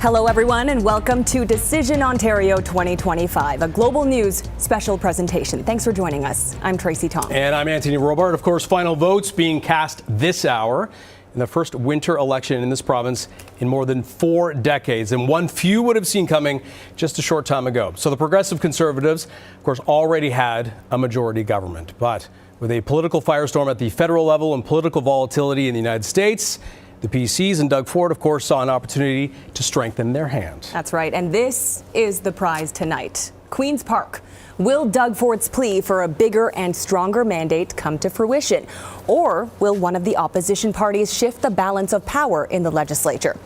Hello, everyone, and welcome to Decision Ontario 2025, a Global News special presentation. Thanks for joining us. I'm Tracy Tong. And I'm Anthony Robart. Of course, final votes being cast this hour in the first winter election in this province in more than 4 decades, and one few would have seen coming just a short time ago. So the Progressive Conservatives, of course, already had a majority government. But with a political firestorm at the federal level and political volatility in the United States, the PCs and Doug Ford, of course, saw an opportunity to strengthen their hand. That's right. And this is the prize tonight. Queen's Park. Will Doug Ford's plea for a bigger and stronger mandate come to fruition? Or will one of the opposition parties shift the balance of power in the legislature?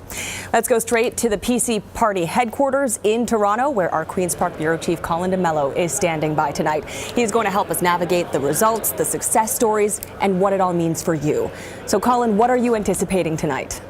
Let's go straight to the PC party headquarters in Toronto, where our Queen's Park Bureau Chief Colin DeMello is standing by tonight. He's going to help us navigate the results, the success stories, and what it all means for you. So, Colin, what are you anticipating tonight?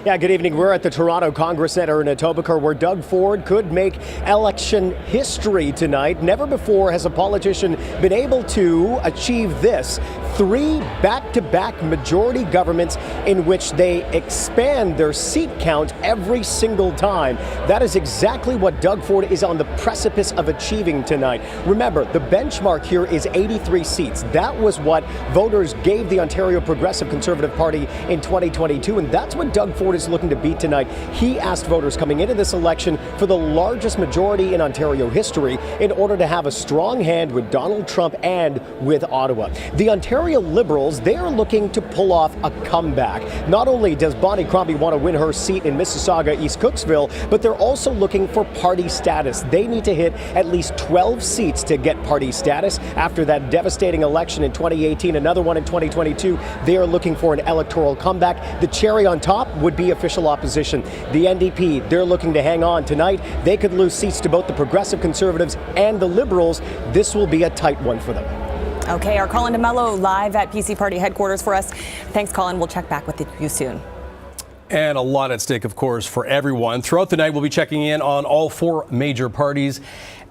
Yeah, good evening. We're at the Toronto Congress Centre in Etobicoke, where Doug Ford could make election history tonight. Never before has a politician been able to achieve this. 3 back-to-back majority governments in which they expand their seat count every single time. That is exactly what Doug Ford is on the precipice of achieving tonight. Remember, the benchmark here is 83 seats. That was what voters gave the Ontario Progressive Conservative Party in 2022, and that's what Doug Ford is looking to beat tonight. He asked voters coming into this election for the largest majority in Ontario history in order to have a strong hand with Donald Trump and with Ottawa. The Ontario Liberals, they are looking to pull off a comeback. Not only does Bonnie Crombie want to win her seat in Mississauga East Cooksville, but they're also looking for party status. They need to hit at least 12 seats to get party status. After that devastating election in 2018, another one in 2022, they are looking for an electoral comeback. The cherry on top would be official opposition. The NDP, they're looking to hang on tonight. They could lose seats to both the Progressive Conservatives and the Liberals. This will be a tight one for them. Okay, our Colin DeMello live at PC Party headquarters for us. Thanks, Colin. We'll check back with you soon. And a lot at stake, of course, for everyone. Throughout the night, we'll be checking in on all 4 major parties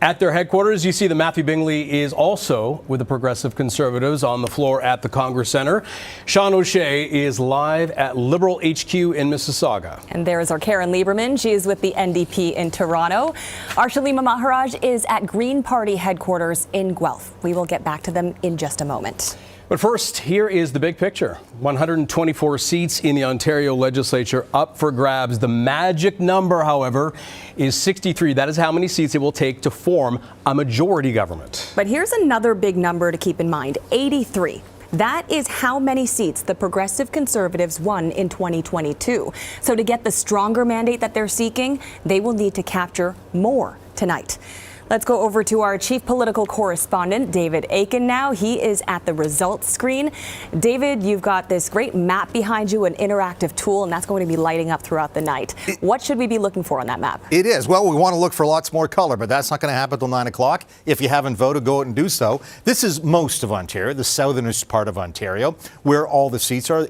at their headquarters. You see that Matthew Bingley is also with the Progressive Conservatives on the floor at the Congress Centre. Sean O'Shea is live at Liberal HQ in Mississauga. And there is our Karen Lieberman. She is with the NDP in Toronto. Our Shalima Maharaj is at Green Party headquarters in Guelph. We will get back to them in just a moment. But first, here is the big picture. 124 seats in the Ontario legislature up for grabs. The magic number, however, is 63. That is how many seats it will take to form a majority government. But here's another big number to keep in mind, 83. That is how many seats the Progressive Conservatives won in 2022. So to get the stronger mandate that they're seeking, they will need to capture more tonight. Let's go over to our chief political correspondent, David Aiken now. He is at the results screen. David, you've got this great map behind you, an interactive tool, and that's going to be lighting up throughout the night. What should we be looking for on that map? It is. Well, we want to look for lots more color, but that's not going to happen until 9 o'clock. If you haven't voted, go out and do so. This is most of Ontario, the southernest part of Ontario, where all the seats are.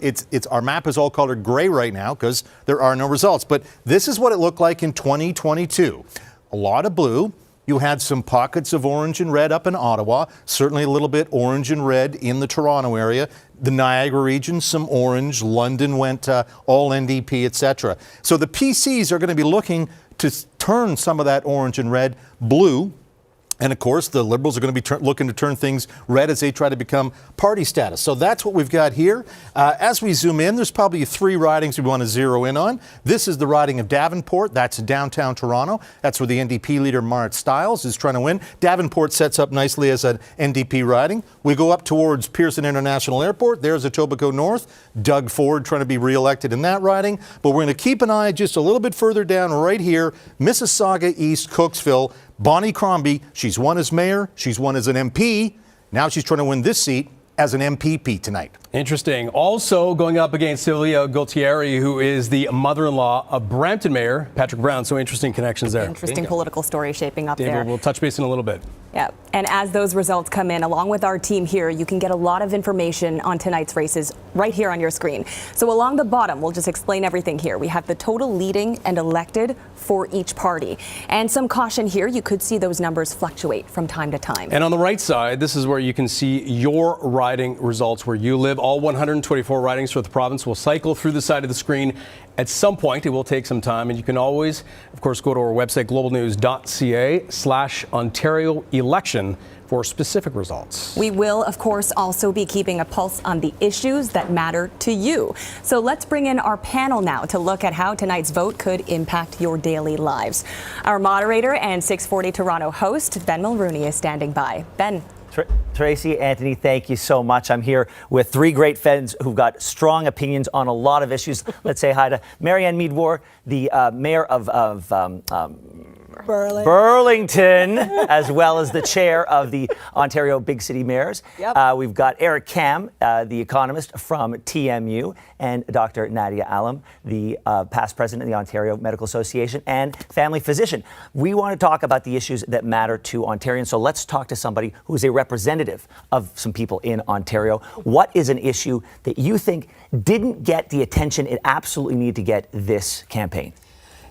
Our map is all colored gray right now because there are no results. But this is what it looked like in 2022. A lot of blue. You had some pockets of orange and red up in Ottawa, certainly a little bit orange and red in the Toronto area. The Niagara region, some orange. London went all NDP, etc. So the PCs are going to be looking to turn some of that orange and red blue. And of course, the Liberals are going to be looking to turn things red as they try to become party status. So that's what we've got here. As we zoom in, there's probably 3 ridings we want to zero in on. This is the riding of Davenport. That's downtown Toronto. That's where the NDP leader, Marit Stiles, is trying to win. Davenport sets up nicely as an NDP riding. We go up towards Pearson International Airport. There's Etobicoke North. Doug Ford trying to be reelected in that riding. But we're going to keep an eye just a little bit further down right here, Mississauga East, Cooksville. Bonnie Crombie, she's won as mayor, she's won as an MP. Now she's trying to win this seat as an MPP tonight. Interesting. Also going up against Sylvia Gaultieri, who is the mother-in-law of Brampton Mayor Patrick Brown. So interesting connections there. Interesting political story shaping up David, there. we'll touch base in a little bit. Yeah, and as those results come in, along with our team here, you can get a lot of information on tonight's races right here on your screen. So along the bottom, we'll just explain everything here. We have the total leading and elected for each party. And some caution here, you could see those numbers fluctuate from time to time. And on the right side, this is where you can see your riding results where you live. All 124 ridings for the province will cycle through the side of the screen. At some point, it will take some time, and you can always, of course, go to our website, globalnews.ca/Ontario election for specific results. We will, of course, also be keeping a pulse on the issues that matter to you. So let's bring in our panel now to look at how tonight's vote could impact your daily lives. Our moderator and 640 Toronto host, Ben Mulrooney, is standing by. Ben. Tracy, Anthony, thank you so much. I'm here with three great friends who've got strong opinions on a lot of issues. Let's say hi to Marianne Meadwar, the mayor of Burlington, as well as the chair of the Ontario Big City Mayors. Yep. We've got Eric Kam, the economist from TMU, and Dr. Nadia Alam, the past president of the Ontario Medical Association and family physician. We want to talk about the issues that matter to Ontarians. So let's talk to somebody who is a representative of some people in Ontario. What is an issue that you think didn't get the attention it absolutely needed to get this campaign?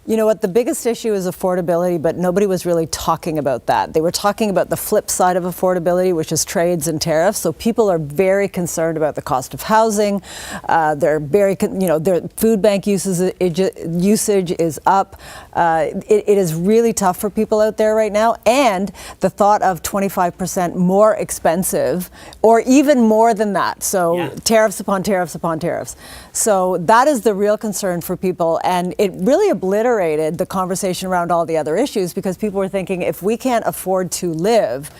You know what, the biggest issue is affordability, but nobody was really talking about that. They were talking about the flip side of affordability, which is trades and tariffs. So people are very concerned about the cost of housing. They're very, their food bank usage is up. It is really tough for people out there right now. And the thought of 25% more expensive, or even more than that. So tariffs upon tariffs upon tariffs. So that is the real concern for people. And it really obliterated the conversation around all the other issues, because people were thinking, if we can't afford to live,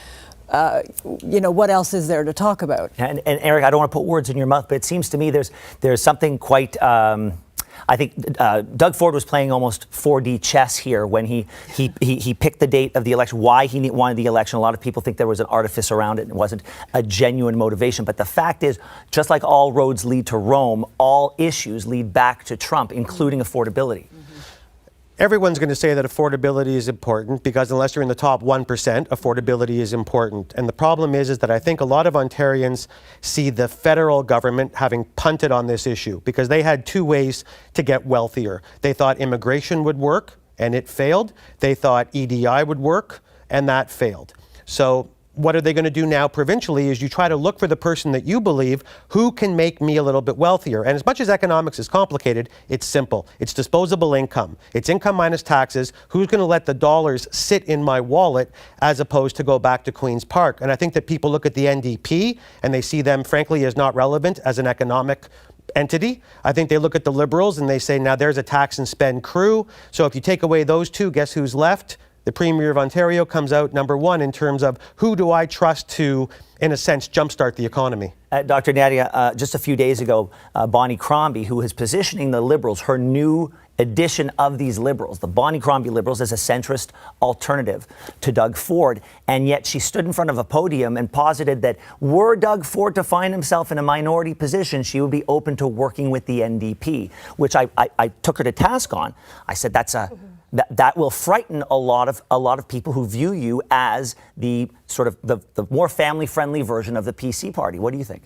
what else is there to talk about? And Eric, I don't want to put words in your mouth, but it seems to me there's something quite. I think Doug Ford was playing almost 4D chess here when he picked the date of the election, why he wanted the election. A lot of people think there was an artifice around it and it wasn't a genuine motivation. But the fact is, just like all roads lead to Rome, all issues lead back to Trump, including affordability. Everyone's going to say that affordability is important, because unless you're in the top 1%, affordability is important. And the problem is that I think a lot of Ontarians see the federal government having punted on this issue, because they had two ways to get wealthier. They thought immigration would work, and it failed. They thought EDI would work, and that failed. So what are they going to do now provincially is you try to look for the person that you believe who can make me a little bit wealthier. And as much as economics is complicated, it's simple. It's disposable income. It's income minus taxes. Who's going to let the dollars sit in my wallet as opposed to go back to Queen's Park? And I think that people look at the NDP and they see them, frankly, as not relevant as an economic entity. I think they look at the Liberals and they say, now there's a tax and spend crew. So if you take away those two, guess who's left? The Premier of Ontario comes out number one in terms of who do I trust to, in a sense, jumpstart the economy. Dr. Nadia, just a few days ago, Bonnie Crombie, who is positioning the Liberals, her new edition of these Liberals, the Bonnie Crombie Liberals, as a centrist alternative to Doug Ford. And yet she stood in front of a podium and posited that were Doug Ford to find himself in a minority position, she would be open to working with the NDP, which I took her to task on. I said, that will frighten a lot of people who view you as the sort of the more family-friendly version of the PC party. What do you think?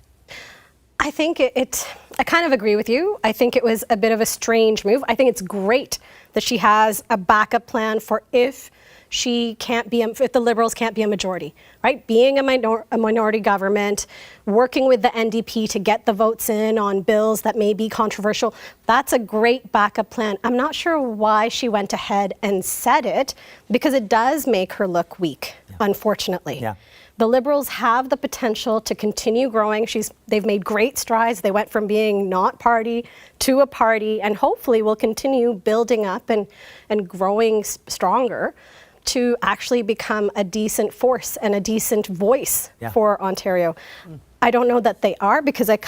I think I kind of agree with you. I think it was a bit of a strange move. I think it's great that she has a backup plan for if the Liberals can't be a majority, right? Being a minority government, working with the NDP to get the votes in on bills that may be controversial, that's a great backup plan. I'm not sure why she went ahead and said it, because it does make her look weak, unfortunately. Yeah. The Liberals have the potential to continue growing. They've made great strides. They went from being not party to a party, and hopefully will continue building up and growing stronger to actually become a decent force and a decent voice for Ontario. I don't know that they are, because I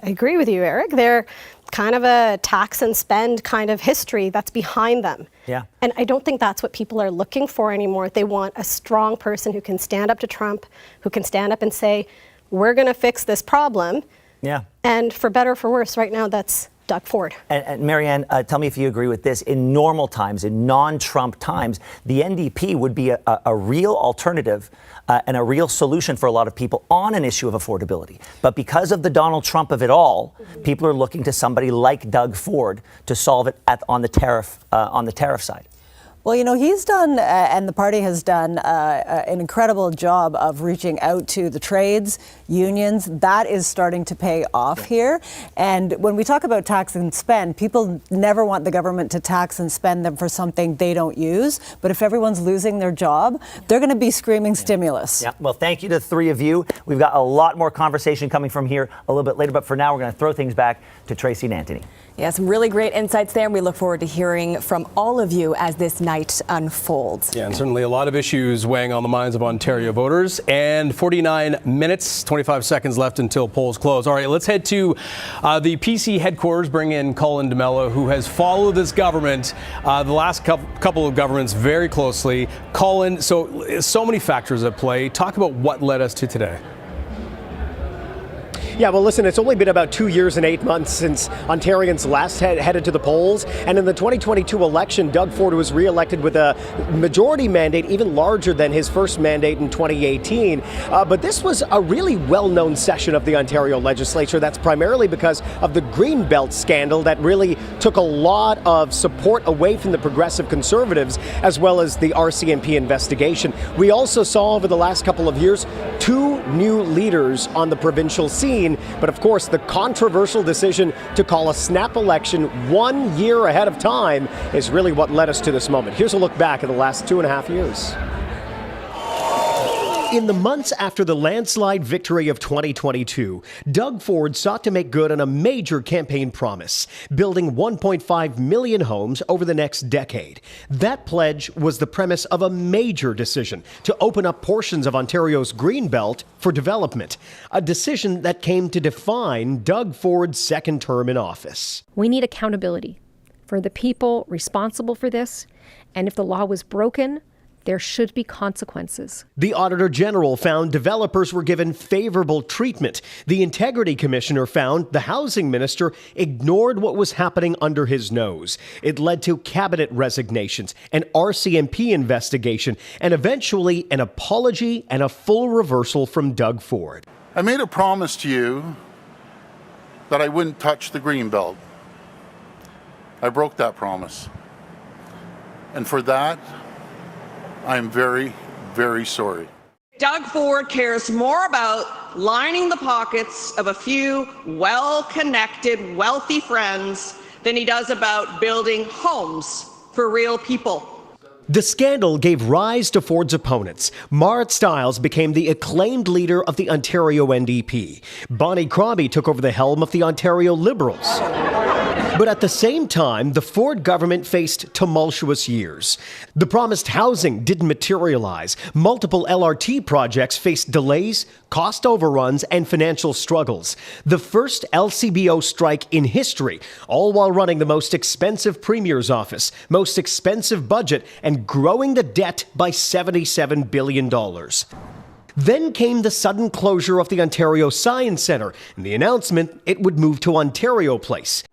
agree with you, Eric. They're kind of a tax and spend kind of history that's behind them. Yeah. And I don't think that's what people are looking for anymore. They want a strong person who can stand up to Trump, who can stand up and say, we're going to fix this problem. Yeah. And for better or for worse, right now, that's Doug Ford. And Marianne, tell me if you agree with this. In normal times, in non-Trump times, the NDP would be a real alternative and a real solution for a lot of people on an issue of affordability. But because of the Donald Trump of it all, people are looking to somebody like Doug Ford to solve it on the tariff side. Well, you know, he's done, and the party has done an incredible job of reaching out to the trades, unions. That is starting to pay off here. And when we talk about tax and spend, people never want the government to tax and spend them for something they don't use. But if everyone's losing their job, they're going to be screaming stimulus. Yeah. Well, thank you to the three of you. We've got a lot more conversation coming from here a little bit later. But for now, we're going to throw things back to Tracy and Anthony. Yeah, some really great insights there, and we look forward to hearing from all of you as this night unfolds. Yeah, and certainly a lot of issues weighing on the minds of Ontario voters. And 49 minutes, 25 seconds left until polls close. All right, let's head to the PC headquarters, bring in Colin DeMello, who has followed this government, the last couple of governments, very closely. Colin, so many factors at play. Talk about what led us to today. Yeah, well, listen, it's only been about 2 years and 8 months since Ontarians last headed to the polls. And in the 2022 election, Doug Ford was reelected with a majority mandate even larger than his first mandate in 2018. But this was a really well-known session of the Ontario legislature. That's primarily because of the Greenbelt scandal that really took a lot of support away from the progressive Conservatives, as well as the RCMP investigation. We also saw over the last couple of years 2 new leaders on the provincial scene. But of course, the controversial decision to call a snap election 1 year ahead of time is really what led us to this moment. Here's a look back at the last 2.5 years. In the months after the landslide victory of 2022, Doug Ford sought to make good on a major campaign promise, building 1.5 million homes over the next decade. That pledge was the premise of a major decision to open up portions of Ontario's Greenbelt for development, a decision that came to define Doug Ford's second term in office. We need accountability for the people responsible for this, and if the law was broken, there should be consequences. The Auditor General found developers were given favorable treatment. The Integrity Commissioner found the Housing Minister ignored what was happening under his nose. It led to cabinet resignations, an RCMP investigation, and eventually an apology and a full reversal from Doug Ford. I made a promise to you that I wouldn't touch the Greenbelt. I broke that promise. And for that, I'm very, very sorry. Doug Ford cares more about lining the pockets of a few well-connected, wealthy friends than he does about building homes for real people. The scandal gave rise to Ford's opponents. Marit Stiles became the acclaimed leader of the Ontario NDP. Bonnie Crombie took over the helm of the Ontario Liberals. But at the same time, the Ford government faced tumultuous years. The promised housing didn't materialize. Multiple LRT projects faced delays, cost overruns, and financial struggles. The first LCBO strike in history, all while running the most expensive premier's office, most expensive budget, and growing the debt by $77 billion. Then came the sudden closure of the Ontario Science Centre and the announcement it would move to Ontario Place.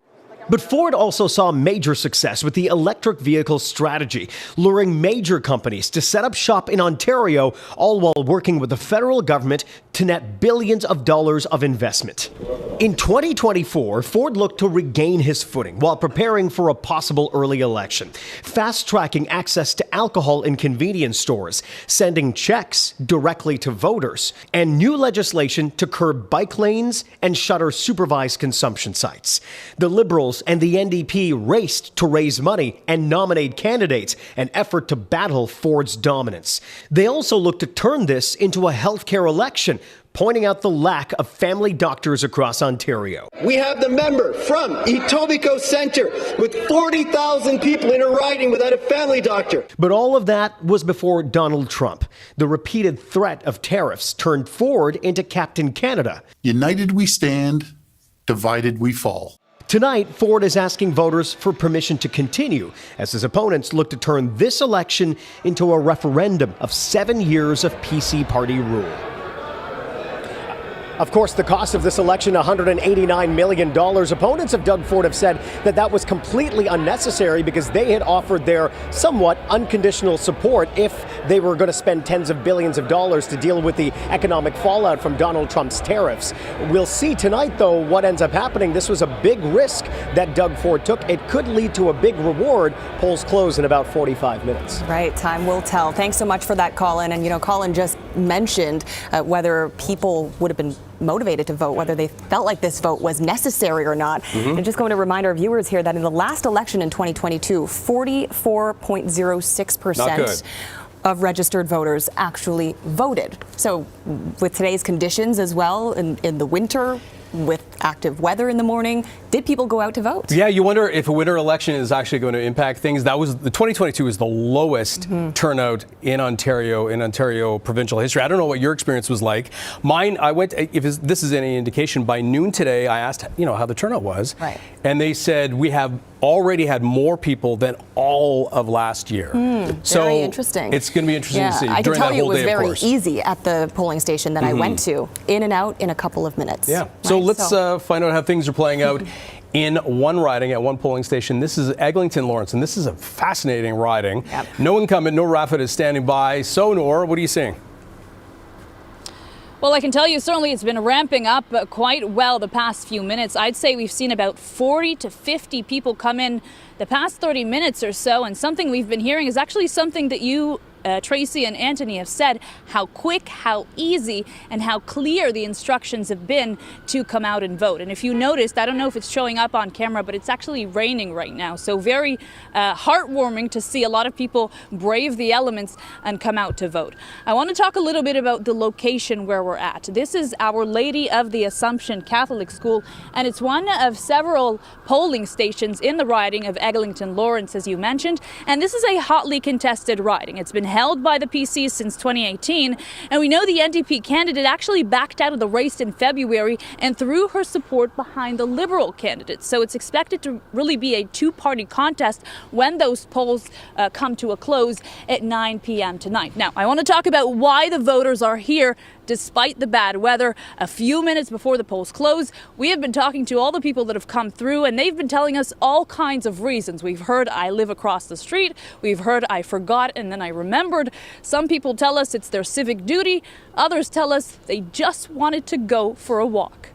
But Ford also saw major success with the electric vehicle strategy, luring major companies to set up shop in Ontario, all while working with the federal government to net billions of dollars of investment. In 2024, Ford looked to regain his footing while preparing for a possible early election, fast-tracking access to alcohol in convenience stores, sending checks directly to voters, and new legislation to curb bike lanes and shutter supervised consumption sites. The Liberals and the NDP raced to raise money and nominate candidates, an effort to battle Ford's dominance. They also looked to turn this into a healthcare election, pointing out the lack of family doctors across Ontario. We have the member from Etobicoke Centre with 40,000 people in a riding without a family doctor. But all of that was before Donald Trump. The repeated threat of tariffs turned Ford into Captain Canada. United we stand, divided we fall. Tonight, Ford is asking voters for permission to continue as his opponents look to turn this election into a referendum of 7 years of PC party rule. Of course, the cost of this election, $189 million. Opponents of Doug Ford have said that that was completely unnecessary because they had offered their somewhat unconditional support if they were going to spend tens of billions of dollars to deal with the economic fallout from Donald Trump's tariffs. We'll see tonight, though, what ends up happening. This was a big risk that Doug Ford took. It could lead to a big reward. Polls close in about 45 minutes. Right, time will tell. Thanks so much for that, Colin. And, Colin just mentioned whether people would have been motivated to vote, whether they felt like this vote was necessary or not. And just going to remind our viewers here that in the last election in 2022, 44.06% of registered voters actually voted. So with today's conditions as well, in the winter, with active weather in the morning, did people go out to vote? Yeah, you wonder if a winter election is actually going to impact things. That was the 2022 was the lowest turnout in Ontario provincial history. I don't know what your experience was like. Mine, I went, if this is any indication, by noon today, I asked, how the turnout was. Right. And they said we have already had more people than all of last year. So very interesting. It's going to be interesting to see. I can tell you it was very easy at the polling station that I went to. In and out in a couple of minutes. Yeah. So let's find out how things are playing out in one riding at one polling station. This is Eglinton Lawrence, and this is a fascinating riding. Yep. No incumbent, no Raffet is standing by. So, Nor, what are you seeing? Well, I can tell you certainly it's been ramping up quite well the past few minutes. I'd say we've seen about 40 to 50 people come in the past 30 minutes or so. And something we've been hearing is actually something that you, Tracy and Anthony, have said, how quick, how easy, and how clear the instructions have been to come out and vote. And if you noticed, I don't know if it's showing up on camera, but it's actually raining right now. So very heartwarming to see a lot of people brave the elements and come out to vote. I want to talk a little bit about the location where we're at. This is Our Lady of the Assumption Catholic School, and it's one of several polling stations in the riding of Eglinton Lawrence, as you mentioned. And this is a hotly contested riding. It's been held by the PC since 2018, and we know the NDP candidate actually backed out of the race in February and threw her support behind the Liberal candidate. So it's expected to really be a two-party contest when those polls come to a close at 9 p.m. tonight. Now, I want to talk about why the voters are here despite the bad weather. A few minutes before the polls close, we have been talking to all the people that have come through, and they've been telling us all kinds of reasons. We've heard I live across the street. We've heard I forgot and then I remembered. Some people tell us it's their civic duty. Others tell us they just wanted to go for a walk.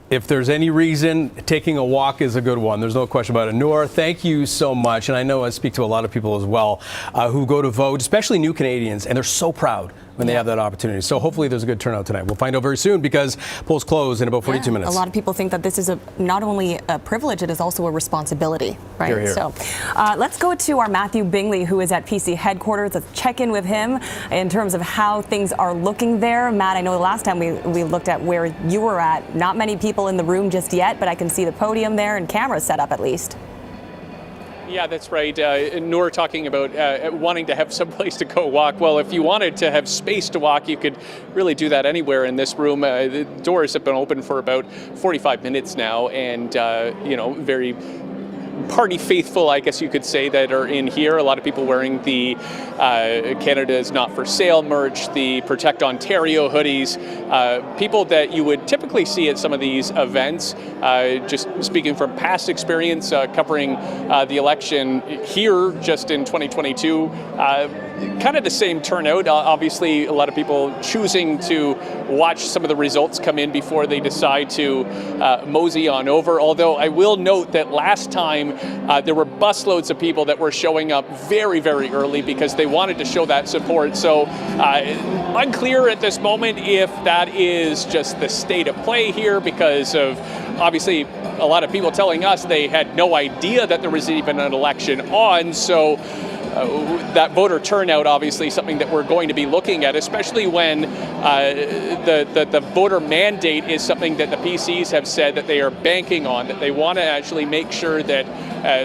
If there's any reason, taking a walk is a good one. There's no question about it. Noor, thank you so much. And I know I speak to a lot of people as well who go to vote, especially new Canadians, and they're so proud when they have that opportunity. So hopefully there's a good turnout tonight. We'll find out very soon because polls close in about 42 minutes. A lot of people think that this is not only a privilege, it is also a responsibility, right? Hear, hear. So let's go to our Matthew Bingley, who is at PC headquarters. Let's check in with him in terms of how things are looking there. Matt, I know the last time we looked at where you were at, not many people in the room just yet, but I can see the podium there and cameras set up at least. Yeah, that's right. Noor talking about wanting to have some place to go walk. Well, if you wanted to have space to walk, you could really do that anywhere in this room. The doors have been open for about 45 minutes now, and very party faithful, I guess you could say, that are in here. A lot of people wearing the Canada is not for sale merch, the Protect Ontario hoodies, people that you would typically see at some of these events. Just speaking from past experience covering the election here just in 2022, kind of the same turnout. Obviously, a lot of people choosing to watch some of the results come in before they decide to mosey on over. Although I will note that last time there were busloads of people that were showing up very, very early because they wanted to show that support. So unclear at this moment if that is just the state of play here because of obviously a lot of people telling us they had no idea that there was even an election on. So that voter turnout, obviously, something that we're going to be looking at, especially when the voter mandate is something that the PCs have said that they are banking on, that they want to actually make sure that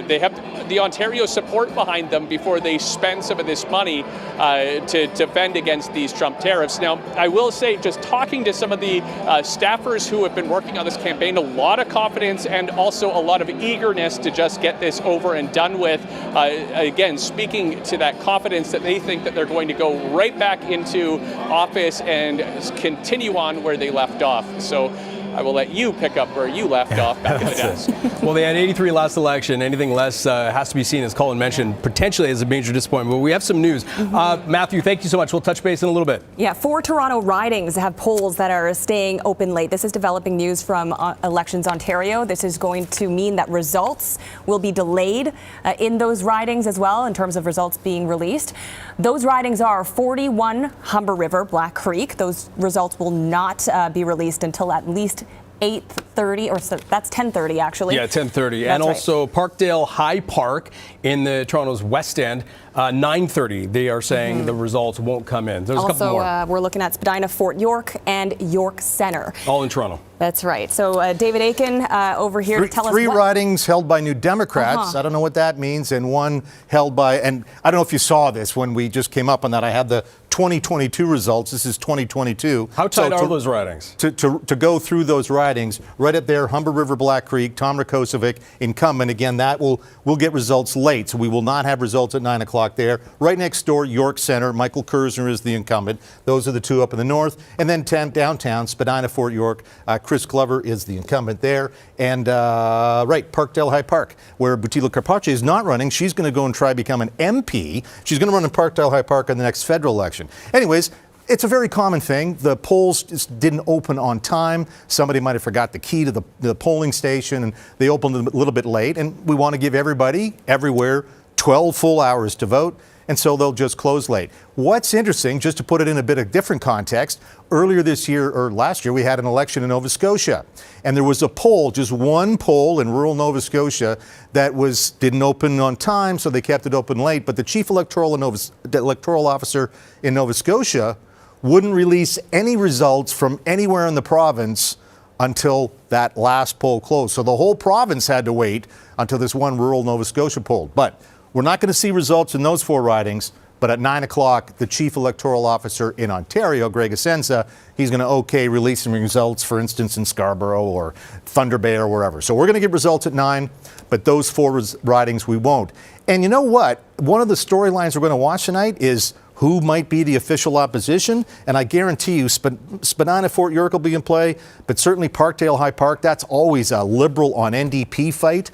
they have the Ontario support behind them before they spend some of this money to defend against these Trump tariffs. Now, I will say, just talking to some of the staffers who have been working on this campaign, a lot of confidence and also a lot of eagerness to just get this over and done with. Again, speaking to that confidence that they think that they're going to go right back into office and continue on where they left off. So I will let you pick up where you left off back at the desk. Well, they had 83 last election. Anything less has to be seen, as Colin mentioned, potentially as a major disappointment. But we have some news. Matthew, thank you so much. We'll touch base in a little bit. Yeah, 4 Toronto ridings have polls that are staying open late. This is developing news from Elections Ontario. This is going to mean that results will be delayed in those ridings as well, in terms of results being released. Those ridings are 41 Humber River, Black Creek. Those results will not be released until at least 8:30, or so that's 10:30 actually. Yeah, 10:30. That's And also Parkdale High Park in the Toronto's West End, 9:30. They are saying the results won't come in. There's a couple more. Also, we're looking at Spadina, Fort York, and York Centre. All in Toronto. That's right. So David Aiken over here to tell us three ridings held by New Democrats. I don't know what that means, and one held by, and I don't know if you saw this when we just came up on that. I had the 2022 results. This is 2022. How tight are those ridings? To go through those ridings, right up there, Humber River, Black Creek, Tom Rakocevic, incumbent. Again, that we'll get results late, so we will not have results at 9 o'clock there. Right next door, York Centre, Michael Kersner is the incumbent. Those are the two up in the north. And then downtown, Spadina, Fort York, Chris Glover is the incumbent there. And Parkdale High Park, where Butila Carpache is not running. She's going to go and try to become an MP. She's going to run in Parkdale High Park in the next federal election. Anyways, it's a very common thing. The polls just didn't open on time. Somebody might have forgot the key to the polling station, and they opened a little bit late. And we want to give everybody, everywhere, 12 full hours to vote, and so they'll just close late. What's interesting, just to put it in a bit of different context, earlier this year, or last year, we had an election in Nova Scotia, and there was a poll, just one poll in rural Nova Scotia that didn't open on time, so they kept it open late, but the chief electoral officer in Nova Scotia wouldn't release any results from anywhere in the province until that last poll closed. So the whole province had to wait until this one rural Nova Scotia poll. But we're not going to see results in those 4 ridings, but at 9 o'clock, the chief electoral officer in Ontario, Greg Asensa, he's going to releasing results, for instance, in Scarborough or Thunder Bay or wherever. So we're going to get results at 9, but those 4 ridings we won't. And you know what? One of the storylines we're going to watch tonight is who might be the official opposition, and I guarantee you Spadina, Fort York will be in play, but certainly Parkdale High Park, that's always a Liberal on NDP fight,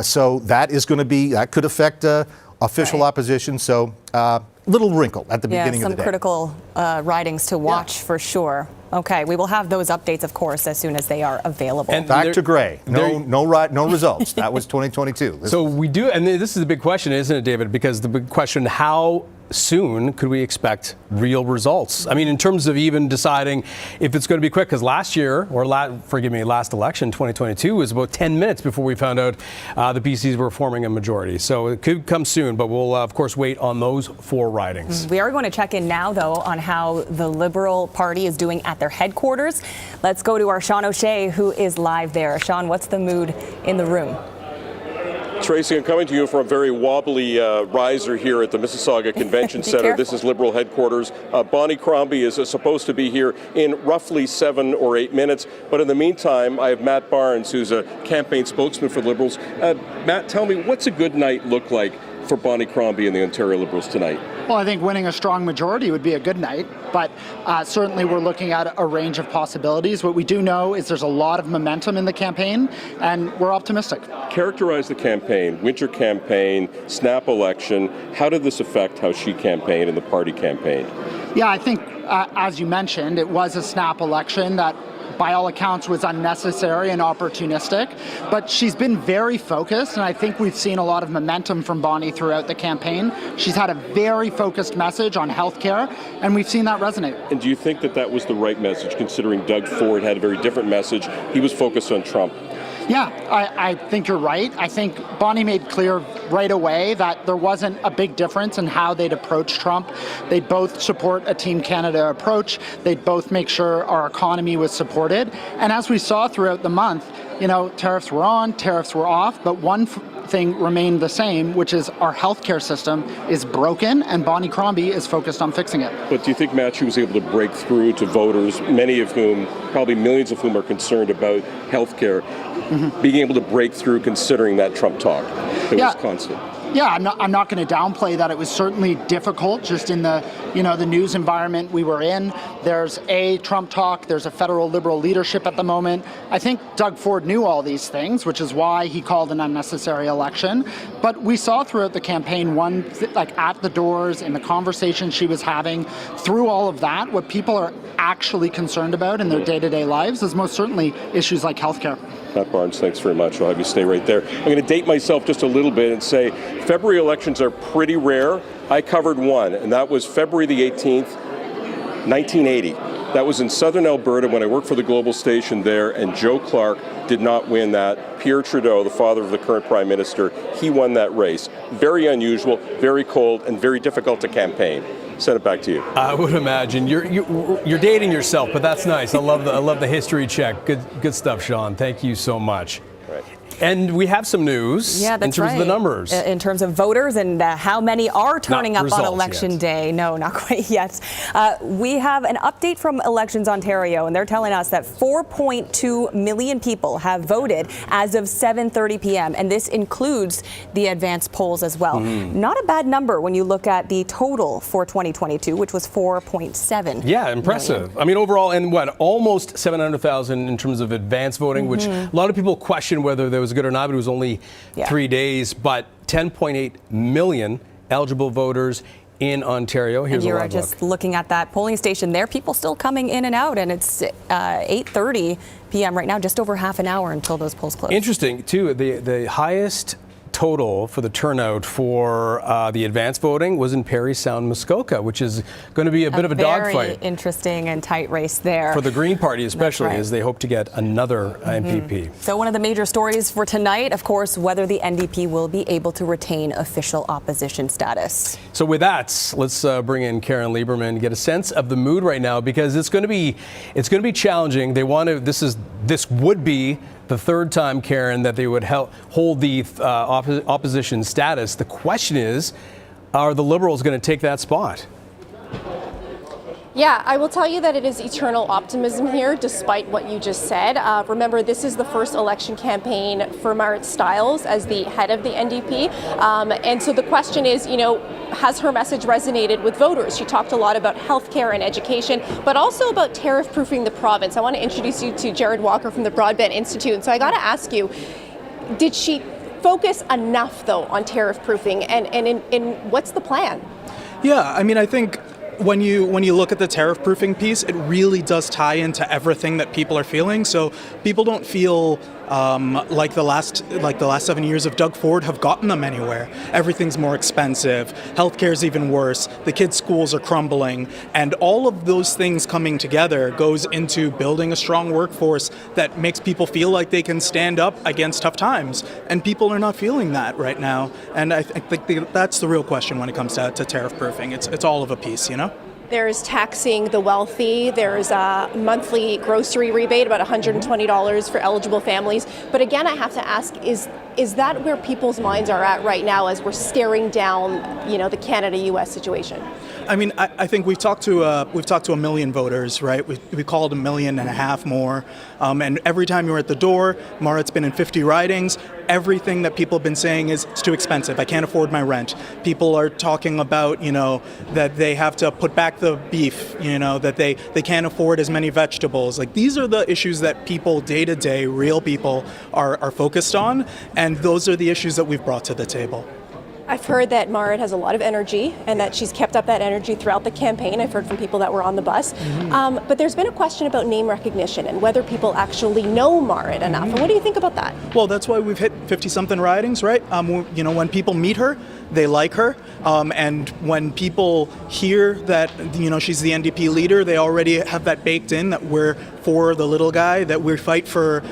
so that could affect official opposition, so little wrinkle at the beginning of the day. Some critical ridings to watch for sure. Okay, we will have those updates, of course, as soon as they are available. And back to gray. No results. That was 2022. So we do, and this is the big question, isn't it, David? Because the big question, how soon could we expect real results? I mean, in terms of even deciding if it's going to be quick, because last election, 2022, was about 10 minutes before we found out the PCs were forming a majority. So it could come soon, but we'll, of course, wait on those 4 ridings. We are going to check in now, though, on how the Liberal Party is doing at their headquarters. Let's go to our Sean O'Shea, who is live there. Sean, what's the mood in the room? Tracy, I'm coming to you from a very wobbly riser here at the Mississauga Convention Center. Careful. This is Liberal headquarters. Bonnie Crombie is supposed to be here in roughly 7 or 8 minutes. But in the meantime, I have Matt Barnes, who's a campaign spokesman for Liberals. Matt, tell me, what's a good night look like for Bonnie Crombie and the Ontario Liberals tonight? Well, I think winning a strong majority would be a good night, but certainly we're looking at a range of possibilities. What we do know is there's a lot of momentum in the campaign, and we're optimistic. Characterize the campaign, winter campaign, snap election. How did this affect how she campaigned and the party campaigned? Yeah, I think, as you mentioned, it was a snap election that by all accounts was unnecessary and opportunistic, but she's been very focused, and I think we've seen a lot of momentum from Bonnie throughout the campaign. She's had a very focused message on healthcare, and we've seen that resonate. And do you think that was the right message, considering Doug Ford had a very different message? He was focused on Trump. Yeah, I think you're right. I think Bonnie made clear right away that there wasn't a big difference in how they'd approach Trump. They'd both support a Team Canada approach. They'd both make sure our economy was supported. And as we saw throughout the month, tariffs were on, tariffs were off, but one thing remained the same, which is our healthcare system is broken, and Bonnie Crombie is focused on fixing it. But do you think, Matt, she was able to break through to voters, many of whom, probably millions of whom, are concerned about healthcare, being able to break through considering that Trump talk that was constant? Yeah, I'm not going to downplay that. It was certainly difficult just in the the news environment we were in. There's a Trump talk, there's a federal liberal leadership at the moment. I think Doug Ford knew all these things, which is why he called an unnecessary election. But we saw throughout the campaign, at the doors, in the conversations she was having, through all of that, what people are actually concerned about in their day-to-day lives is most certainly issues like healthcare. Matt Barnes, thanks very much. I'll have you stay right there. I'm going to date myself just a little bit and say February elections are pretty rare. I covered one, and that was February the 18th, 1980. That was in southern Alberta when I worked for the Global Station there, and Joe Clark did not win that. Pierre Trudeau, the father of the current Prime Minister, he won that race. Very unusual, very cold, and very difficult to campaign. Send it back to you. I would imagine you're dating yourself, but that's nice. I love the history check. Good stuff, Sean. Thank you so much. Right. And we have some news in terms of the numbers. In terms of voters and how many are turning up on election yet. day. No, not quite yet. We have an update from Elections Ontario, and they're telling us that 4.2 million people have voted as of 7:30 p.m., and this includes the advanced polls as well. Not a bad number when you look at the total for 2022, which was 4.7 Yeah, impressive. million. I mean, overall, and almost 700,000 in terms of advanced voting, which a lot of people question whether there was good or not, but it was only 3 days. But 10.8 million eligible voters in Ontario. Here's and a you're live just look. looking at that polling station there. People still coming in and out, and it's 8:30 p.m. right now, just over half an hour until those polls close. Interesting, too. The highest total for the turnout for the advanced voting was in Parry Sound, Muskoka, which is going to be a bit of a dogfight. Very interesting and tight race there. For the Green Party especially, as they hope to get another MPP. So one of the major stories for tonight, of course, whether the NDP will be able to retain official opposition status. So with that, let's bring in Karen Lieberman to get a sense of the mood right now, because it's going to be challenging. They want to. This would be the third time, Karen, that they would hold the opposition status. The question is, are the Liberals going to take that spot? Yeah, I will tell you that it is eternal optimism here, despite what you just said. Remember, this is the first election campaign for Marit Stiles as the head of the NDP. And so the question is, has her message resonated with voters? She talked a lot about healthcare and education, but also about tariff-proofing the province. I want to introduce you to Jared Walker from the Broadband Institute. And so I got to ask you, did she focus enough, though, on tariff-proofing? And what's the plan? Yeah, I mean, I think when you look at the tariff proofing piece, it really does tie into everything that people are feeling. So people don't feel like the last 7 years of Doug Ford have gotten them anywhere. Everything's more expensive. Healthcare's even worse. The kids' schools are crumbling, and all of those things coming together goes into building a strong workforce that makes people feel like they can stand up against tough times. And people are not feeling that right now. And I think that's the real question when it comes to tariff proofing. It's all of a piece, There's taxing the wealthy. There's a monthly grocery rebate, about $120 for eligible families. But again, I have to ask, is that where people's minds are at right now as we're staring down, the Canada-U.S. situation? I mean, I think we've talked to a million voters, right? We called 1.5 million more, and every time you're at the door, Marit's been in 50 ridings. Everything that people have been saying is it's too expensive. I can't afford my rent. People are talking about, that they have to put back the beef, that they can't afford as many vegetables. Like, these are the issues that people day to day, real people, are focused on, and those are the issues that we've brought to the table. I've heard that Marit has a lot of energy and that she's kept up that energy throughout the campaign. I've heard from people that were on the bus. But there's been a question about name recognition and whether people actually know Marit enough. And what do you think about that? Well, that's why we've hit 50-something ridings, right? When people meet her, they like her. And when people hear that, she's the NDP leader, they already have that baked in, that we're for the little guy, that we fight for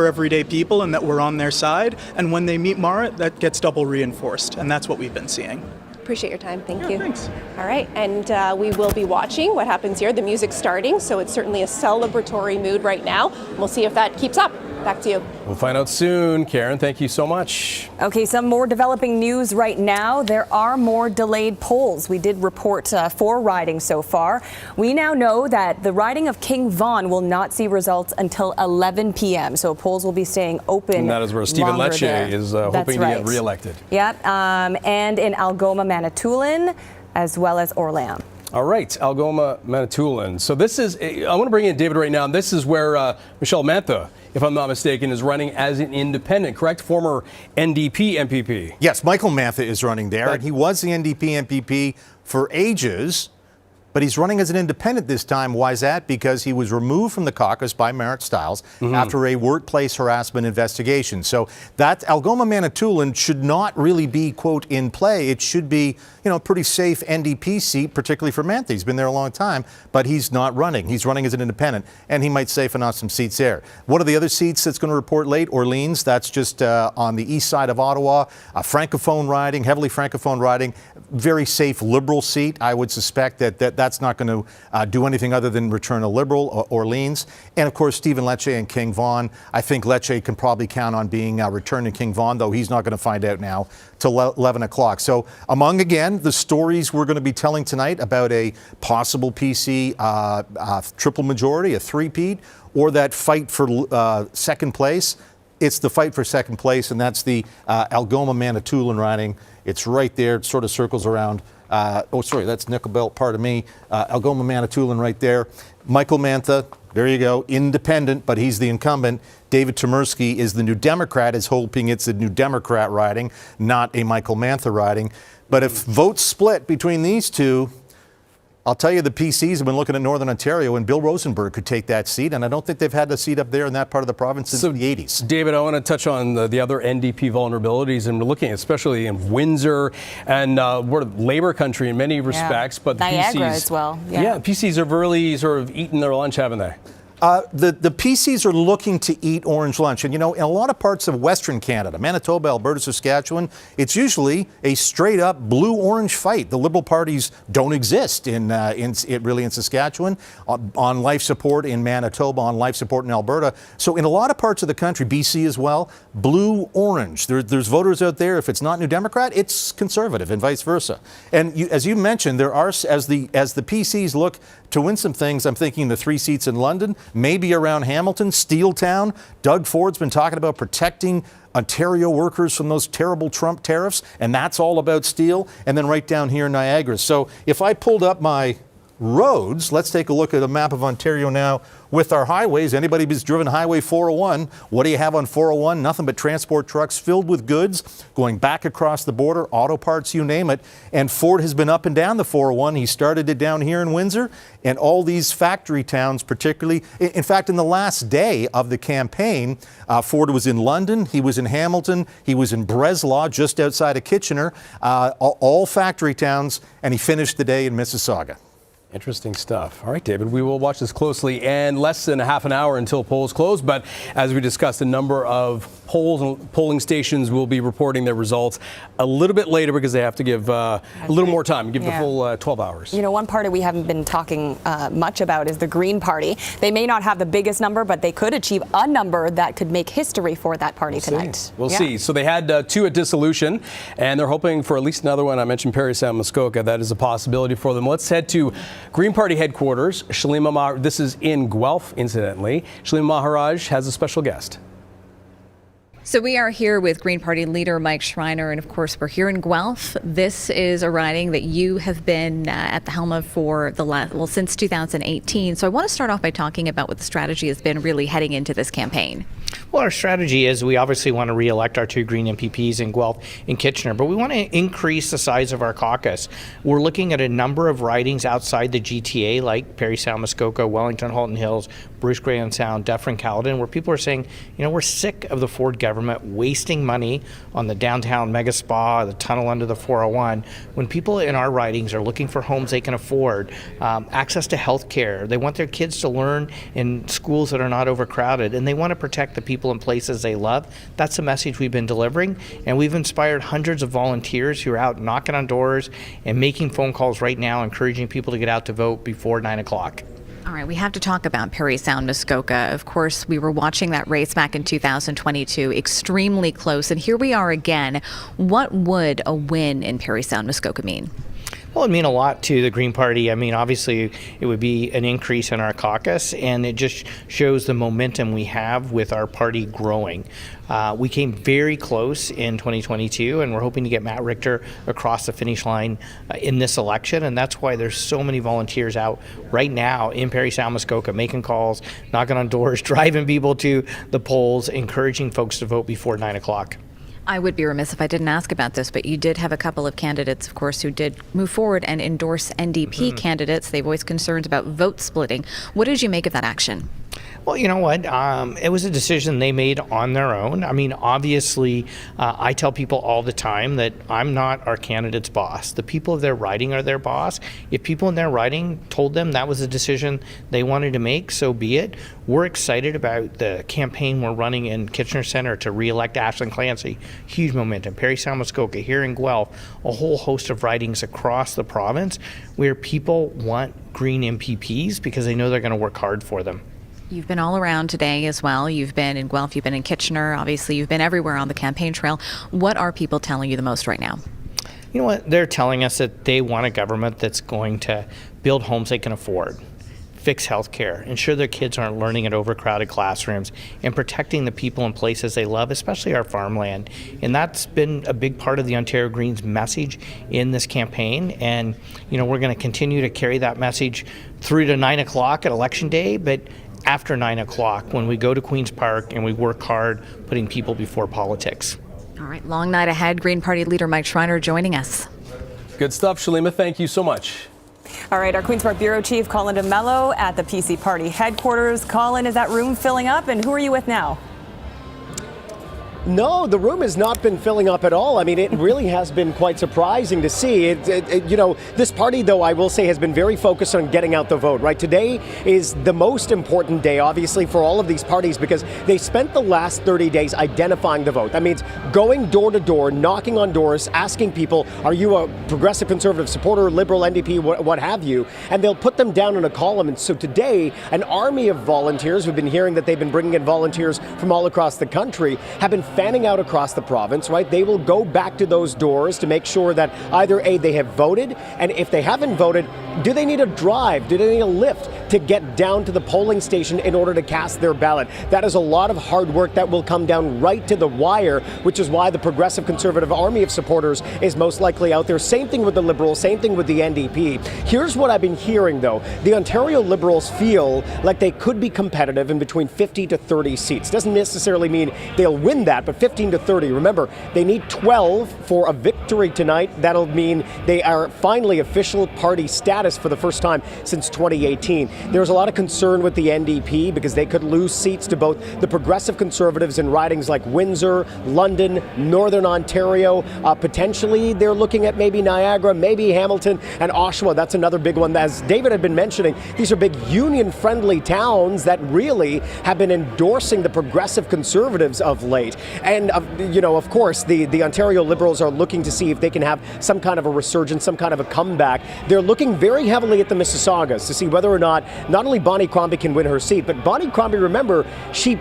everyday people, and that we're on their side. And when they meet Marit, that gets double reinforced. And that's what we've been seeing. Appreciate your time. Thank you. Thanks. All right. And we will be watching what happens here. The music's starting, so it's certainly a celebratory mood right now. We'll see if that keeps up. Back to you. We'll find out soon. Karen, thank you so much. Okay, some more developing news right now. There are more delayed polls. We did report 4 ridings so far. We now know that the riding of King Vaughan will not see results until 11 p.m. So polls will be staying open. And that is where Stephen Lecce is hoping to get reelected. Yep, and in Algoma, Manitoulin, as well as Orléans. All right, Algoma, Manitoulin. So this is, I want to bring in David right now. This is where Michelle Mantha, if I'm not mistaken, is running as an independent, correct? Former NDP MPP. Yes, Michael Mantha is running there, and he was the NDP MPP for ages, but he's running as an independent this time. Why is that? Because he was removed from the caucus by Marit Stiles after a workplace harassment investigation. So that Algoma Manitoulin should not really be, quote, in play. It should be, you know, a pretty safe NDP seat, particularly for Mantha. He's been there a long time, but he's not running. He's running as an independent, and he might siphon off some seats there. What are the other seats that's going to report late? Orleans, that's just on the east side of Ottawa. A francophone riding, heavily francophone riding, very safe Liberal seat. I would suspect that's not going to do anything other than return a Liberal, Orleans. And of course, Stephen Lecce and King Vaughan. I think Lecce can probably count on being returned to King Vaughan, though he's not going to find out now till 11 o'clock. So among, again, the stories we're going to be telling tonight about a possible PC triple majority, a three-peat, or that fight for second place. It's the fight for second place, and that's the Algoma Manitoulin riding. It's right there. It sort of circles around. That's Nickel Belt, pardon me. Algoma Manitoulin right there. Michael Mantha, there you go, independent, but he's the incumbent. David Temersky is the New Democrat, is hoping it's a New Democrat riding, not a Michael Mantha riding. But if votes split between these two, I'll tell you, the PCs have been looking at Northern Ontario, and Bill Rosenberg could take that seat, and I don't think they've had a seat up there in that part of the province since the 80s. David, I want to touch on the other NDP vulnerabilities, and we're looking especially in Windsor, and we're Labour country in many respects, but the Niagara PCs as well. Yeah, PCs have really sort of eaten their lunch, haven't they? The PCs are looking to eat orange lunch. And, you know, in a lot of parts of Western Canada, Manitoba, Alberta, Saskatchewan, it's usually a straight-up blue-orange fight. The Liberal parties don't exist in Saskatchewan, on life support in Manitoba, on life support in Alberta. So in a lot of parts of the country, BC as well, blue-orange. There's voters out there, if it's not New Democrat, it's Conservative, and vice versa. And as you mentioned, there are, as the PCs look to win some things, I'm thinking the 3 seats in London, maybe around Hamilton, Steeltown. Doug Ford's been talking about protecting Ontario workers from those terrible Trump tariffs, and that's all about steel. And then right down here in Niagara. So if I pulled up my roads, let's take a look at a map of Ontario now with our highways. Anybody who's driven Highway 401, what do you have on 401? Nothing but transport trucks filled with goods going back across the border, auto parts, you name it. And Ford has been up and down the 401. He started it down here in Windsor, and all these factory towns, particularly. In fact, in the last day of the campaign, Ford was in London, he was in Hamilton, he was in Breslau, just outside of Kitchener, all factory towns, and he finished the day in Mississauga. Interesting stuff. All right, David, we will watch this closely, and less than a half an hour until polls close. But as we discussed, a number of polling stations will be reporting their results a little bit later because they have to give a little more time, give the full 12 hours. You know, one party we haven't been talking much about is the Green Party. They may not have the biggest number, but they could achieve a number that could make history for that party tonight. We'll see. So they had 2 at dissolution, and they're hoping for at least another one. I mentioned Partisan, Muskoka. That is a possibility for them. Let's head to Green Party headquarters. This is in Guelph, incidentally. Shalima Maharaj has a special guest. So we are here with Green Party leader Mike Schreiner, and of course we're here in Guelph. This is a riding that you have been at the helm of for since 2018. So I want to start off by talking about what the strategy has been really heading into this campaign. Well, our strategy is we obviously want to re-elect our 2 Green MPPs in Guelph and Kitchener, but we want to increase the size of our caucus. We're looking at a number of ridings outside the GTA, like Parry Sound, Muskoka, Wellington, Halton Hills, Bruce Grey Sound, Dufferin, Caledon, where people are saying, you know, we're sick of the Ford government wasting money on the downtown mega spa, the tunnel under the 401, when people in our ridings are looking for homes they can afford, access to health care. They want their kids to learn in schools that are not overcrowded, and they want to protect the people and places they love. That's the message we've been delivering, and we've inspired hundreds of volunteers who are out knocking on doors and making phone calls right now, encouraging people to get out to vote before 9 o'clock. All right, we have to talk about Parry Sound Muskoka. Of course, we were watching that race back in 2022, extremely close, and here we are again. What would a win in Parry Sound Muskoka mean? Well, it'd mean a lot to the Green Party. I mean, obviously, it would be an increase in our caucus, and it just shows the momentum we have with our party growing. We came very close in 2022, and we're hoping to get Matt Richter across the finish line in this election, and that's why there's so many volunteers out right now in Parry Sound Muskoka, making calls, knocking on doors, driving people to the polls, encouraging folks to vote before 9 o'clock. I would be remiss if I didn't ask about this, but you did have a couple of candidates, of course, who did move forward and endorse NDP candidates. They voiced concerns about vote splitting. What did you make of that action? Well, you know what? It was a decision they made on their own. I mean, obviously, I tell people all the time that I'm not our candidate's boss. The people of their riding are their boss. If people in their riding told them that was a decision they wanted to make, so be it. We're excited about the campaign we're running in Kitchener Centre to re-elect Ashland Clancy. Huge momentum. Parry Sound Muskoka, here in Guelph, a whole host of ridings across the province where people want Green MPPs because they know they're going to work hard for them. You've been all around today as well. You've been in Guelph, you've been in Kitchener. Obviously, you've been everywhere on the campaign trail. What are people telling you the most right now? You know what? They're telling us that they want a government that's going to build homes they can afford, fix healthcare, ensure their kids aren't learning in overcrowded classrooms, and protecting the people and places they love, especially our farmland. And that's been a big part of the Ontario Greens message in this campaign. And, you know, we're going to continue to carry that message through to 9 o'clock at Election Day, but after 9 o'clock when we go to Queen's Park and we work hard putting people before politics. All right, long night ahead. Green Party leader Mike Schreiner joining us. Good stuff, Shalima. Thank you so much. All right, our Queen's Park Bureau Chief, Colin DeMello, at the PC Party headquarters. Colin, is that room filling up? And who are you with now? No, the room has not been filling up at all. I mean, it really has been quite surprising to see. You know, this party, though, I will say, has been very focused on getting out the vote, right? Today is the most important day, obviously, for all of these parties because they spent the last 30 days identifying the vote. That means going door to door, knocking on doors, asking people, are you a progressive conservative supporter, liberal, NDP, what have you? And they'll put them down in a column. And so today, an army of volunteers, we've been hearing that they've been bringing in volunteers from all across the country, have been fanning out across the province, right? They will go back to those doors to make sure that either A, they have voted, and if they haven't voted, do they need a drive? Do they need a lift to get down to the polling station in order to cast their ballot? That is a lot of hard work that will come down right to the wire, which is why the Progressive Conservative army of supporters is most likely out there. Same thing with the Liberals, same thing with the NDP. Here's what I've been hearing, though. The Ontario Liberals feel like they could be competitive in between 50 to 30 seats. Doesn't necessarily mean they'll win that, but 15 to 30. Remember, they need 12 for a victory tonight. That'll mean they are finally official party status for the first time since 2018. There's a lot of concern with the NDP because they could lose seats to both the Progressive Conservatives in ridings like Windsor, London, Northern Ontario. Potentially, they're looking at maybe Niagara, maybe Hamilton, and Oshawa. That's another big one. As David had been mentioning, these are big union-friendly towns that really have been endorsing the Progressive Conservatives of late. And, you know, of course, the Ontario Liberals are looking to see if they can have some kind of a resurgence, some kind of a comeback. They're looking very heavily at the Mississaugas to see whether or not only Bonnie Crombie can win her seat, but Bonnie Crombie, remember, she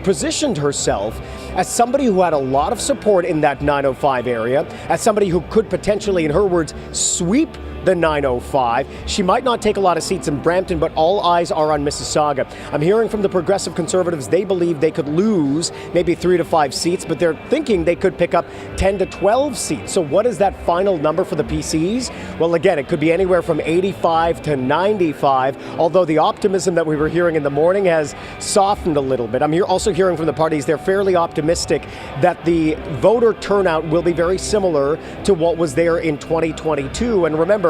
positioned herself as somebody who had a lot of support in that 905 area, as somebody who could potentially, in her words, sweep the 905. She might not take a lot of seats in Brampton, but all eyes are on Mississauga. I'm hearing from the Progressive Conservatives, they believe they could lose maybe 3 to 5 seats, but they're thinking they could pick up 10 to 12 seats. So what is that final number for the PCs? Well, again, it could be anywhere from 85 to 95, although the optimism that we were hearing in the morning has softened a little bit. I'm also hearing from the parties they're fairly optimistic that the voter turnout will be very similar to what was there in 2022. And remember,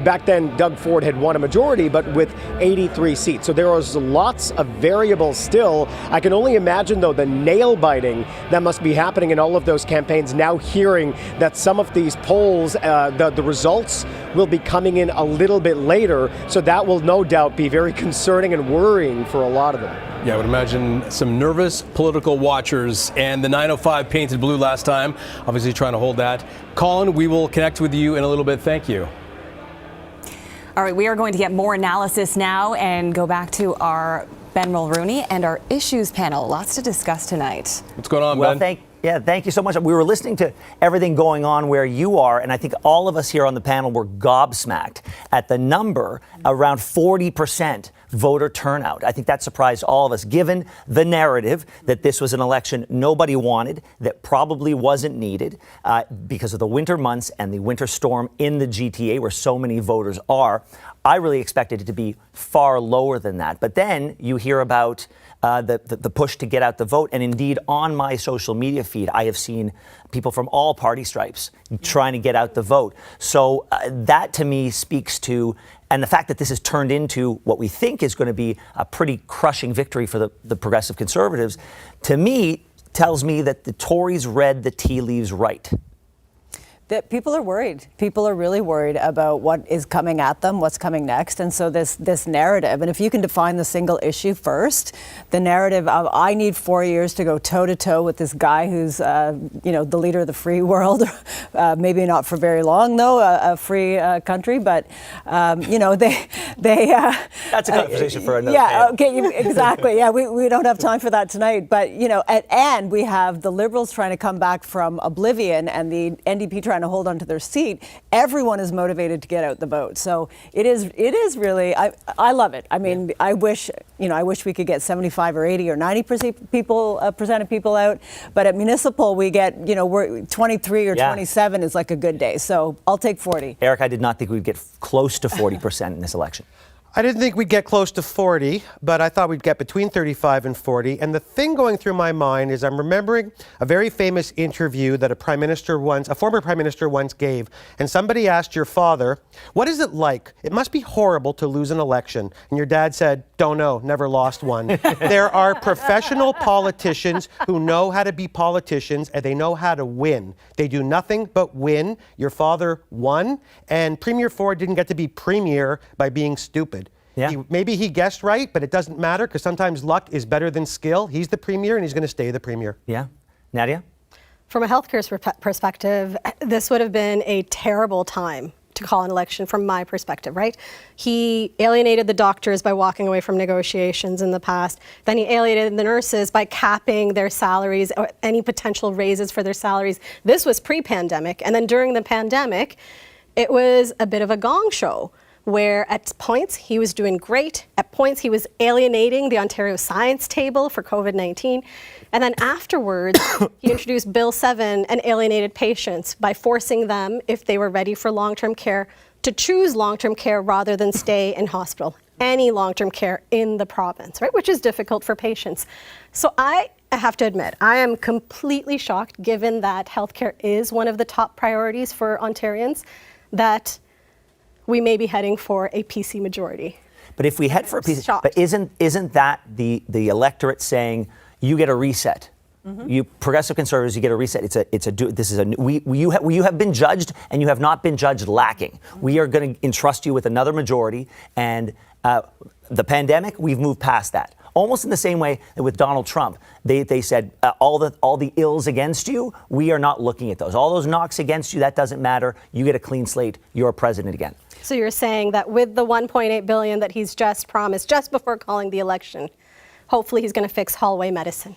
back then, Doug Ford had won a majority, but with 83 seats. So there was lots of variables still. I can only imagine, though, the nail-biting that must be happening in all of those campaigns, now hearing that some of these polls, the results will be coming in a little bit later. So that will no doubt be very concerning and worrying for a lot of them. Yeah, I would imagine some nervous political watchers, and the 905 painted blue last time, obviously trying to hold that. Colin, we will connect with you in a little bit. Thank you. All right, we are going to get more analysis now and go back to our Ben Mulrooney and our issues panel. Lots to discuss tonight. What's going on, well, Ben? Thank you so much. We were listening to everything going on where you are, and I think all of us here on the panel were gobsmacked at the number, around 40% voter turnout. I think that surprised all of us, given the narrative that this was an election nobody wanted, that probably wasn't needed because of the winter months and the winter storm in the GTA where so many voters are. I really expected it to be far lower than that. But then you hear about the push to get out the vote. And indeed, on my social media feed, I have seen people from all party stripes trying to get out the vote. So that to me speaks to, and the fact that this has turned into what we think is going to be a pretty crushing victory for the progressive Conservatives, to me, tells me that the Tories read the tea leaves right. That people are worried. People are really worried about what is coming at them, what's coming next. And so this narrative, and if you can define the single issue first, the narrative of I need 4 years to go toe to toe with this guy who's, the leader of the free world, maybe not for very long though, a free country, but they. That's a conversation for another. Yeah. Okay. Exactly. Yeah. We don't have time for that tonight. But and we have the Liberals trying to come back from oblivion, and the NDP trying to hold on to their seat. Everyone is motivated to get out the vote. So it is really, I love it. I mean, I wish we could get 75 or 80 or 90% people out. But at municipal, we get, we're 23 or 27 is like a good day. So I'll take 40. Eric, I did not think we'd get close to 40% in this election. I didn't think we'd get close to 40, but I thought we'd get between 35 and 40. And the thing going through my mind is I'm remembering a very famous interview that a former prime minister once gave. And somebody asked your father, what is it like? It must be horrible to lose an election. And your dad said, don't know, never lost one. There are professional politicians who know how to be politicians, and they know how to win. They do nothing but win. Your father won, and Premier Ford didn't get to be premier by being stupid. Yeah. Maybe he guessed right, but it doesn't matter because sometimes luck is better than skill. He's the premier and he's going to stay the premier. Yeah. Nadia? From a healthcare perspective, this would have been a terrible time to call an election from my perspective, right? He alienated the doctors by walking away from negotiations in the past. Then he alienated the nurses by capping their salaries or any potential raises for their salaries. This was pre-pandemic. And then during the pandemic, it was a bit of a gong show, where at points he was doing great, at points he was alienating the Ontario Science Table for COVID-19, and then afterwards he introduced Bill 7 and alienated patients by forcing them, if they were ready for long-term care, to choose long-term care rather than stay in hospital, any long-term care in the province, right, which is difficult for patients. So I have to admit, I am completely shocked, given that healthcare is one of the top priorities for Ontarians, that we may be heading for a PC majority. But if we head for a PC, but isn't that the electorate saying you get a reset? Mm-hmm. You progressive Conservatives, you get a reset. You have been judged, and you have not been judged lacking. Mm-hmm. We are going to entrust you with another majority, and the pandemic, we've moved past that. Almost in the same way that with Donald Trump, they said all the ills against you, we are not looking at those. All those knocks against you, that doesn't matter. You get a clean slate. You're president again. So you're saying that with the $1.8 billion that he's just promised just before calling the election, hopefully he's going to fix hallway medicine.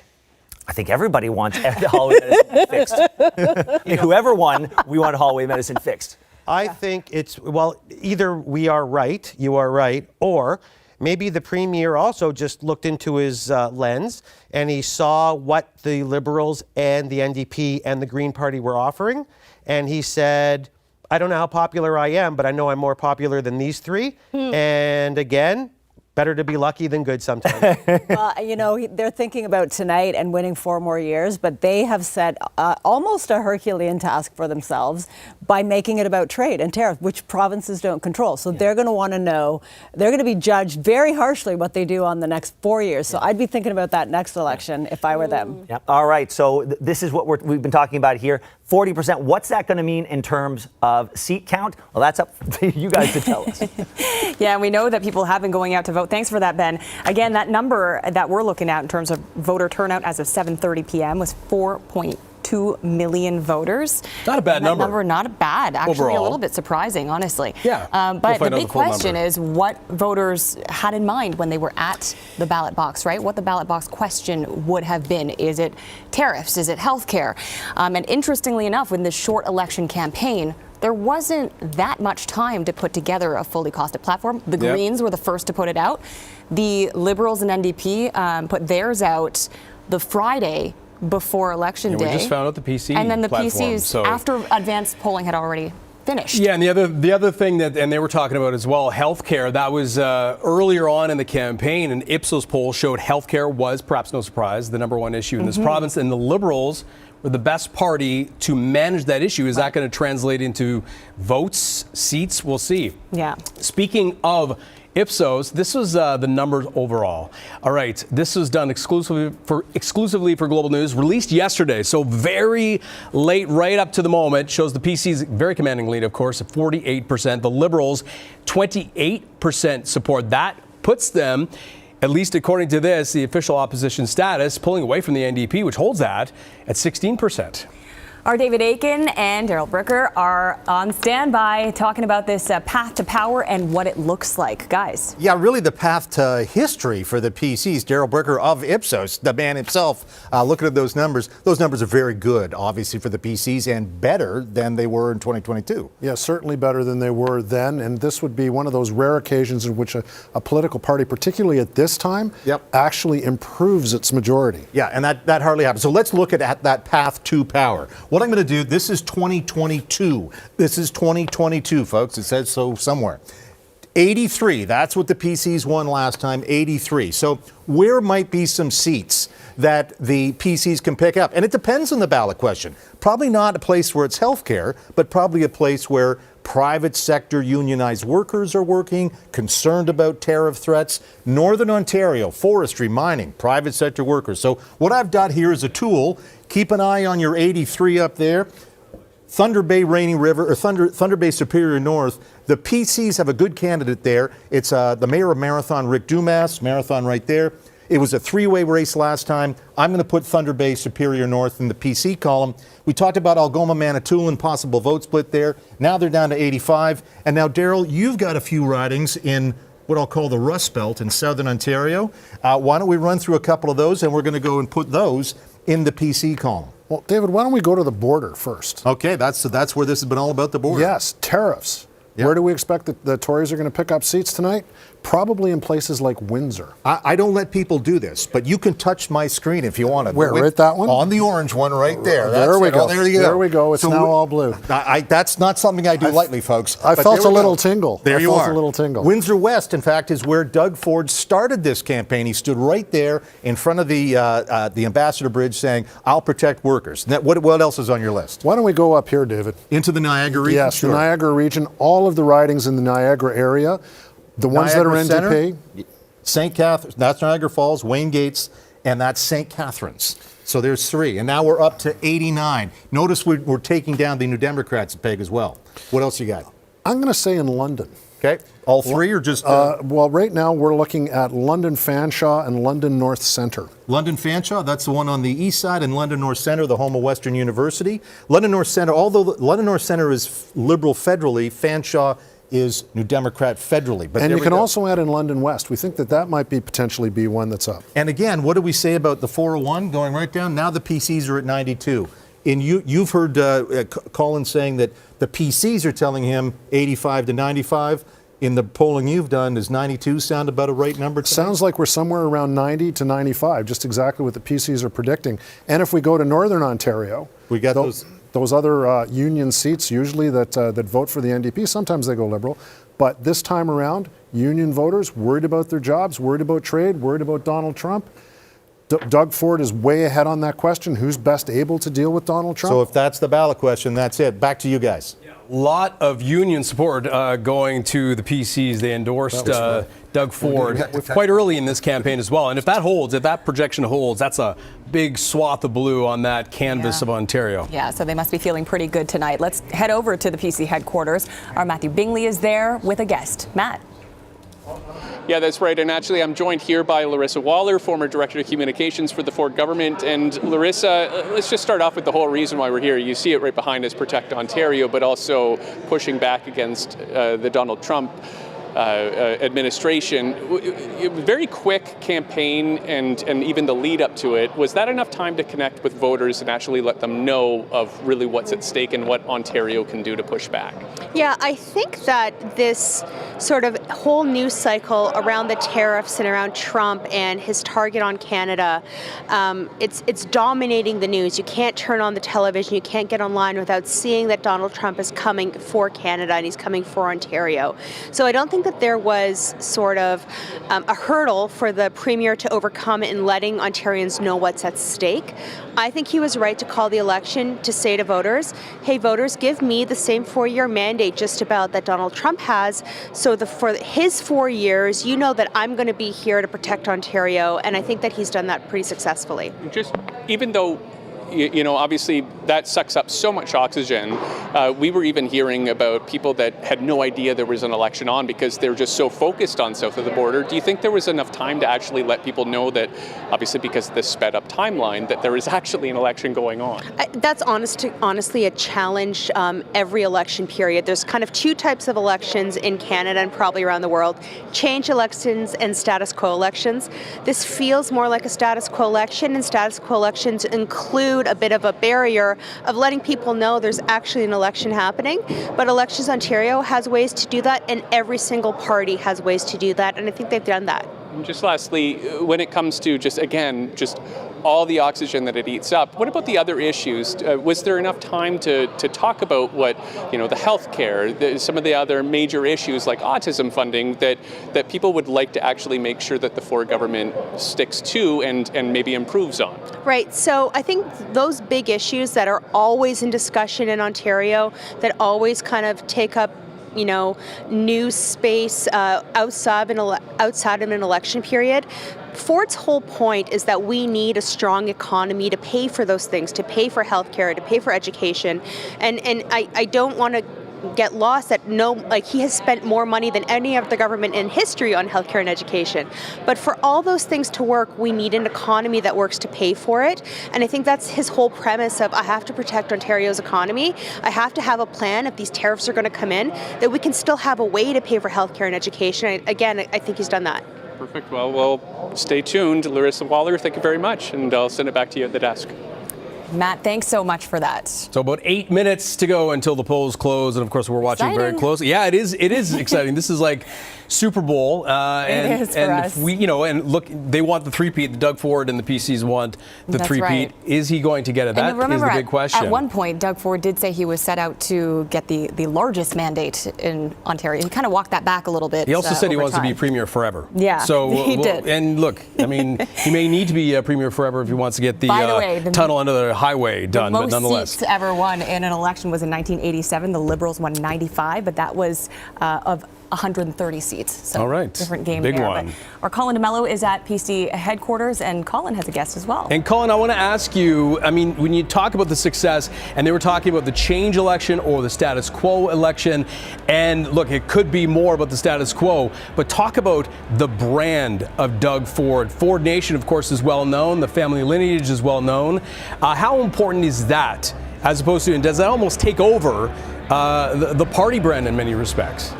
I think everybody wants hallway medicine fixed. Whoever won, we want hallway medicine fixed. I think either we are right, you are right, or maybe the premier also just looked into his lens and he saw what the Liberals and the NDP and the Green Party were offering, and he said, I don't know how popular I am, but I know I'm more popular than these three. And again, better to be lucky than good sometimes. Well, they're thinking about tonight and winning 4 more years, but they have set almost a Herculean task for themselves by making it about trade and tariff, which provinces don't control. So they're going to want to know, they're going to be judged very harshly what they do on the next 4 years. So I'd be thinking about that next election if I were them. Yep. All right. So this is what we've been talking about here. 40%. What's that going to mean in terms of seat count? Well, that's up to you guys to tell us. Yeah, and we know that people have been going out to vote. Thanks for that, Ben. Again, that number that we're looking at in terms of voter turnout as of 7:30 p.m. was 4.8 2 million voters. Not a bad that number. Not bad. Actually, Overall. a little bit surprising, honestly. Yeah. But We'll the big question is what voters had in mind when they were at the ballot box, right? What the ballot box question would have been. Is it tariffs? Is it health care? And interestingly enough, in this short election campaign, there wasn't that much time to put together a fully costed platform. The Greens were the first to put it out. The Liberals and NDP put theirs out the Friday before Election Day. We just found out the PC and then the platform, PCs, after advanced polling had already finished. Yeah, and the other thing that, and they were talking about as well, healthcare. That was earlier on in the campaign. An Ipsos poll showed healthcare was, perhaps no surprise, the number one issue in this province. And the Liberals were the best party to manage that issue. Is that going to translate into votes, seats? We'll see. Yeah. Speaking of Ipsos, this was the numbers overall. All right, this was done exclusively for Global News, released yesterday. So very late, right up to the moment. Shows the PC's very commanding lead, of course, at 48%. The Liberals, 28% support. That puts them, at least according to this, the official opposition status, pulling away from the NDP, which holds that at 16%. Our David Aiken and Daryl Bricker are on standby talking about this path to power and what it looks like. Guys. Yeah, really the path to history for the PCs. Daryl Bricker of Ipsos, the man himself, looking at those numbers are very good, obviously, for the PCs and better than they were in 2022. Yeah, certainly better than they were then. And this would be one of those rare occasions in which a political party, particularly at this time, actually improves its majority. Yeah, and that hardly happens. So let's look at that path to power. What I'm going to do, this is 2022. This is 2022, folks. It says so somewhere. 83, that's what the PCs won last time, 83. So where might be some seats that the PCs can pick up? And it depends on the ballot question. Probably not a place where it's healthcare, but probably a place where private sector unionized workers are working, concerned about tariff threats. Northern Ontario, forestry, mining, private sector workers. So what I've got here is a tool. Keep an eye on your 83 up there. Thunder Bay Rainy River, or Thunder Bay Superior North. The PCs have a good candidate there. It's the mayor of Marathon, Rick Dumas. Marathon right there. It was a three-way race last time. I'm going to put Thunder Bay Superior North in the PC column. We talked about Algoma, Manitoulin, possible vote split there. Now they're down to 85. And now, Daryl, you've got a few ridings in what I'll call the Rust Belt in Southern Ontario. Why don't we run through a couple of those, and we're going to go and put those in the PC column. Well, David, why don't we go to the border first? Okay, that's where this has been all about, the border. Yes, tariffs. Yep. Where do we expect that the Tories are going to pick up seats tonight? Probably in places like Windsor. I don't let people do this, but you can touch my screen if you want to. Where, right that one? On the orange one right there. There we go. Oh, there you go. There we go. It's So now all blue. That's not something I do lightly, folks. I but felt there a we little go. tingle. There you felt are. a little tingle. Windsor West, in fact, is where Doug Ford started this campaign. He stood right there in front of the Ambassador Bridge saying, "I'll protect workers." What else is on your list? Why don't we go up here, David? Into the Niagara region? Yes, sure. the Niagara region. All of the ridings in the Niagara area. The ones that are NDP. St. Catharines, that's Niagara Falls, Wayne Gates, and that's St. Catharines. So there's three. And now we're up to 89. Notice we're taking down the New Democrats a peg as well. What else you got? I'm going to say in London. Okay. All three or just... well, right now we're looking at London Fanshawe and London North Centre. London Fanshawe, that's the one on the east side, and London North Centre, the home of Western University. London North Centre, although London North Centre is Liberal federally, Fanshawe is New Democrat federally. But and you can also add in London West. We think that might potentially be one that's up. And again, what do we say about the 401 going right down? Now the PCs are at 92. And you've heard Colin saying that the PCs are telling him 85 to 95. In the polling you've done, does 92 sound about a right number tonight? Sounds like we're somewhere around 90 to 95, just exactly what the PCs are predicting. And if we go to Northern Ontario, we got those other union seats usually that vote for the NDP. Sometimes they go Liberal. But this time around, union voters worried about their jobs, worried about trade, worried about Donald Trump. Doug Ford is way ahead on that question. Who's best able to deal with Donald Trump? So if that's the ballot question, that's it. Back to you guys. A lot of union support going to the PCs. They endorsed Doug Ford quite early in this campaign as well. And if that holds, if that projection holds, that's a big swath of blue on that canvas of Ontario. Yeah, so they must be feeling pretty good tonight. Let's head over to the PC headquarters. Our Matthew Bingley is there with a guest. Matt. Yeah, that's right. And actually, I'm joined here by Larissa Waller, former Director of Communications for the Ford government. And Larissa, let's just start off with the whole reason why we're here. You see it right behind us, Protect Ontario, but also pushing back against the Donald Trump administration. Very quick campaign and even the lead up to it. Was that enough time to connect with voters and actually let them know of really what's at stake and what Ontario can do to push back? Yeah, I think that this sort of whole news cycle around the tariffs and around Trump and his target on Canada, it's dominating the news. You can't turn on the television, you can't get online without seeing that Donald Trump is coming for Canada and he's coming for Ontario. So I don't think that there was sort of a hurdle for the Premier to overcome in letting Ontarians know what's at stake. I think he was right to call the election to say to voters, hey voters, give me the same 4-year mandate just about that Donald Trump has. So for his 4 years, you know that I'm going to be here to protect Ontario. And I think that he's done that pretty successfully. Just even though obviously that sucks up so much oxygen. We were even hearing about people that had no idea there was an election on because they're just so focused on south of the border. Do you think there was enough time to actually let people know that, obviously because of this sped up timeline, that there is actually an election going on? That's honestly a challenge every election period. There's kind of two types of elections in Canada and probably around the world: change elections and status quo elections. This feels more like a status quo election, and status quo elections include a bit of a barrier of letting people know there's actually an election happening. But Elections Ontario has ways to do that, and every single party has ways to do that, and I think they've done that. And just lastly, when it comes to just all the oxygen that it eats up, what about the other issues? Was there enough time to talk about what, the health care, some of the other major issues like autism funding that people would like to actually make sure that the Ford government sticks to and maybe improves on? Right. So I think those big issues that are always in discussion in Ontario, that always kind of take up news space outside of an election period. Ford's whole point is that we need a strong economy to pay for those things, to pay for healthcare, to pay for education, and I don't want to get lost that he has spent more money than any other government in history on healthcare and education. But for all those things to work, we need an economy that works to pay for it. And I think that's his whole premise of, I have to protect Ontario's economy. I have to have a plan if these tariffs are going to come in, that we can still have a way to pay for healthcare and education. Again, I think he's done that. Perfect. Well, we'll stay tuned. Larissa Waller, thank you very much. And I'll send it back to you at the desk. Matt, thanks so much for that. So about 8 minutes to go until the polls close, and of course we're watching very closely. Yeah, it is exciting. This is like Super Bowl, it is for us. And look, they want the three-peat. The Doug Ford and the PCs want the That's three-peat. Right. Is he going to get it? That is the big question. At one point, Doug Ford did say he was set out to get the largest mandate in Ontario. He kind of walked that back a little bit. He also said he wants time. to be premier forever. Yeah, so he did. And look, I mean, he may need to be premier forever if he wants to get the tunnel under the highway done. But nonetheless, most seats ever won in an election was in 1987. The Liberals won 95, but that was of 130 seats. So all right. Different game Big there. one. But our Colin DeMello is at PC headquarters, and Colin has a guest as well. And Colin, I want to ask you, I mean, when you talk about the success, and they were talking about the change election or the status quo election, and look, it could be more about the status quo, but talk about the brand of Doug Ford. Ford Nation, of course, is well known. The family lineage is well known. How important is that, as opposed to, and does that almost take over the party brand in many respects?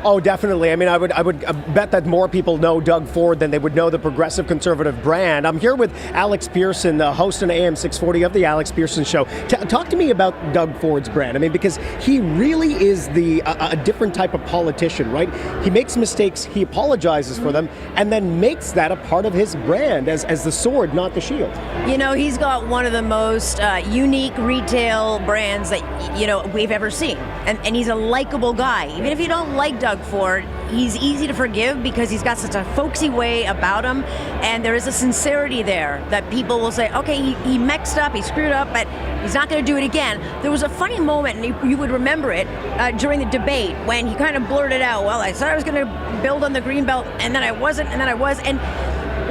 Oh, definitely. I mean, I would bet that more people know Doug Ford than they would know the Progressive Conservative brand. I'm here with Alex Pearson, the host on AM 640 of the Alex Pearson Show. Talk to me about Doug Ford's brand. I mean, because he really is a different type of politician, right? He makes mistakes, he apologizes for them, and then makes that a part of his brand as the sword, not the shield. He's got one of the most unique retail brands that, we've ever seen. And he's a likable guy. Even if you don't like Doug Ford, he's easy to forgive because he's got such a folksy way about him, and there is a sincerity there that people will say, okay, he messed up, he screwed up, but he's not going to do it again. There was a funny moment, and you would remember it, during the debate when he kind of blurted out, well, I said I was going to build on the Greenbelt, and then I wasn't, and then I was, and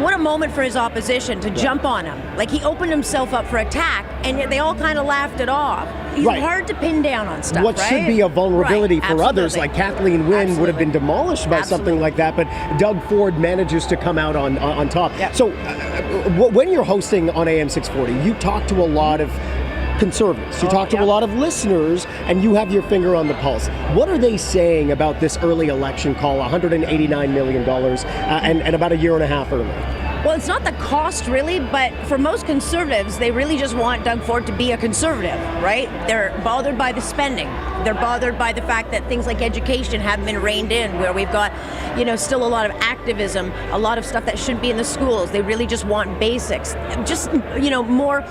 what a moment for his opposition to jump on him. Like, he opened himself up for attack, and yet they all kind of laughed it off. he's hard to pin down on stuff. What should be a vulnerability Right, for others, absolutely. like Kathleen Wynne, would have been demolished by something like that, but Doug Ford manages to come out on top. So when you're hosting on AM 640, you talk to a lot of conservatives. You talk to a lot of listeners, and you have your finger on the pulse. What are they saying about this early election call, $189 million, and about a year and a half early? Well, it's not the cost really, but for most conservatives, they really just want Doug Ford to be a conservative, right? They're bothered by the spending. They're bothered by the fact that things like education haven't been reined in, where we've got, still a lot of activism, a lot of stuff that shouldn't be in the schools. They really just want basics, just, more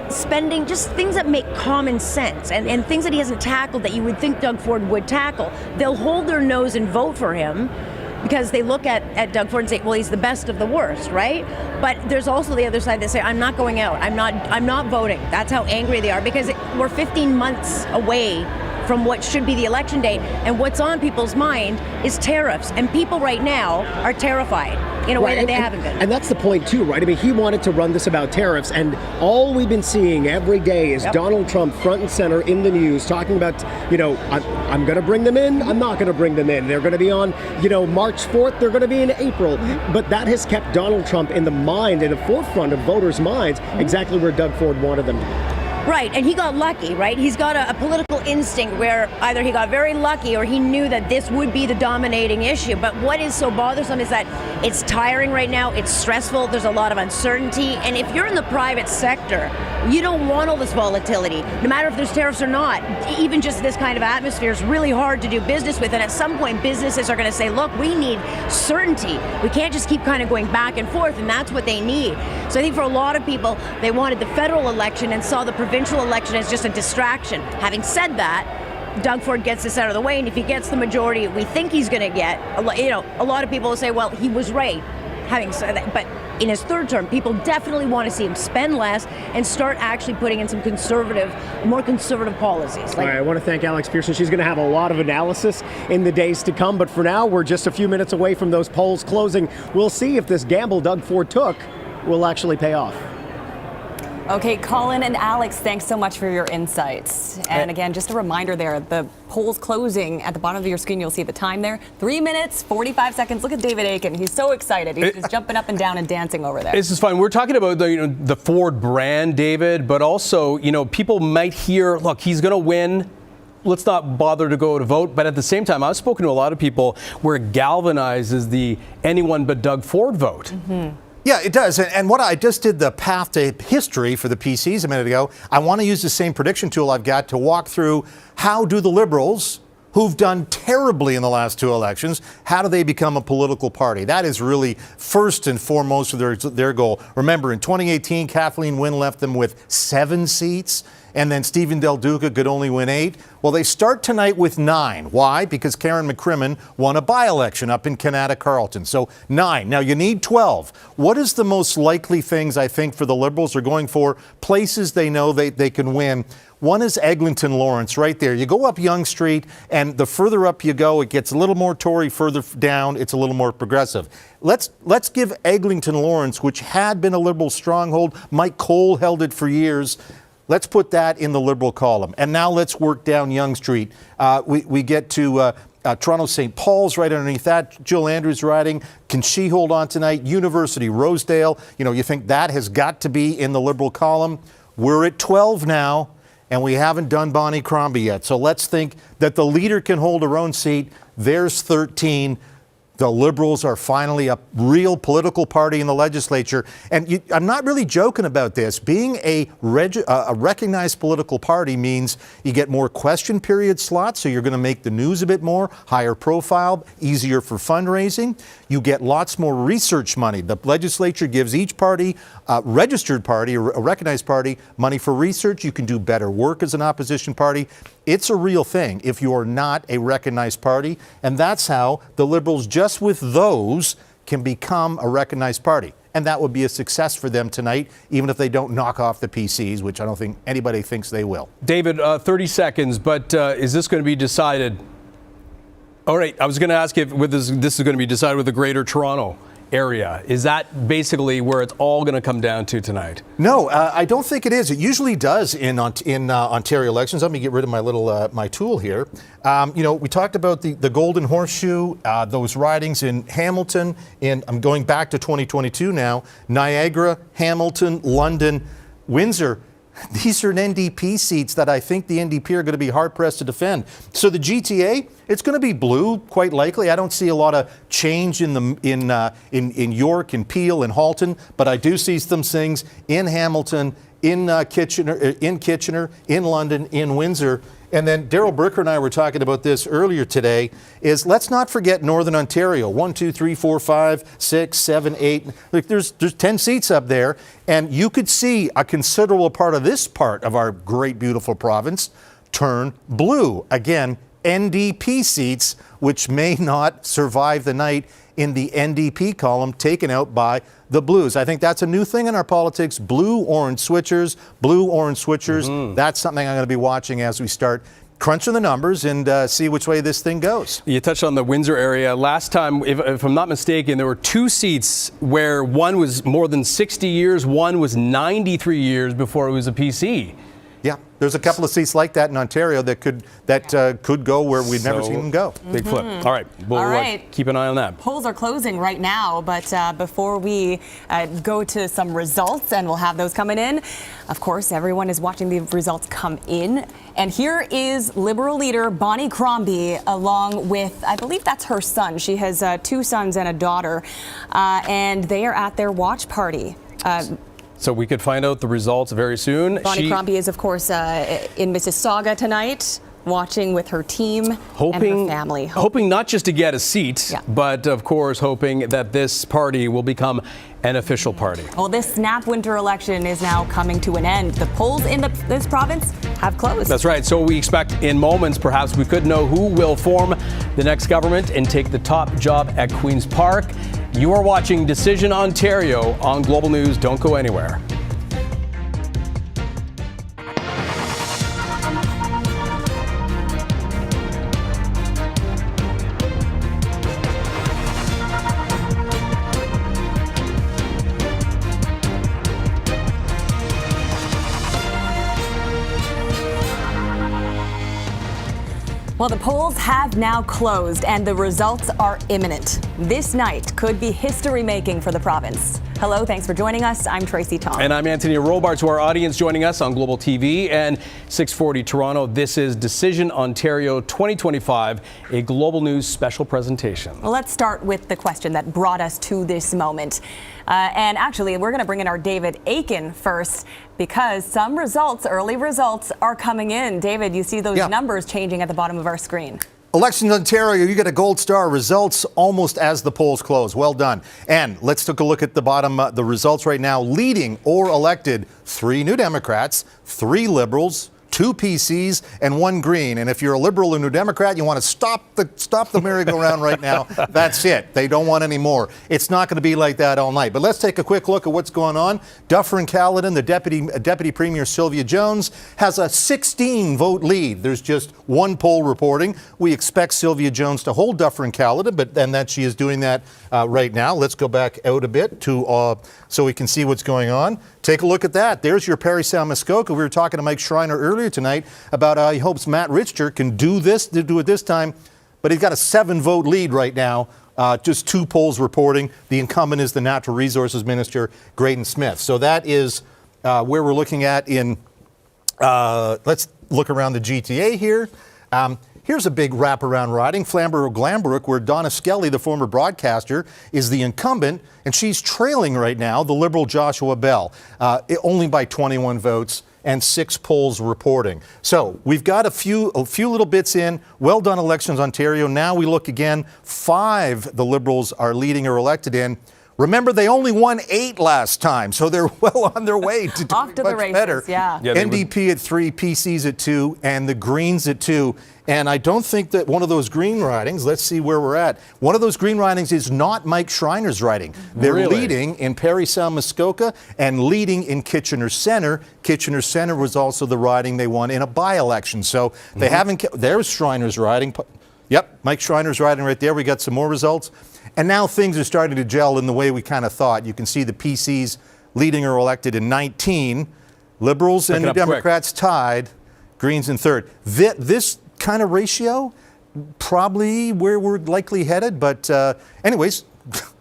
spending, just things that make common sense and things that he hasn't tackled that you would think Doug Ford would tackle. They'll hold their nose and vote for him, because they look at Doug Ford and say, well, he's the best of the worst, right? But there's also the other side that say, I'm not going out. I'm not voting. That's how angry they are, because we're 15 months away from what should be the election date, and what's on people's mind is tariffs, and people right now are terrified in a way that they haven't been. And that's the point too, right? I mean, he wanted to run this about tariffs, and all we've been seeing every day is Donald Trump front and center in the news talking about, I'm going to bring them in, I'm not going to bring them in. They're going to be on, March 4th, they're going to be in April. But that has kept Donald Trump in the forefront of voters' minds, exactly where Doug Ford wanted them to be. Right, and he got lucky, right? He's got a political instinct where either he got very lucky or he knew that this would be the dominating issue. But what is so bothersome is that it's tiring right now, it's stressful, there's a lot of uncertainty, and if you're in the private sector, you don't want all this volatility, no matter if there's tariffs or not. Even just this kind of atmosphere is really hard to do business with, and at some point businesses are going to say, look, we need certainty. We can't just keep kind of going back and forth, and that's what they need. So I think for a lot of people, they wanted the federal election and saw the provincial election as just a distraction. Having said that, Doug Ford gets this out of the way, and if he gets the majority we think he's going to get, a lot of people will say, well, he was right. Having said that, but in his third term, people definitely want to see him spend less and start actually putting in some more conservative policies. All right, I want to thank Alex Pearson. She's going to have a lot of analysis in the days to come, but for now, we're just a few minutes away from those polls closing. We'll see if this gamble Doug Ford took will actually pay off. Okay, Colin and Alex, thanks so much for your insights. And again, just a reminder there, the polls closing at the bottom of your screen, you'll see the time there. 3 minutes, 45 seconds. Look at David Aiken. He's so excited. He's just jumping up and down and dancing over there. This is fun. We're talking about the Ford brand, David, but also, people might hear, look, he's going to win. Let's not bother to go to vote. But at the same time, I've spoken to a lot of people where it galvanizes the anyone but Doug Ford vote. Mm-hmm. Yeah, it does. And what I just did the path to history for the PCs a minute ago. I want to use the same prediction tool I've got to walk through how do the Liberals, who've done terribly in the last two elections, how do they become a political party? That is really first and foremost of their goal. Remember, in 2018, Kathleen Wynne left them with 7 seats. And then Stephen Del Duca could only win 8. Well, they start tonight with 9. Why? Because Karen McCrimmon won a by-election up in Canada Carleton. So 9. Now you need 12. What is the most likely things I think for the Liberals are going for? Places they know they can win. One is Eglinton Lawrence right there. You go up Yonge Street, and the further up you go, it gets a little more Tory. Further down, it's a little more progressive. Let's give Eglinton Lawrence, which had been a Liberal stronghold. Mike Cole held it for years. Let's put that in the Liberal column. And now let's work down Yonge Street. We get to Toronto St. Paul's right underneath that. Jill Andrews riding. Can she hold on tonight? University Rosedale. You think that has got to be in the Liberal column. We're at 12 now, and we haven't done Bonnie Crombie yet. So let's think that the leader can hold her own seat. There's 13. The Liberals are finally a real political party in the legislature. And I'm not really joking about this. Being a recognized political party means you get more question period slots, so you're going to make the news a bit more, higher profile, easier for fundraising. You get lots more research money. The legislature gives each party, a registered party, or a recognized party, money for research. You can do better work as an opposition party. It's a real thing if you are not a recognized party. And that's how the Liberals, just with those, can become a recognized party. And that would be a success for them tonight, even if they don't knock off the PCs, which I don't think anybody thinks they will. David, 30 seconds, but is this going to be decided? All right, I was going to ask if this is going to be decided with the Greater Toronto area. Is that basically where it's all going to come down to tonight? No, I don't think it is. It usually does in Ontario elections. Let me get rid of my little my tool here. We talked about the Golden Horseshoe, those ridings in Hamilton, and I'm going back to 2022 now, Niagara, Hamilton, London, Windsor. These are NDP seats that I think the NDP are going to be hard-pressed to defend. So the GTA, it's going to be blue, quite likely. I don't see a lot of change in York and Peel and Halton, but I do see some things in Hamilton, in Kitchener, in London, in Windsor. And then Daryl Brooker and I were talking about this earlier today, is let's not forget Northern Ontario. 1, 2, 3, 4, 5, 6, 7, 8. Like there's 10 seats up there. And you could see a considerable part of this part of our great, beautiful province turn blue. Again, NDP seats, which may not survive the night in the NDP column, taken out by the Blues. I think that's a new thing in our politics. Blue-orange switchers, blue-orange switchers. That's something I'm going to be watching as we start crunching the numbers and see which way this thing goes. You touched on the Windsor area. Last time, if I'm not mistaken, there were 2 seats where one was more than 60 years, one was 93 years before it was a PC. Yeah, there's a couple of seats like that in Ontario that could go where we've never seen them go. Big flip. All right, we'll keep an eye on that. Polls are closing right now, but before we go to some results, and we'll have those coming in, of course, everyone is watching the results come in. And here is Liberal leader Bonnie Crombie, along with, I believe that's her son. She has 2 sons and a daughter, and they are at their watch party. So we could find out the results very soon. Bonnie Crombie is, of course, in Mississauga tonight, watching with her team and her family. Hoping not just to get a seat, but, of course, hoping that this party will become an official party. Well, this snap winter election is now coming to an end. The polls in this province have closed. That's right. So we expect in moments, perhaps, we could know who will form the next government and take the top job at Queen's Park. You are watching Decision Ontario on Global News. Don't go anywhere. Well, the polls have now closed and the results are imminent. This night could be history-making for the province. Hello, thanks for joining us. I'm Tracy Tong. And I'm Anthony Robart. To our audience joining us on Global TV and 640 Toronto, this is Decision Ontario 2025, a Global News special presentation. Well, let's start with the question that brought us to this moment. And actually, we're going to bring in our David Aiken first, because some results, early results, are coming in. David, you see those numbers changing at the bottom of our screen. Elections Ontario, you get a gold star. Results almost as the polls close. Well done. And let's take a look at the bottom, the results right now. Leading or elected, 3 New Democrats, 3 Liberals, 2 PCs, and 1 Green. And if you're a Liberal or New Democrat, you want to stop the merry-go-round right now. That's it. They don't want any more. It's not going to be like that all night. But let's take a quick look at what's going on. Dufferin-Caledon, the Deputy Premier Sylvia Jones, has a 16-vote lead. There's just 1 poll reporting. We expect Sylvia Jones to hold Dufferin-Caledon, and that she is doing that right now. Let's go back out a bit to so we can see what's going on. Take a look at that. There's your Partisan Muskoka. We were talking to Mike Schreiner earlier tonight about how he hopes Matt Richter can do it this time, but he's got a 7-vote lead right now. Just 2 polls reporting. The incumbent is the Natural Resources Minister, Graydon Smith. So that is where we're looking at in, let's look around the GTA here. Here's a big wraparound riding, Flamborough-Glanbrook, where Donna Skelly, the former broadcaster, is the incumbent, and she's trailing right now the Liberal Joshua Bell, only by 21 votes and 6 polls reporting. So we've got a few little bits in. Well done, Elections Ontario. Now we look again. 5 the Liberals are leading or elected in. Remember, they only won 8 last time, so they're well on their way to doing much better. NDP at 3, PCs at 2, and the Greens at 2. And I don't think that one of those Green ridings, let's see where we're at. One of those Green ridings is not Mike Schreiner's riding. They're leading in Parry-Sound-Muskoka and leading in Kitchener Centre. Kitchener Centre was also the riding they won in a by-election. So they haven't, there's Schreiner's riding. Yep, Mike Schreiner's riding right there. We got some more results. And now things are starting to gel in the way we kind of thought. You can see the PCs leading or elected in 19. Liberals and the Democrats tied. Greens in third. This kind of ratio, probably where we're likely headed. But anyways,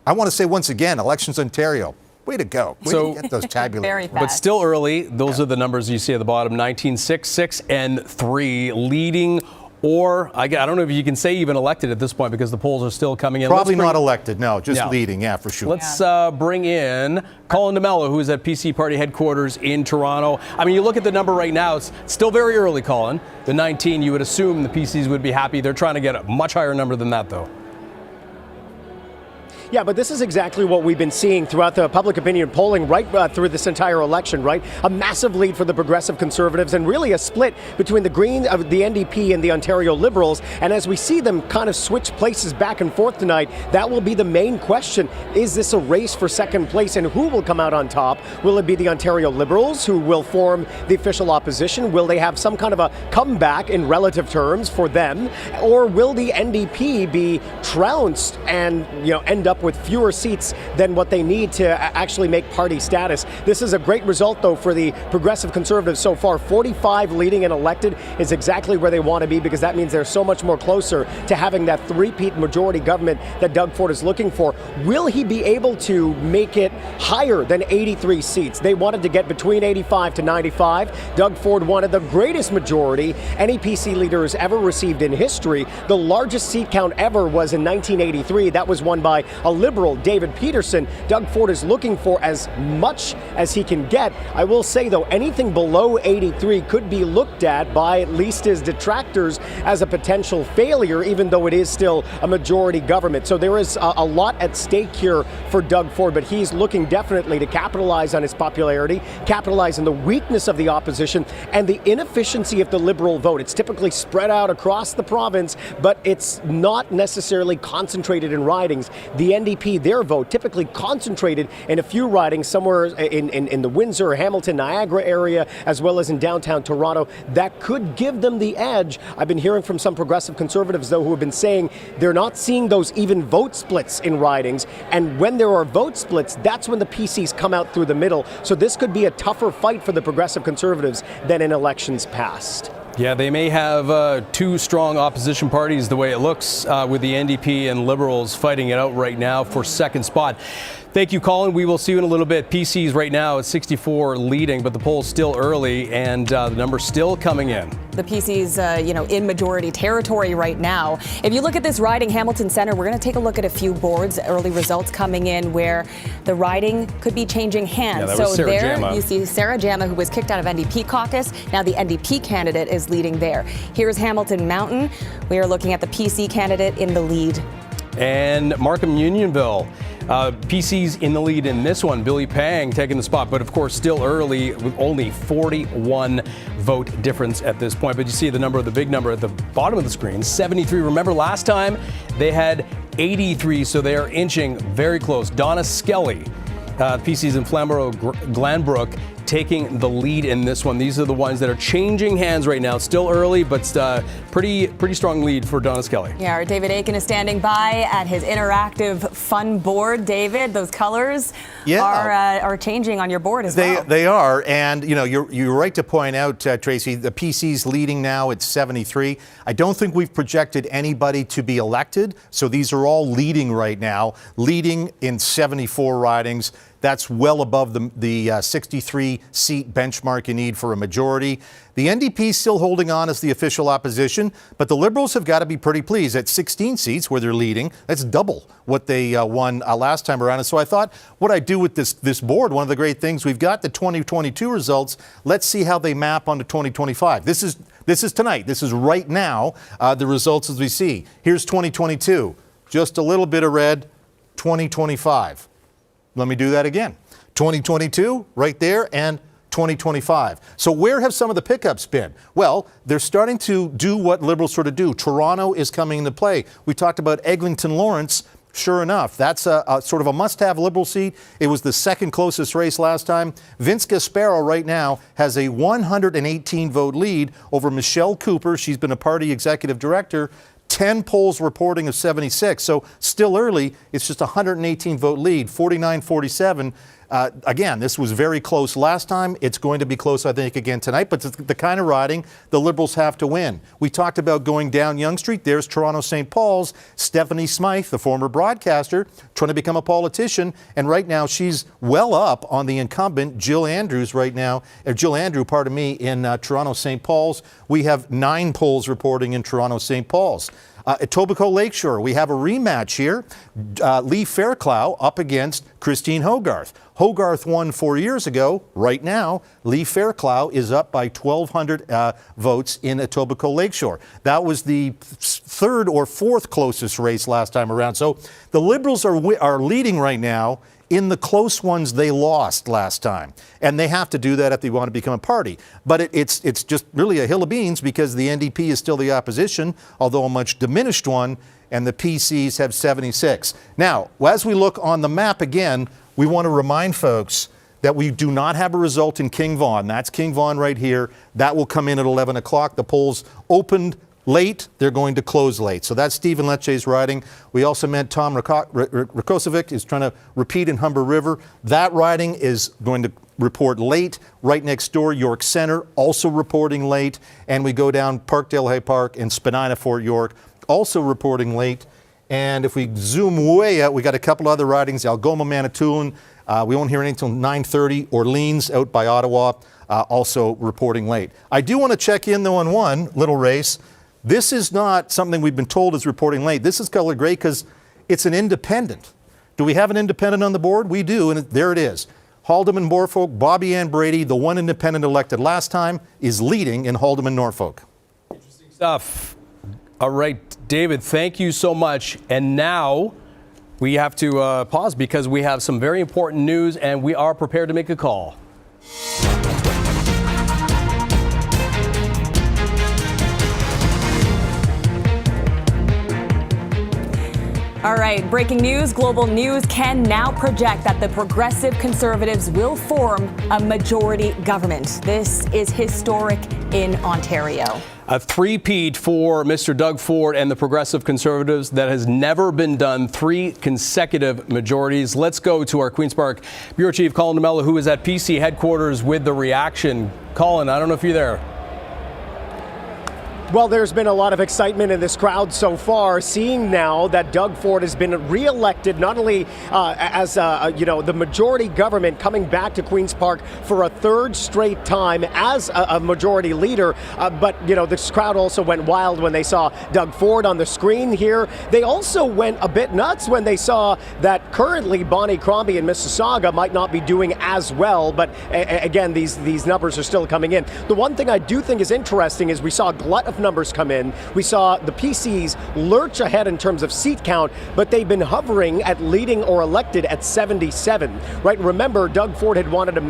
I want to say once again, Elections Ontario, way to go. Way to get those tabular. But still early. Those are the numbers you see at the bottom, 19, 6, 6, and 3, leading. Or, I don't know if you can say even elected at this point because the polls are still coming in. Probably not elected, no, just leading, yeah, for sure. Let's bring in Colin DeMello, who's at PC Party headquarters in Toronto. I mean, you look at the number right now, it's still very early, Colin. The 19, you would assume the PCs would be happy. They're trying to get a much higher number than that, though. Yeah, but this is exactly what we've been seeing throughout the public opinion polling right through this entire election, right? A massive lead for the Progressive Conservatives and really a split between the Greens, the NDP and the Ontario Liberals. And as we see them kind of switch places back and forth tonight, that will be the main question. Is this a race for second place and who will come out on top? Will it be the Ontario Liberals who will form the official opposition? Will they have some kind of a comeback in relative terms for them? Or will the NDP be trounced and, end up with fewer seats than what they need to actually make party status? This is a great result, though, for the Progressive Conservatives so far. 45 leading and elected is exactly where they want to be because that means they're so much more closer to having that three-peat majority government that Doug Ford is looking for. Will he be able to make it higher than 83 seats? They wanted to get between 85 to 95. Doug Ford wanted the greatest majority any PC leader has ever received in history. The largest seat count ever was in 1983. That was won by a Liberal, David Peterson. Doug Ford is looking for as much as he can get. I will say, though, anything below 83 could be looked at by at least his detractors as a potential failure, even though it is still a majority government. So there is a lot at stake here for Doug Ford, but he's looking definitely to capitalize on his popularity, capitalize on the weakness of the opposition and the inefficiency of the Liberal vote. It's typically spread out across the province, but it's not necessarily concentrated in ridings. The NDP, their vote, typically concentrated in a few ridings somewhere in the Windsor, Hamilton, Niagara area, as well as in downtown Toronto. That could give them the edge. I've been hearing from some Progressive Conservatives, though, who have been saying they're not seeing those even vote splits in ridings. And when there are vote splits, that's when the PCs come out through the middle. So this could be a tougher fight for the Progressive Conservatives than in elections past. Yeah, they may have two strong opposition parties the way it looks with the NDP and Liberals fighting it out right now for second spot. Thank you, Colin. We will see you in a little bit. PC's right now at 64 leading, but the poll's still early and the number's still coming in. The PC's, in majority territory right now. If you look at this riding, Hamilton Centre, we're going to take a look at a few boards, early results coming in where the riding could be changing hands. Yeah, that was Sarah there Jama. You see Sarah Jama, who was kicked out of NDP caucus. Now the NDP candidate is leading there. Here's Hamilton Mountain. We are looking at the PC candidate in the lead. And Markham Unionville. PC's in the lead in this one. Billy Pang taking the spot, but of course still early with only 41 vote difference at this point. But you see the big number at the bottom of the screen, 73. Remember last time they had 83, so they are inching very close. Donna Skelly, PC's in Flamborough Glanbrook, taking the lead in this one. These are the ones that are changing hands right now. Still early, but pretty strong lead for Donna Skelly. Yeah, our David Aiken is standing by at his interactive fun board. David, those colors are changing on your board as well. They are, and you're right to point out, Tracy, the PC's leading now at 73. I don't think we've projected anybody to be elected, so these are all leading right now, leading in 74 ridings. That's well above the 63-seat benchmark you need for a majority. The NDP is still holding on as the official opposition, but the Liberals have got to be pretty pleased. At 16 seats where they're leading, that's double what they won last time around. And so I thought what I'd do with this board, one of the great things, we've got the 2022 results. Let's see how they map onto 2025. This is tonight. This is right now, the results as we see. Here's 2022. Just a little bit of red. 2025. Let me do that again. 2022, right there, and 2025. So where have some of the pickups been? Well, they're starting to do what Liberals sort of do. Toronto is coming into play. We talked about Eglinton Lawrence. Sure enough, that's a sort of a must-have Liberal seat. It was the second closest race last time. Vince Gasparo right now has a 118-vote lead over Michelle Cooper. She's been a party executive director. 10 polls reporting of 76. So still early. It's just a 118 vote lead, 49-47. Again, this was very close last time. It's going to be close, I think, again tonight. But it's the kind of riding the Liberals have to win. We talked about going down Yonge Street. There's Toronto St. Paul's. Stephanie Smythe, the former broadcaster, trying to become a politician. And right now she's well up on the incumbent, Jill Andrew, in Toronto St. Paul's. We have 9 polls reporting in Toronto St. Paul's. At Etobicoke Lakeshore, we have a rematch here. Lee Fairclough up against Christine Hogarth. Hogarth won 4 years ago. Right now, Lee Fairclough is up by 1,200 votes in Etobicoke Lakeshore. That was the third or fourth closest race last time around. So the Liberals are leading right now in the close ones they lost last time. And they have to do that if they want to become a party. But it's just really a hill of beans because the NDP is still the opposition, although a much diminished one, and the PCs have 76. Now, as we look on the map again, we want to remind folks that we do not have a result in King Vaughan. That's King Vaughan right here. That will come in at 11 o'clock. The polls opened late, they're going to close late. So that's Stephen Lecce's riding. We also met Tom Rakosovic is trying to repeat in Humber River. That riding is going to report late. Right next door, York Centre, also reporting late. And we go down Parkdale High Park and Spadina Fort York, also reporting late. And if we zoom way out, we got a couple other ridings. Algoma, Manitoulin, we won't hear anything until 9:30. Orleans out by Ottawa, also reporting late. I do want to check in though on one little race. This is not something we've been told is reporting late. This is colored gray because it's an independent. Do we have an independent on the board? We do, and there it is. Haldeman Norfolk, Bobby Ann Brady, the one independent elected last time, is leading in Haldeman Norfolk. Interesting stuff. All right, David, thank you so much. And now we have to pause because we have some very important news and we are prepared to make a call. All right, breaking news. Global News can now project that the Progressive Conservatives will form a majority government. This is historic in Ontario. A three-peat for Mr. Doug Ford and the Progressive Conservatives that has never been done. 3 consecutive majorities. Let's go to our Queen's Park Bureau Chief Colin DeMello, who is at PC headquarters with the reaction. Colin, I don't know if you're there. Well, there's been a lot of excitement in this crowd so far, seeing now that Doug Ford has been reelected not only as the majority government coming back to Queen's Park for a third straight time as a majority leader, but this crowd also went wild when they saw Doug Ford on the screen here. They also went a bit nuts when they saw that currently Bonnie Crombie in Mississauga might not be doing as well, but again, these numbers are still coming in. The one thing I do think is interesting is we saw a glut of numbers come in. We saw the PCs lurch ahead in terms of seat count, but they've been hovering at leading or elected at 77, right? Remember, Doug Ford had wanted a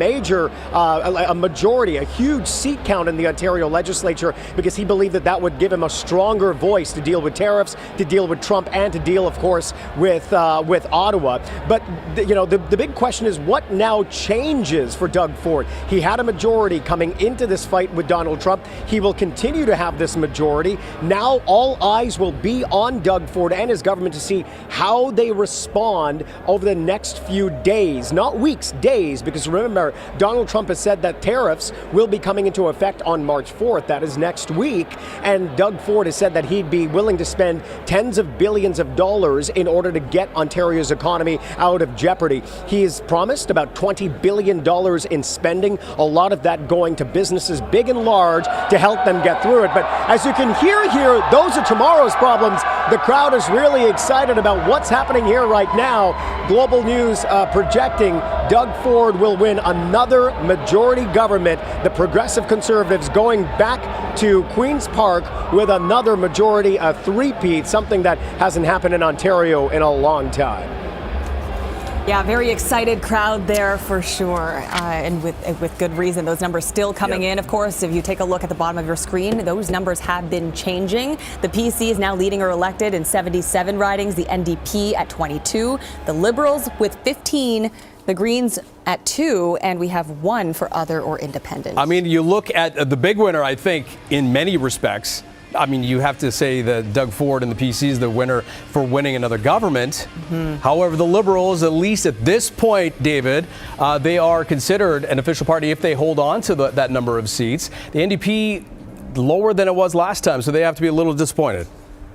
majority, a huge seat count in the Ontario legislature because he believed that would give him a stronger voice to deal with tariffs, to deal with Trump, and to deal, of course, with Ottawa. But the big question is what now changes for Doug Ford? He had a majority coming into this fight with Donald Trump. He will continue to have this majority. Now all eyes will be on Doug Ford and his government to see how they respond over the next few days, not weeks, days, because remember, Donald Trump has said that tariffs will be coming into effect on March 4th. That is next week. And Doug Ford has said that he'd be willing to spend tens of billions of dollars in order to get Ontario's economy out of jeopardy. He has promised about $20 billion in spending, a lot of that going to businesses big and large to help them get through it. But as you can hear here, those are tomorrow's problems. The crowd is really excited about what's happening here right now. Global News projecting Doug Ford will win another majority government. The Progressive Conservatives going back to Queen's Park with another majority, a three-peat, something that hasn't happened in Ontario in a long time. Yeah, very excited crowd there for sure, and with good reason. Those numbers still coming in, of course. If you take a look at the bottom of your screen, those numbers have been changing. The PC is now leading or elected in 77 ridings, the NDP at 22, the Liberals with 15, the Greens at 2, and we have 1 for other or independent. I mean, you look at the big winner, I think, in many respects, I mean, you have to say that Doug Ford and the PC is the winner for winning another government. However, the Liberals, at least at this point, David, they are considered an official party if they hold on to that number of seats. The NDP lower than it was last time, so they have to be a little disappointed.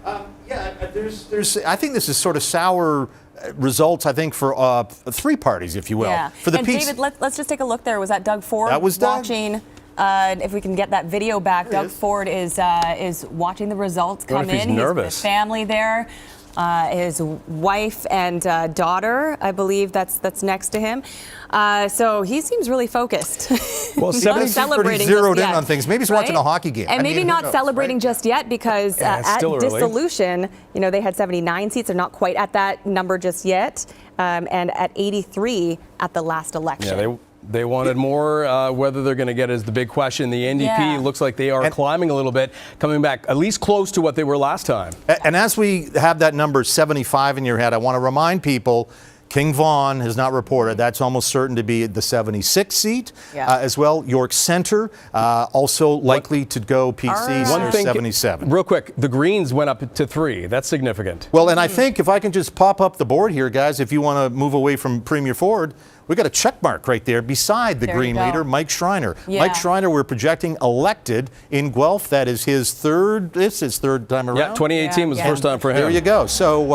I think this is sort of sour results, I think, for three parties, if you will. Yeah. For the and peace. David, let's just take a look there. Was that Doug Ford That was Doug. watching? If we can get that video back, Doug Ford is watching the results come if he's in. nervous. His family there. His wife and daughter, I believe that's next to him. So he seems really focused. Well, He's not 70's celebrating pretty zeroed just in yet, on things. Maybe he's watching a hockey game. And I maybe mean, not who knows, celebrating right? just yet because Yeah, it's at still early. dissolution, they had 79 seats. They're not quite at that number just yet. And at 83 at the last election. Yeah, they wanted more. Whether they're going to get is the big question. The NDP looks like they are climbing a little bit, coming back at least close to what they were last time. And as we have that number 75 in your head, I want to remind people King Vaughan has not reported. That's almost certain to be the 76th seat as well. York Centre also likely to go PC, so 77. Real quick, the Greens went up to 3. That's significant. Well, and I think if I can just pop up the board here, guys, if you want to move away from Premier Ford, we got a check mark right there beside the Green leader, Mike Schreiner. Yeah. Mike Schreiner, we're projecting elected in Guelph. That is his third time around. Yeah, 2018 was the first time for him. There you go. So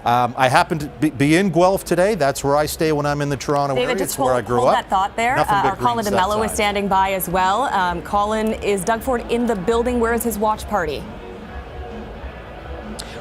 I happen to be in Guelph today. That's where I stay when I'm in the Toronto area. David, just it's where I grew hold up. that thought there. Our Colin DeMello is standing by as well. Colin, is Doug Ford in the building? Where is his watch party?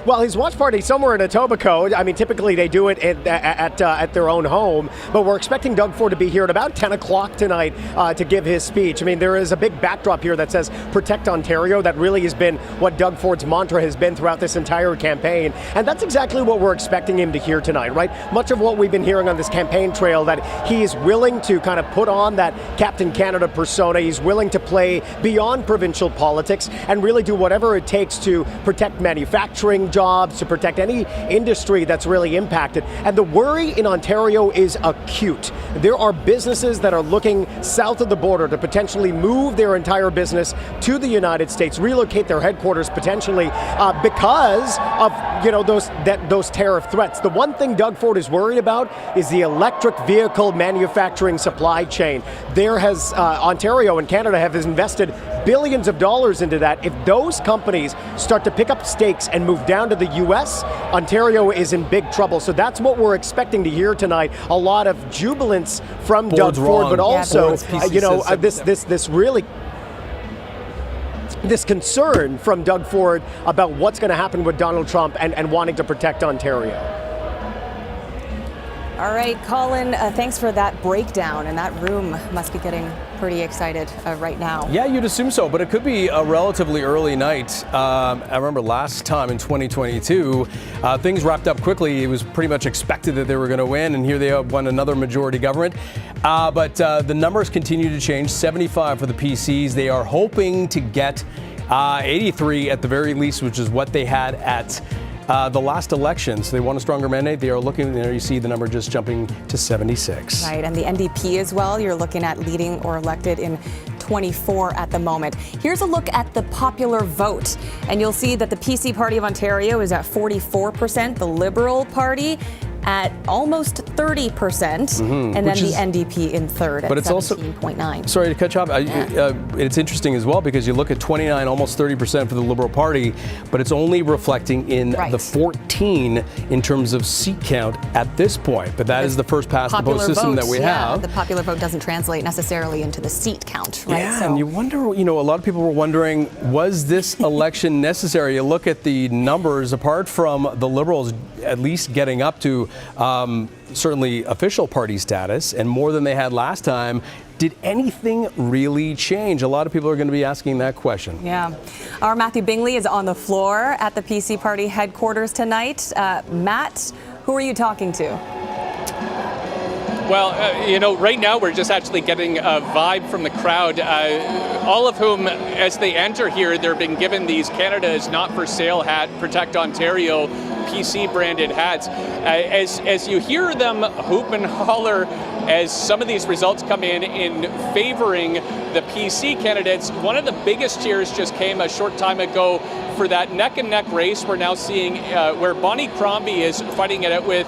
Well, his watch party somewhere in Etobicoke. I mean, typically they do it at their own home, but we're expecting Doug Ford to be here at about 10 o'clock tonight to give his speech. I mean, there is a big backdrop here that says "Protect Ontario." That really has been what Doug Ford's mantra has been throughout this entire campaign, and that's exactly what we're expecting him to hear tonight, right? Much of what we've been hearing on this campaign trail, that he is willing to kind of put on that Captain Canada persona. He's willing to play beyond provincial politics and really do whatever it takes to protect manufacturing jobs, to protect any industry that's really impacted. And the worry in Ontario is acute. There are businesses that are looking south of the border to potentially move their entire business to the United States, relocate their headquarters potentially because of those tariff threats. The one thing Doug Ford is worried about is the electric vehicle manufacturing supply chain. There has Ontario and Canada have invested billions of dollars into that. If those companies start to pick up stakes and move down to the U.S., Ontario is in big trouble. So that's what we're expecting to hear tonight. A lot of jubilance from Doug Ford, but also, this concern from Doug Ford about what's going to happen with Donald Trump and wanting to protect Ontario. All right, Colin, thanks for that breakdown. And that room must be getting pretty excited right now. Yeah, you'd assume so, but it could be a relatively early night. I remember last time in 2022, things wrapped up quickly. It was pretty much expected that they were going to win, and here they have won another majority government. But the numbers continue to change. 75 for the PCs. They are hoping to get 83 at the very least, which is what they had at the last election. So they want a stronger mandate. They are looking, there you see the number just jumping to 76. Right, and the NDP as well. You're looking at leading or elected in 24 at the moment. Here's a look at the popular vote. And you'll see that the PC Party of Ontario is at 44%, the Liberal Party at almost 30%, and then the NDP in third at 17.9. Sorry to cut you off. It's interesting as well because you look at 29, almost 30% for the Liberal Party, but it's only reflecting in the 14 in terms of seat count at this point. But that is the first past the post system that we have. The popular vote doesn't translate necessarily into the seat count, right? Yeah, and you wonder, a lot of people were wondering, was this election necessary? You look at the numbers, apart from the Liberals at least getting up to certainly official party status and more than they had last time. Did anything really change? A lot of people are going to be asking that question. Yeah. Our Matthew Bingley is on the floor at the PC Party headquarters tonight. Matt, who are you talking to? Well, right now we're just actually getting a vibe from the crowd, all of whom, as they enter here, they're being given these Canada is not for sale hat, Protect Ontario PC branded hats. As you hear them hoop and holler as some of these results come in favoring the PC candidates. One of the biggest cheers just came a short time ago for that neck-and-neck race we're now seeing where Bonnie Crombie is fighting it out with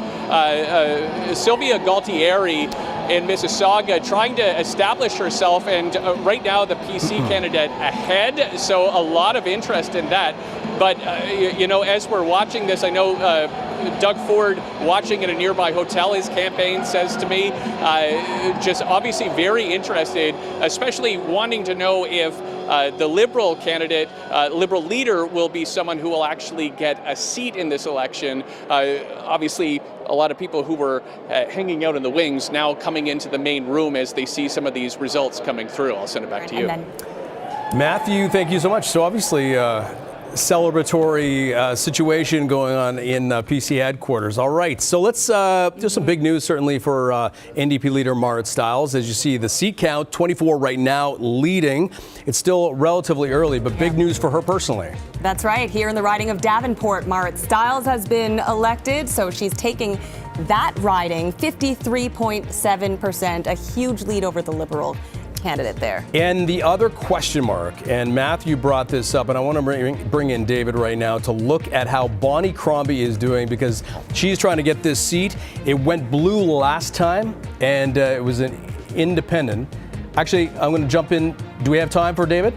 Sylvia Galtieri in Mississauga, trying to establish herself, and right now the PC candidate ahead, so a lot of interest in that. But, as we're watching this, I know Doug Ford, watching at a nearby hotel, his campaign says to me, just obviously very interested, especially wanting to know if the Liberal candidate, Liberal leader, will be someone who will actually get a seat in this election. Obviously, a lot of people who were hanging out in the wings now coming into the main room as they see some of these results coming through. I'll send it back to you. Matthew, thank you so much. So obviously, celebratory situation going on in PC headquarters. All right, so let's do some big news certainly for NDP leader Marit Stiles. As you see, the seat count, 24 right now, leading. It's still relatively early, but big news for her personally. That's right. Here in the riding of Davenport, Marit Stiles has been elected, so she's taking that riding, 53.7%, a huge lead over the Liberal candidate there. And the other question mark, and Matthew brought this up, and I want to bring in David right now to look at how Bonnie Crombie is doing, because she's trying to get this seat. It went blue last time, and it was an independent. Actually, I'm going to jump in. Do we have time for David?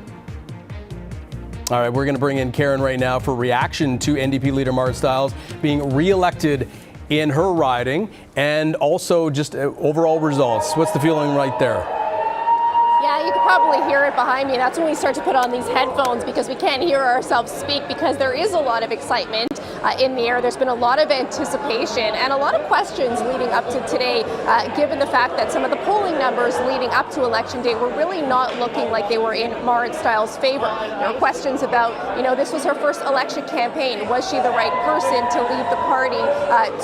All right, we're going to bring in Karen right now for reaction to NDP leader Marit Stiles being reelected in her riding, and also just overall results. What's the feeling right there? Yeah, you could probably hear it behind me. That's when we start to put on these headphones, because we can't hear ourselves speak, because there is a lot of excitement in the air. There's been a lot of anticipation and a lot of questions leading up to today, given the fact that some of the polling numbers leading up to Election Day were really not looking like they were in Marit Stiles' favor. There were questions about, this was her first election campaign. Was she the right person to lead the party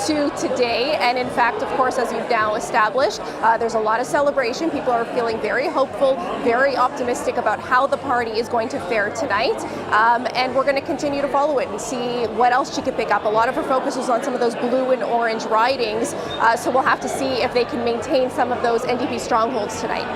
to today? And in fact, of course, as you've now established, there's a lot of celebration. People are feeling very hopeful, very optimistic about how the party is going to fare tonight. And we're going to continue to follow it and see what else she can pick up. A lot of her focus was on some of those blue and orange ridings. So we'll have to see if they can maintain some of those NDP strongholds tonight.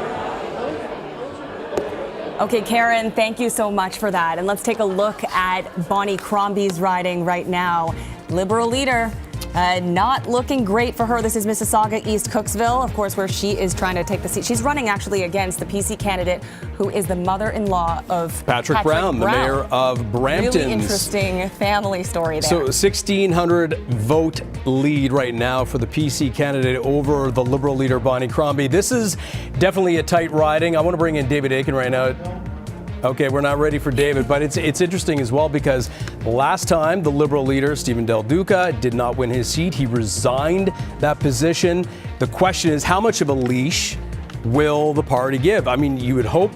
Okay, Karen, thank you so much for that. And let's take a look at Bonnie Crombie's riding right now. Liberal leader. Not looking great for her. This is Mississauga East, Cooksville, of course, where she is trying to take the seat. She's running actually against the PC candidate, who is the mother-in-law of Patrick Brown, the mayor of Brampton. Really interesting family story there. So 1,600 vote lead right now for the PC candidate over the Liberal leader, Bonnie Crombie. This is definitely a tight riding. I want to bring in David Aiken right now. Okay, we're not ready for David, but it's interesting as well, because last time the Liberal leader, Stephen Del Duca, did not win his seat. He resigned that position. The question is, how much of a leash will the party give? I mean, you would hope,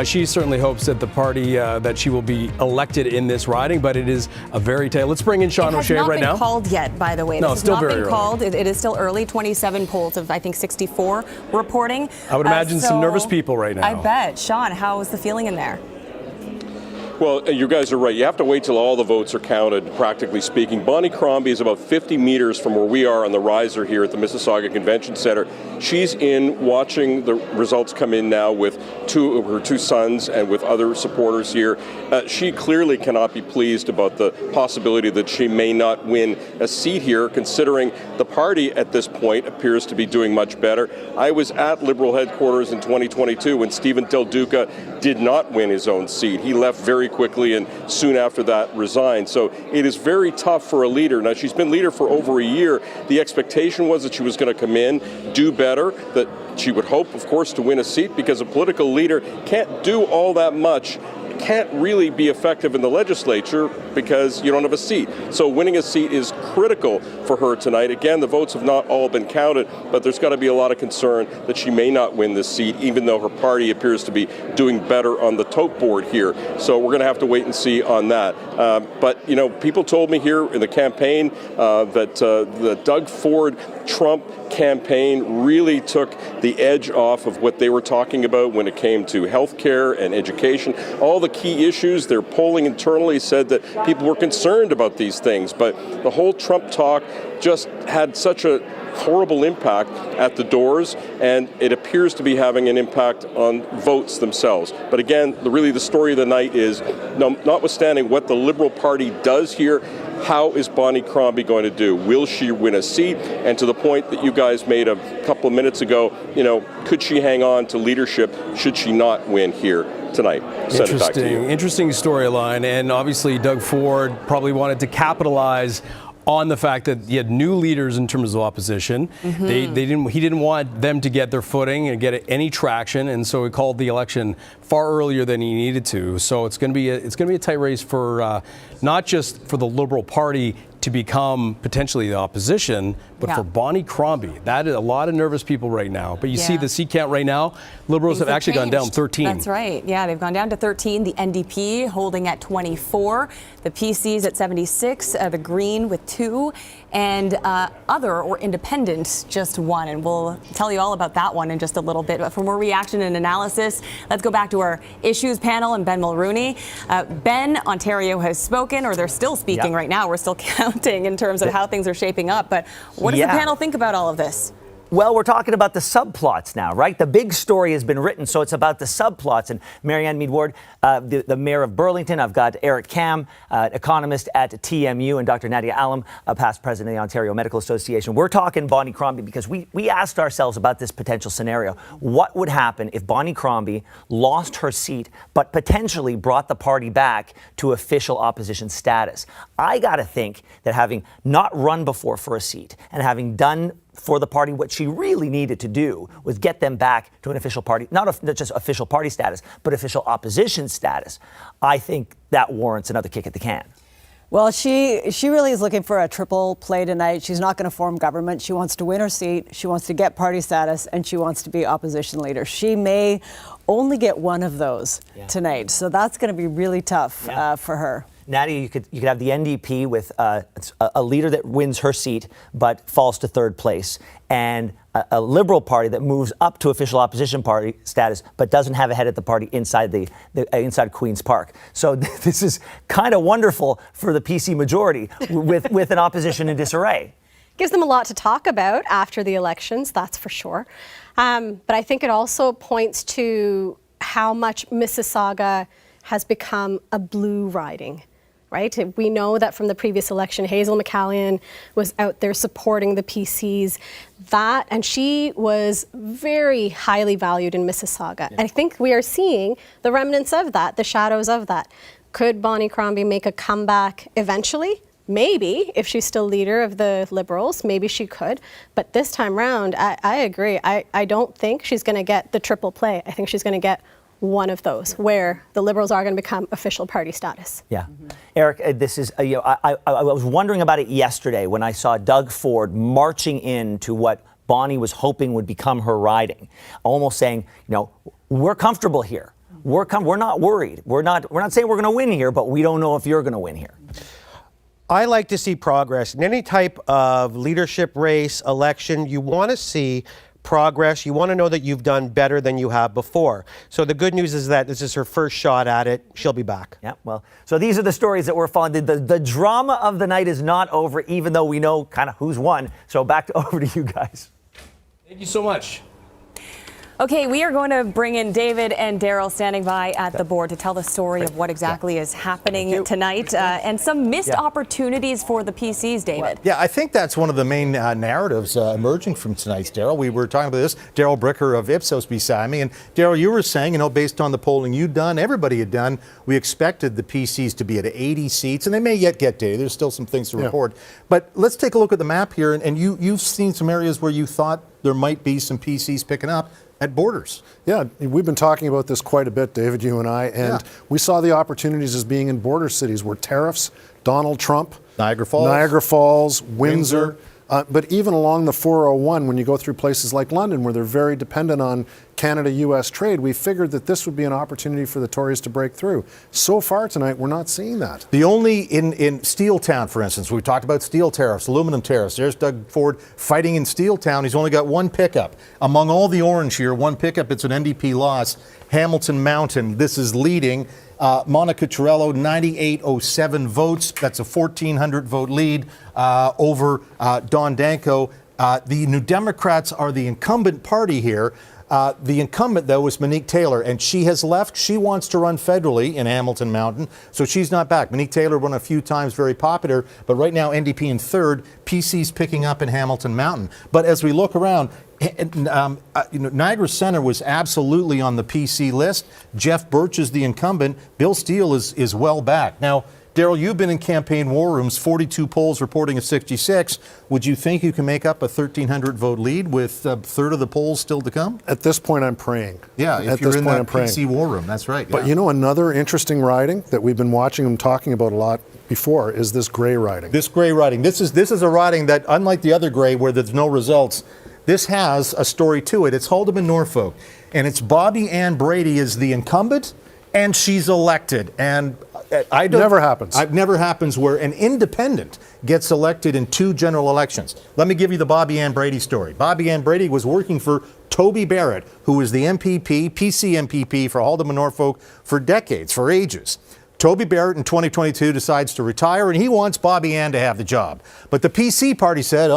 she certainly hopes that the party, that she will be elected in this riding, but it is a very tight. Let's bring in Sean O'Shea right now. It has not been called yet, by the way. No, it's still very early. This has not been called. It is still early. 27 polls of, I think, 64 reporting. I would imagine some nervous people right now. I bet. Sean, how is the feeling in there? Well, you guys are right. You have to wait till all the votes are counted, practically speaking. Bonnie Crombie is about 50 meters from where we are on the riser here at the Mississauga Convention Center. She's in watching the results come in now with her two sons and with other supporters here. She clearly cannot be pleased about the possibility that she may not win a seat here, considering the party at this point appears to be doing much better. I was at Liberal headquarters in 2022 when Stephen Del Duca did not win his own seat. He left very quickly and soon after that resigned. So it is very tough for a leader. Now, she's been leader for over a year. The expectation was that she was going to come in, do better, that she would hope, of course, to win a seat, because a political leader can't do all that much, can't really be effective in the legislature because you don't have a seat. So winning a seat is critical for her tonight. Again, the votes have not all been counted, but there's got to be a lot of concern that she may not win this seat, even though her party appears to be doing better on the tote board here. So we're going to have to wait and see on that. But, people told me here in the campaign that the Doug Ford Trump campaign really took the edge off of what they were talking about when it came to healthcare and education. All the key issues, their polling internally said that people were concerned about these things, but the whole Trump talk just had such a horrible impact at the doors, and it appears to be having an impact on votes themselves. But again, really the story of the night is, notwithstanding what the Liberal Party does here, how is Bonnie Crombie going to do? Will she win a seat? And to the point that you guys made a couple of minutes ago, could she hang on to leadership should she not win here tonight? Send it back to you. Interesting storyline, and obviously Doug Ford probably wanted to capitalize on the fact that he had new leaders in terms of opposition. He didn't want them to get their footing and get any traction, and so he called the election far earlier than he needed to. So it's going to be a tight race for not just for the Liberal Party to become potentially the opposition, but for Bonnie Crombie. That is a lot of nervous people right now. But you see the seat count right now, Liberals have actually gone down 13. That's right. Yeah, they've gone down to 13. The NDP holding at 24. The PCs at 76. The Green with 2. And other or independent, just 1. And we'll tell you all about that one in just a little bit. But for more reaction and analysis, let's go back to our issues panel and Ben Mulrooney. Ben, Ontario has spoken, or they're still speaking right now. We're still counting in terms of how things are shaping up. But what does the panel think about all of this? Well, we're talking about the subplots now, right? The big story has been written, so it's about the subplots. And Marianne Mead-Ward, the mayor of Burlington, I've got Eric Kam, economist at TMU, and Dr. Nadia Allam, past president of the Ontario Medical Association. We're talking Bonnie Crombie because we asked ourselves about this potential scenario. What would happen if Bonnie Crombie lost her seat, but potentially brought the party back to official opposition status? I got to think that having not run before for a seat and having done for the party what she really needed to do was get them back to an official party, not just official party status, but official opposition status. I think that warrants another kick at the can. Well, she really is looking for a triple play tonight. She's not going to form government. She wants to win her seat. She wants to get party status, and she wants to be opposition leader. She may only get one of those tonight, so that's going to be really tough for her. Nadia, you could have the NDP with a leader that wins her seat but falls to third place, and a Liberal Party that moves up to official opposition party status but doesn't have a head at the party inside inside Queen's Park. So this is kind of wonderful for the PC majority with an opposition in disarray. Gives them a lot to talk about after the elections, that's for sure. But I think it also points to how much Mississauga has become a blue riding. Right? We know that from the previous election, Hazel McCallion was out there supporting the PCs. And she was very highly valued in Mississauga. And I think we are seeing the remnants of that, the shadows of that. Could Bonnie Crombie make a comeback eventually? Maybe, if she's still leader of the Liberals, maybe she could. But this time round, I agree. I don't think she's going to get the triple play. I think she's going to get one of those where the Liberals are going to become official party status. Yeah. Eric, this is, I was wondering about it yesterday when I saw Doug Ford marching into what Bonnie was hoping would become her riding, almost saying, we're comfortable here. We're not worried. We're not saying we're going to win here, but we don't know if you're going to win here. I like to see progress. In any type of leadership race, election, you want to see progress. You want to know that you've done better than you have before. So the good news is that this is her first shot at it. She'll be back. Yeah, well, so these are the stories that we're following. The drama of the night is not over, even though we know kind of who's won. So over to you guys. Thank you so much. Okay, we are going to bring in David and Daryl standing by at the board to tell the story of what exactly is happening tonight and some missed opportunities for the PCs, David. Yeah, I think that's one of the main narratives emerging from tonight's, Daryl. We were talking about this. Daryl Bricker of Ipsos beside me. And Daryl, you were saying, based on the polling you'd done, everybody had done, we expected the PCs to be at 80 seats, and they may yet get to. There's still some things to report. But let's take a look at the map here. And you've seen some areas where you thought there might be some PCs picking up at borders. Yeah, we've been talking about this quite a bit, David, you and I, and we saw the opportunities as being in border cities where tariffs, Donald Trump, Niagara Falls, Windsor. But even along the 401, when you go through places like London, where they're very dependent on Canada-U.S. trade, we figured that this would be an opportunity for the Tories to break through. So far tonight, we're not seeing that. The only in Steeltown, for instance, we talked about steel tariffs, aluminum tariffs. There's Doug Ford fighting in Steeltown. He's only got one pickup. Among all the orange here, one pickup, it's an NDP loss. Hamilton Mountain, this is leading. Monica Torello, 9,807 votes. That's a 1,400 vote lead over Don Danko. The New Democrats are the incumbent party here. The incumbent, though, is Monique Taylor, and she has left. She wants to run federally in Hamilton Mountain, so she's not back. Monique Taylor won a few times, very popular, but right now NDP in third, PC's picking up in Hamilton Mountain. But as we look around, Niagara Centre was absolutely on the PC list. Jeff Birch is the incumbent. Bill Steele is well back. Now, Daryl, you've been in campaign war rooms, 42 polls reporting a 66. Would you think you can make up a 1,300 vote lead with a third of the polls still to come? At this point, I'm praying. Yeah, if you're in that PC war room, that's right. But you know, another interesting riding that we've been watching them talking about a lot before is this gray riding. This gray riding. This is a riding that, unlike the other gray where there's no results, this has a story to it. It's Haldimand Norfolk, and it's Bobby Ann Brady is the incumbent, and she's elected. And never happens. It never happens where an independent gets elected in 2 general elections. Let me give you the Bobby Ann Brady story. Bobby Ann Brady was working for Toby Barrett, who was the MPP, PC MPP for Haldimand Norfolk for decades, for ages. Toby Barrett in 2022 decides to retire, and he wants Bobby Ann to have the job. But the PC party said,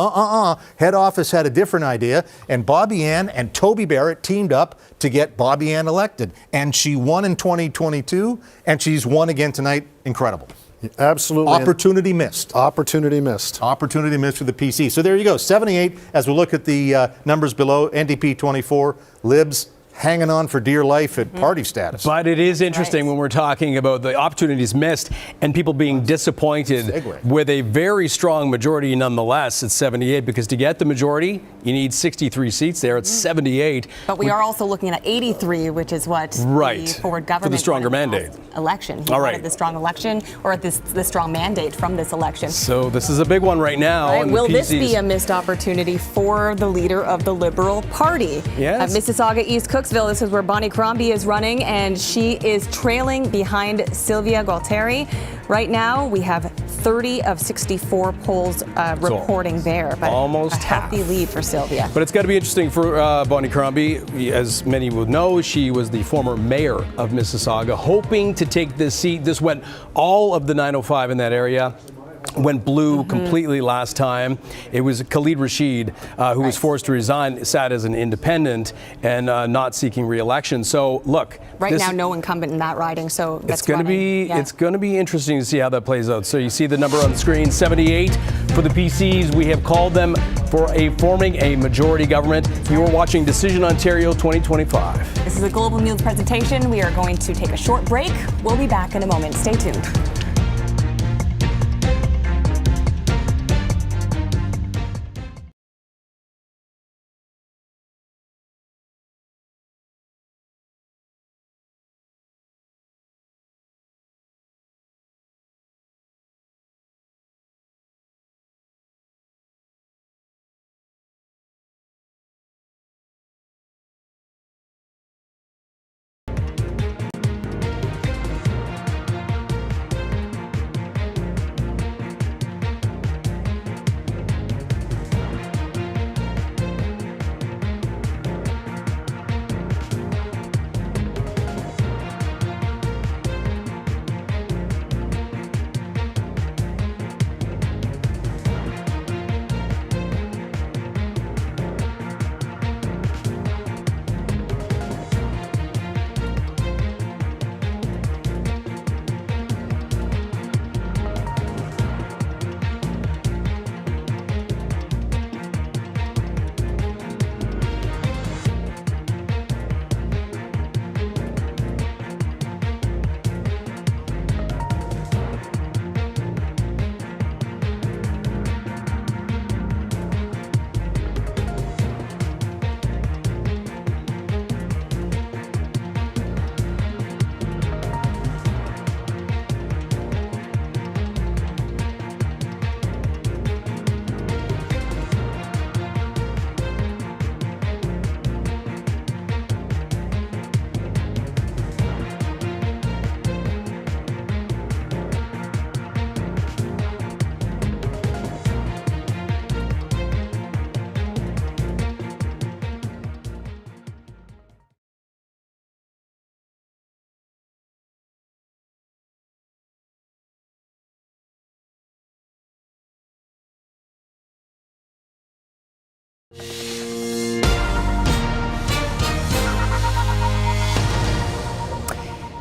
head office had a different idea, and Bobby Ann and Toby Barrett teamed up to get Bobby Ann elected. And she won in 2022, and she's won again tonight. Incredible. Absolutely. Opportunity missed. Opportunity missed. Opportunity missed for the PC. So there you go, 78 as we look at the numbers below. NDP 24, Libs hanging on for dear life at party status. But it is interesting when we're talking about the opportunities missed and people being disappointed with a very strong majority nonetheless at 78, because to get the majority, you need 63 seats there. It's 78. But we are also looking at 83, which is what the Ford government for the stronger mandate. Election. He All right. wanted the strong election, or the strong mandate from this election. So this is a big one right now. Right. And Will the this PCs be a missed opportunity for the leader of the Liberal Party? Yes. Mississauga East, Cooksville, this is where Bonnie Crombie is running, and she is trailing behind Sylvia Gualtieri. Right now, we have 30 of 64 polls reporting there, but almost a healthy lead for Sylvia. But it's got to be interesting for Bonnie Crombie. As many will know, she was the former mayor of Mississauga, hoping to take this seat. This went all of the 905 in that area. Went blue completely last time. It was Khalid Rashid who was forced to resign, sat as an independent and not seeking re-election. So look, right now, no incumbent in that riding, so that's it's going to be interesting to see how that plays out. So you see the number on the screen, 78 for the PCs. We have called them for forming a majority government. You are watching Decision Ontario 2025. This is a Global News presentation. We are going to take a short break. We'll be back in a moment. Stay tuned.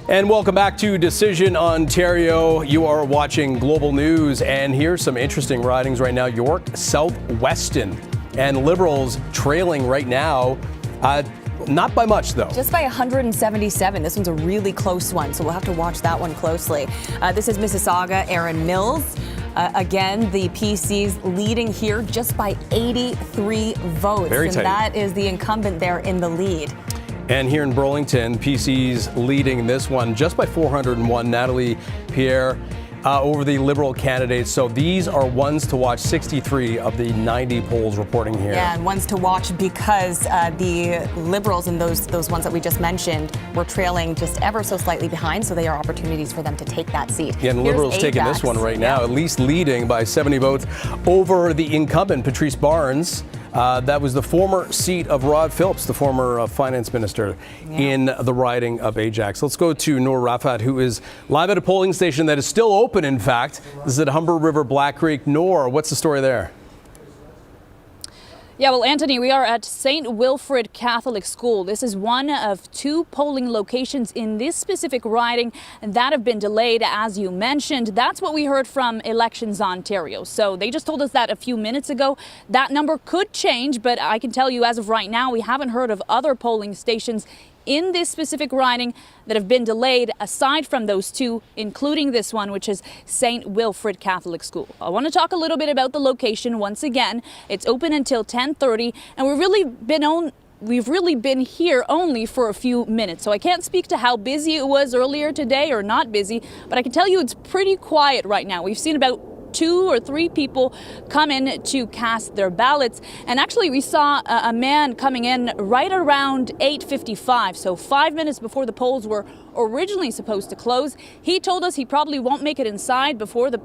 And welcome back to Decision Ontario. You are watching Global News, and here's some interesting ridings right now. York, South-Weston, and Liberals trailing right now. Not by much, though. Just by 177. This one's a really close one, so we'll have to watch that one closely. This is Mississauga, Aaron Mills. Again, the PC's leading here just by 83 votes. Very tight. And that is the incumbent there in the lead. And here in Burlington, PC's leading this one just by 401. Natalie Pierre over the Liberal candidates. So these are ones to watch, 63 of the 90 polls reporting here. Yeah, and ones to watch because the Liberals and those ones that we just mentioned were trailing just ever so slightly behind, so they are opportunities for them to take that seat. Yeah, and Liberals taking this one right now, at least leading by 70 votes over the incumbent, Patrice Barnes. That was the former seat of Rod Phillips, the former finance minister, in the riding of Ajax. Let's go to Noor Rafat, who is live at a polling station that is still open, in fact. This is at Humber River, Black Creek. Noor, what's the story there? Yeah, well, Anthony, we are at St. Wilfrid Catholic School. This is one of two polling locations in this specific riding that have been delayed, as you mentioned. That's what we heard from Elections Ontario. So they just told us that a few minutes ago. That number could change, but I can tell you as of right now, we haven't heard of other polling stations in this specific riding that have been delayed, aside from those two, including this one, which is St. Wilfrid Catholic School. I want to talk a little bit about the location once again. It's open until 10:30, and we've really been here only for a few minutes. So I can't speak to how busy it was earlier today or not busy, but I can tell you it's pretty quiet right now. We've seen about 2 or 3 people come in to cast their ballots. And actually, we saw a man coming in right around 8:55, so 5 minutes before the polls were originally supposed to close. He told us he probably won't make it inside before the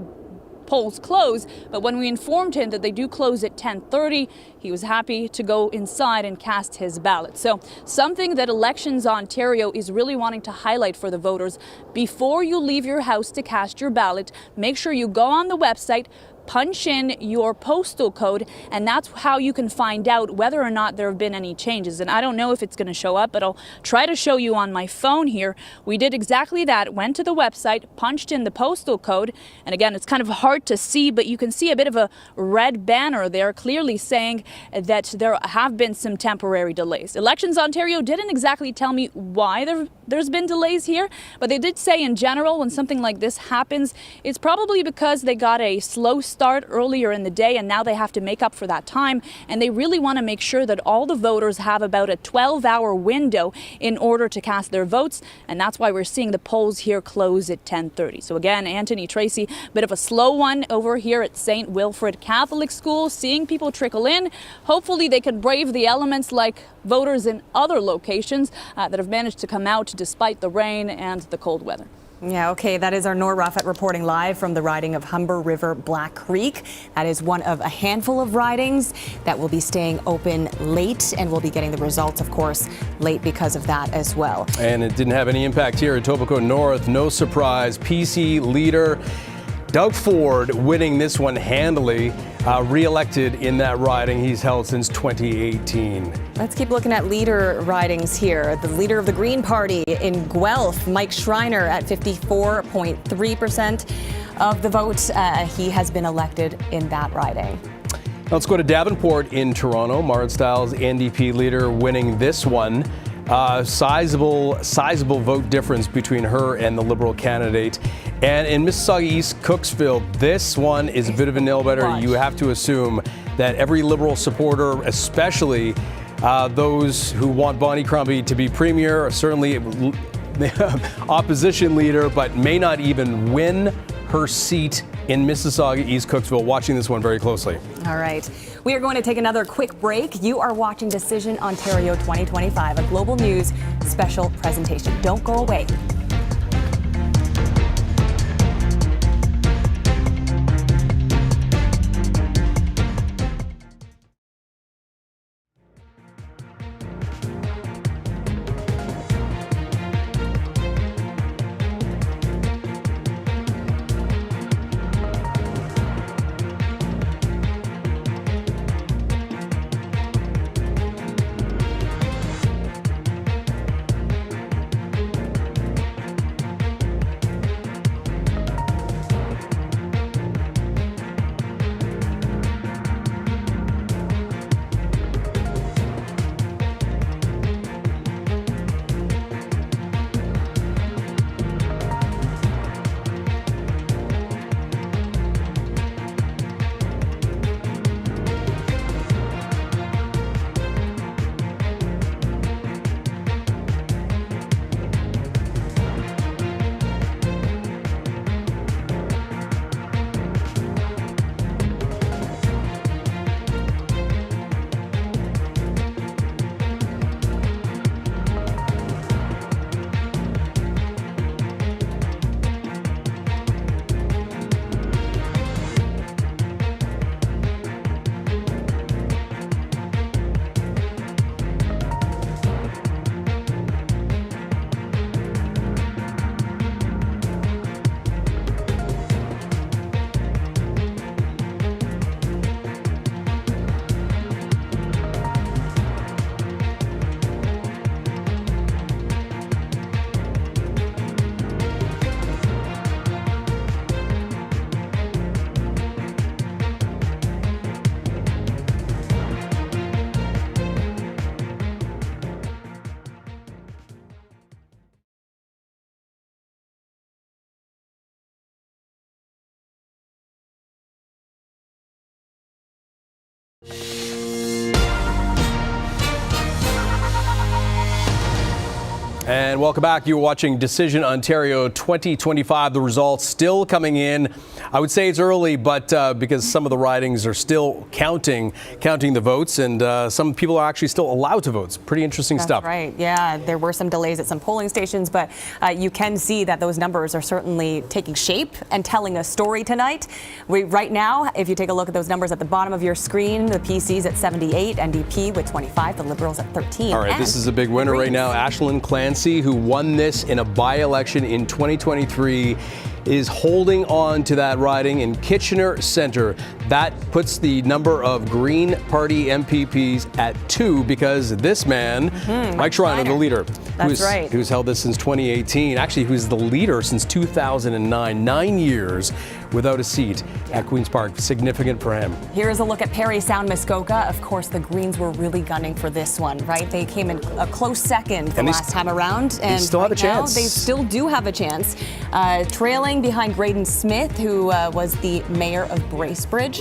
polls close, but when we informed him that they do close at 10:30, he was happy to go inside and cast his ballot. So something that Elections Ontario is really wanting to highlight for the voters: before you leave your house to cast your ballot, make sure you go on the website, punch in your postal code, and that's how you can find out whether or not there have been any changes. And I don't know if it's going to show up, but I'll try to show you on my phone here. We did exactly that, went to the website, punched in the postal code, and again, it's kind of hard to see, but you can see a bit of a red banner there clearly saying that there have been some temporary delays. Elections Ontario didn't exactly tell me why there's been delays here, but they did say in general when something like this happens, it's probably because they got a slow start earlier in the day and now they have to make up for that time, and they really want to make sure that all the voters have about a 12-hour window in order to cast their votes, and that's why we're seeing the polls here close at 10:30. So again, Anthony, Tracy, bit of a slow one over here at St. Wilfrid Catholic School, seeing people trickle in. Hopefully they can brave the elements like voters in other locations that have managed to come out despite the rain and the cold weather. Yeah, okay, that is our Noor Rafat reporting live from the riding of Humber River, Black Creek. That is one of a handful of ridings that will be staying open late, and we'll be getting the results, of course, late because of that as well. And it didn't have any impact here at Etobicoke North. No surprise. PC leader Doug Ford winning this one handily, reelected in that riding he's held since 2018. Let's keep looking at leader ridings here. The leader of the Green Party in Guelph, Mike Schreiner, at 54.3% of the vote. He has been elected in that riding. Let's go to Davenport in Toronto. Marit Stiles, NDP leader, winning this one. Sizable vote difference between her and the Liberal candidate. And in Mississauga East, Cooksville, this one is a bit of a nail-biter. You have to assume that every Liberal supporter, especially those who want Bonnie Crombie to be premier, or certainly opposition leader, but may not even win her seat in Mississauga East, Cooksville, watching this one very closely. All right. We are going to take another quick break. You are watching Decision Ontario 2025, a Global News special presentation. Don't go away. And welcome back. You're watching Decision Ontario 2025. The results still coming in. I would say it's early, but because some of the ridings are still counting the votes, and some people are actually still allowed to vote. It's pretty interesting stuff. That's right. Yeah, there were some delays at some polling stations, but you can see that those numbers are certainly taking shape and telling a story tonight. Right now, if you take a look at those numbers at the bottom of your screen, the PC's at 78, NDP with 25, the Liberals at 13. All right, this is a big winner right now. Ashland Clancy, who won this in a by-election in 2023, is holding on to that riding in Kitchener Centre. That puts the number of Green Party MPPs at 2 because this man, Mike Schreiner, the leader, who's held this since 2018, actually who's the leader since 2009, 9 years without a seat at Queen's Park. Significant for him. Here's a look at Parry Sound Muskoka. Of course, the Greens were really gunning for this one, right? They came in a close second the last time around. And they still have a chance. They still do have a chance. Trailing behind Graydon Smith, who was the mayor of Bracebridge.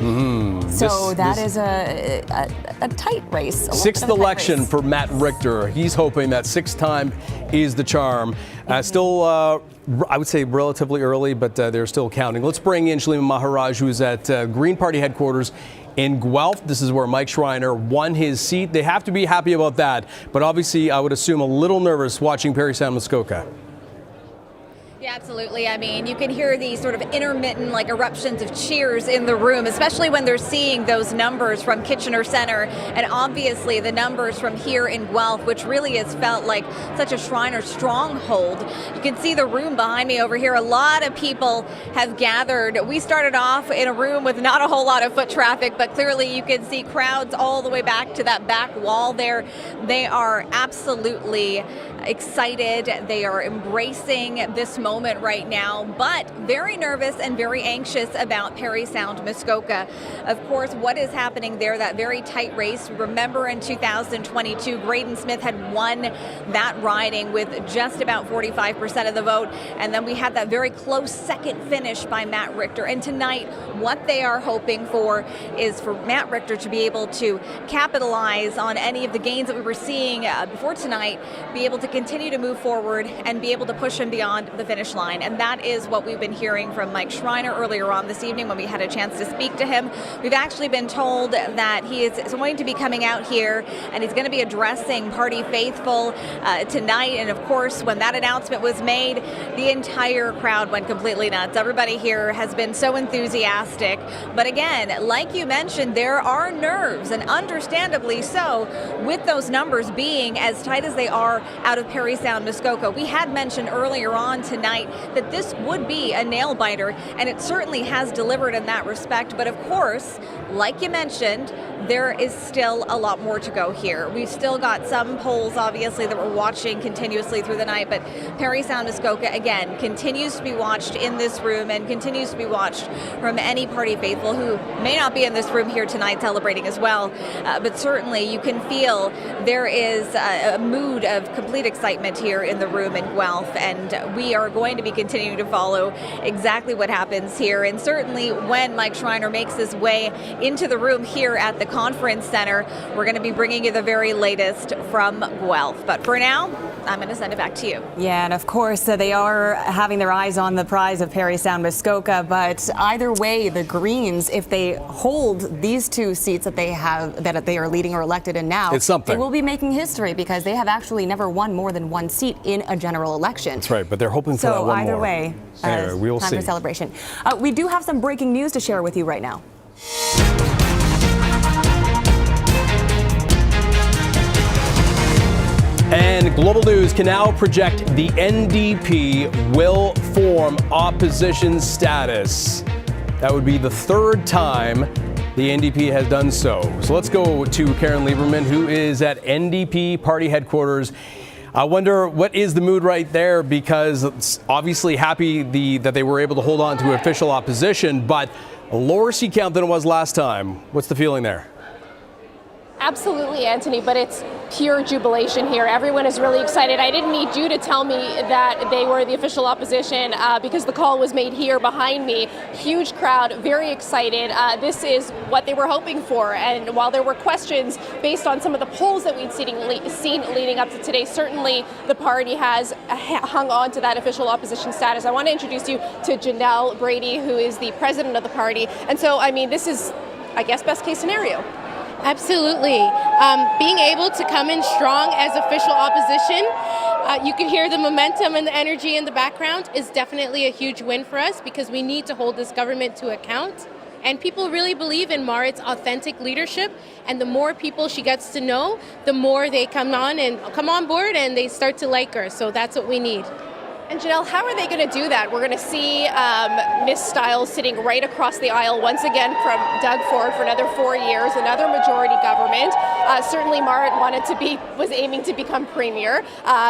So that is a tight race. Sixth election for Matt Richter. He's hoping that sixth time is the charm. Still, I would say relatively early, but they're still counting. Let's bring in Shalima Maharaj, who's at Green Party headquarters in Guelph. This is where Mike Schreiner won his seat. They have to be happy about that, but obviously I would assume a little nervous watching Parry Sound Muskoka. Yeah, absolutely. I mean, you can hear these sort of intermittent eruptions of cheers in the room, especially when they're seeing those numbers from Kitchener Centre and obviously the numbers from here in Guelph, which really has felt like such a Schreiner stronghold. You can see the room behind me over here. A lot of people have gathered. We started off in a room with not a whole lot of foot traffic, but clearly you can see crowds all the way back to that back wall there. They are absolutely excited. They are embracing this moment right now, but very nervous and very anxious about Parry Sound Muskoka. Of course, what is happening there, that very tight race. Remember in 2022, Graydon Smith had won that riding with just about 45% of the vote, and then we had that very close second finish by Matt Richter. And tonight, what they are hoping for is for Matt Richter to be able to capitalize on any of the gains that we were seeing before tonight, be able to continue to move forward and be able to push him beyond the finish line. And that is what we've been hearing from Mike Schreiner earlier on this evening when we had a chance to speak to him. We've actually been told that he is going to be coming out here and he's going to be addressing Party Faithful tonight. And of course, when that announcement was made, the entire crowd went completely nuts. Everybody here has been so enthusiastic. But again, like you mentioned, there are nerves, and understandably so, with those numbers being as tight as they are out of Parry Sound Muskoka. We had mentioned earlier on tonight that this would be a nail biter, and it certainly has delivered in that respect. But of course, like you mentioned, there is still a lot more to go here. We've still got some polls, obviously, that we're watching continuously through the night, but Parry Sound Muskoka, again, continues to be watched in this room and continues to be watched from any Party Faithful who may not be in this room here tonight celebrating as well. But certainly you can feel there is a mood of complete excitement here in the room in Guelph, and we are going to be continuing to follow exactly what happens here. And certainly when Mike Schreiner makes his way into the room here at the conference center, we're going to be bringing you the very latest from Guelph. But for now, I'm going to send it back to you. Yeah, and of course, they are having their eyes on the prize of Parry Sound Muskoka. But either way, the Greens, if they hold these two seats that they have, that they are leading or elected in now, it's something. They will be making history because they have actually never won more than one seat in a general election. That's right, but they're hoping for that one more. So either way, anyway, we'll time see. for celebration. We do have some breaking news to share with you right now. And Global News can now project the NDP will form opposition status. That would be the third time the NDP has done so. So let's go to Karen Lieberman, who is at NDP party headquarters. I wonder what is the mood right there, because it's obviously happy that they were able to hold on to official opposition, but a lower seat count than it was last time. What's the feeling there? Absolutely, Anthony, but it's pure jubilation here. Everyone is really excited. I didn't need you to tell me that they were the official opposition because the call was made here behind me. Huge crowd, very excited. This is what they were hoping for. And while there were questions based on some of the polls that we'd seen leading up to today, certainly the party has hung on to that official opposition status. I want to introduce you to Janelle Brady, who is the president of the party. And so, I mean, this is, I guess, best case scenario. Absolutely. Being able to come in strong as official opposition, you can hear the momentum and the energy in the background, is definitely a huge win for us because we need to hold this government to account. And people really believe in Marit's authentic leadership, and the more people she gets to know, the more they come on board and they start to like her. So that's what we need. And Janelle, how are they going to do that? We're going to see Miss Stiles sitting right across the aisle once again from Doug Ford for another 4 years, another majority government. Certainly Marit was aiming to become premier.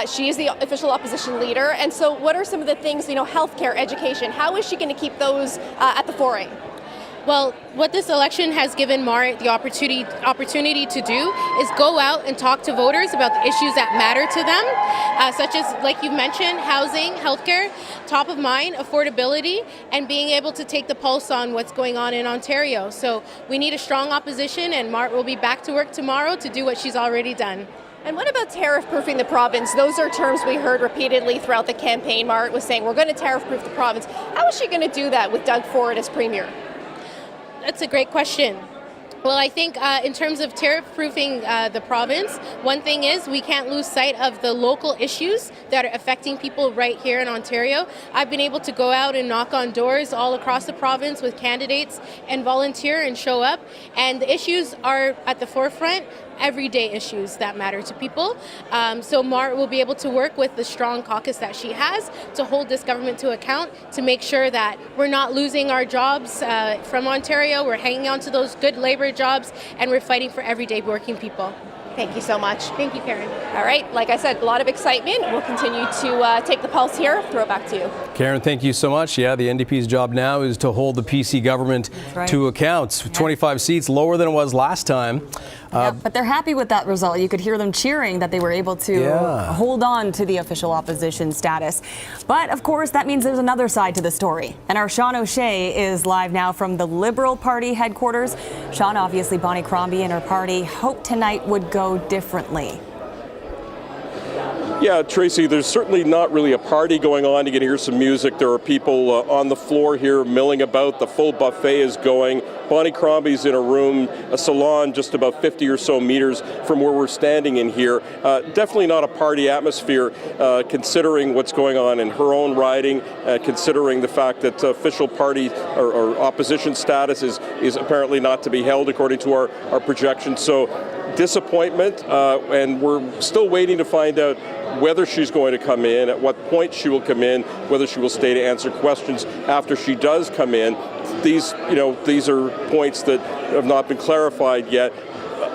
She is the official opposition leader. And so what are some of the things, healthcare, education, how is she going to keep those at the fore? Well, what this election has given Marit the opportunity to do is go out and talk to voters about the issues that matter to them, such as, like you mentioned, housing, healthcare, top of mind, affordability, and being able to take the pulse on what's going on in Ontario. So we need a strong opposition, and Marit will be back to work tomorrow to do what she's already done. And what about tariff-proofing the province? Those are terms we heard repeatedly throughout the campaign. Marit was saying, we're going to tariff-proof the province. How is she going to do that with Doug Ford as premier? That's a great question. Well, I think in terms of tariff-proofing the province, one thing is we can't lose sight of the local issues that are affecting people right here in Ontario. I've been able to go out and knock on doors all across the province with candidates and volunteer and show up. And the issues are at the forefront, everyday issues that matter to people. So Marit will be able to work with the strong caucus that she has to hold this government to account, to make sure that we're not losing our jobs from Ontario, we're hanging on to those good labor jobs, and we're fighting for everyday working people. Thank you so much. Thank you, Karen. All right, like I said, a lot of excitement. We'll continue to take the pulse here. Throw it back to you. Karen, thank you so much. Yeah, the NDP's job now is to hold the PC government to account. 25 seats, lower than it was last time. But they're happy with that result. You could hear them cheering that they were able to hold on to the official opposition status. But of course, that means there's another side to the story. And our Sean O'Shea is live now from the Liberal Party headquarters. Sean, obviously Bonnie Crombie and her party hoped tonight would go differently. Yeah, Tracy, there's certainly not really a party going on. You can hear some music. There are people on the floor here milling about. The full buffet is going. Bonnie Crombie's in a room, a salon just about 50 or so meters from where we're standing in here. Definitely not a party atmosphere, considering what's going on in her own riding, considering the fact that official party or opposition status is apparently not to be held according to our projections. So disappointment, and we're still waiting to find out whether she's going to come in, at what point she will come in, whether she will stay to answer questions after she does come in. These are points that have not been clarified yet.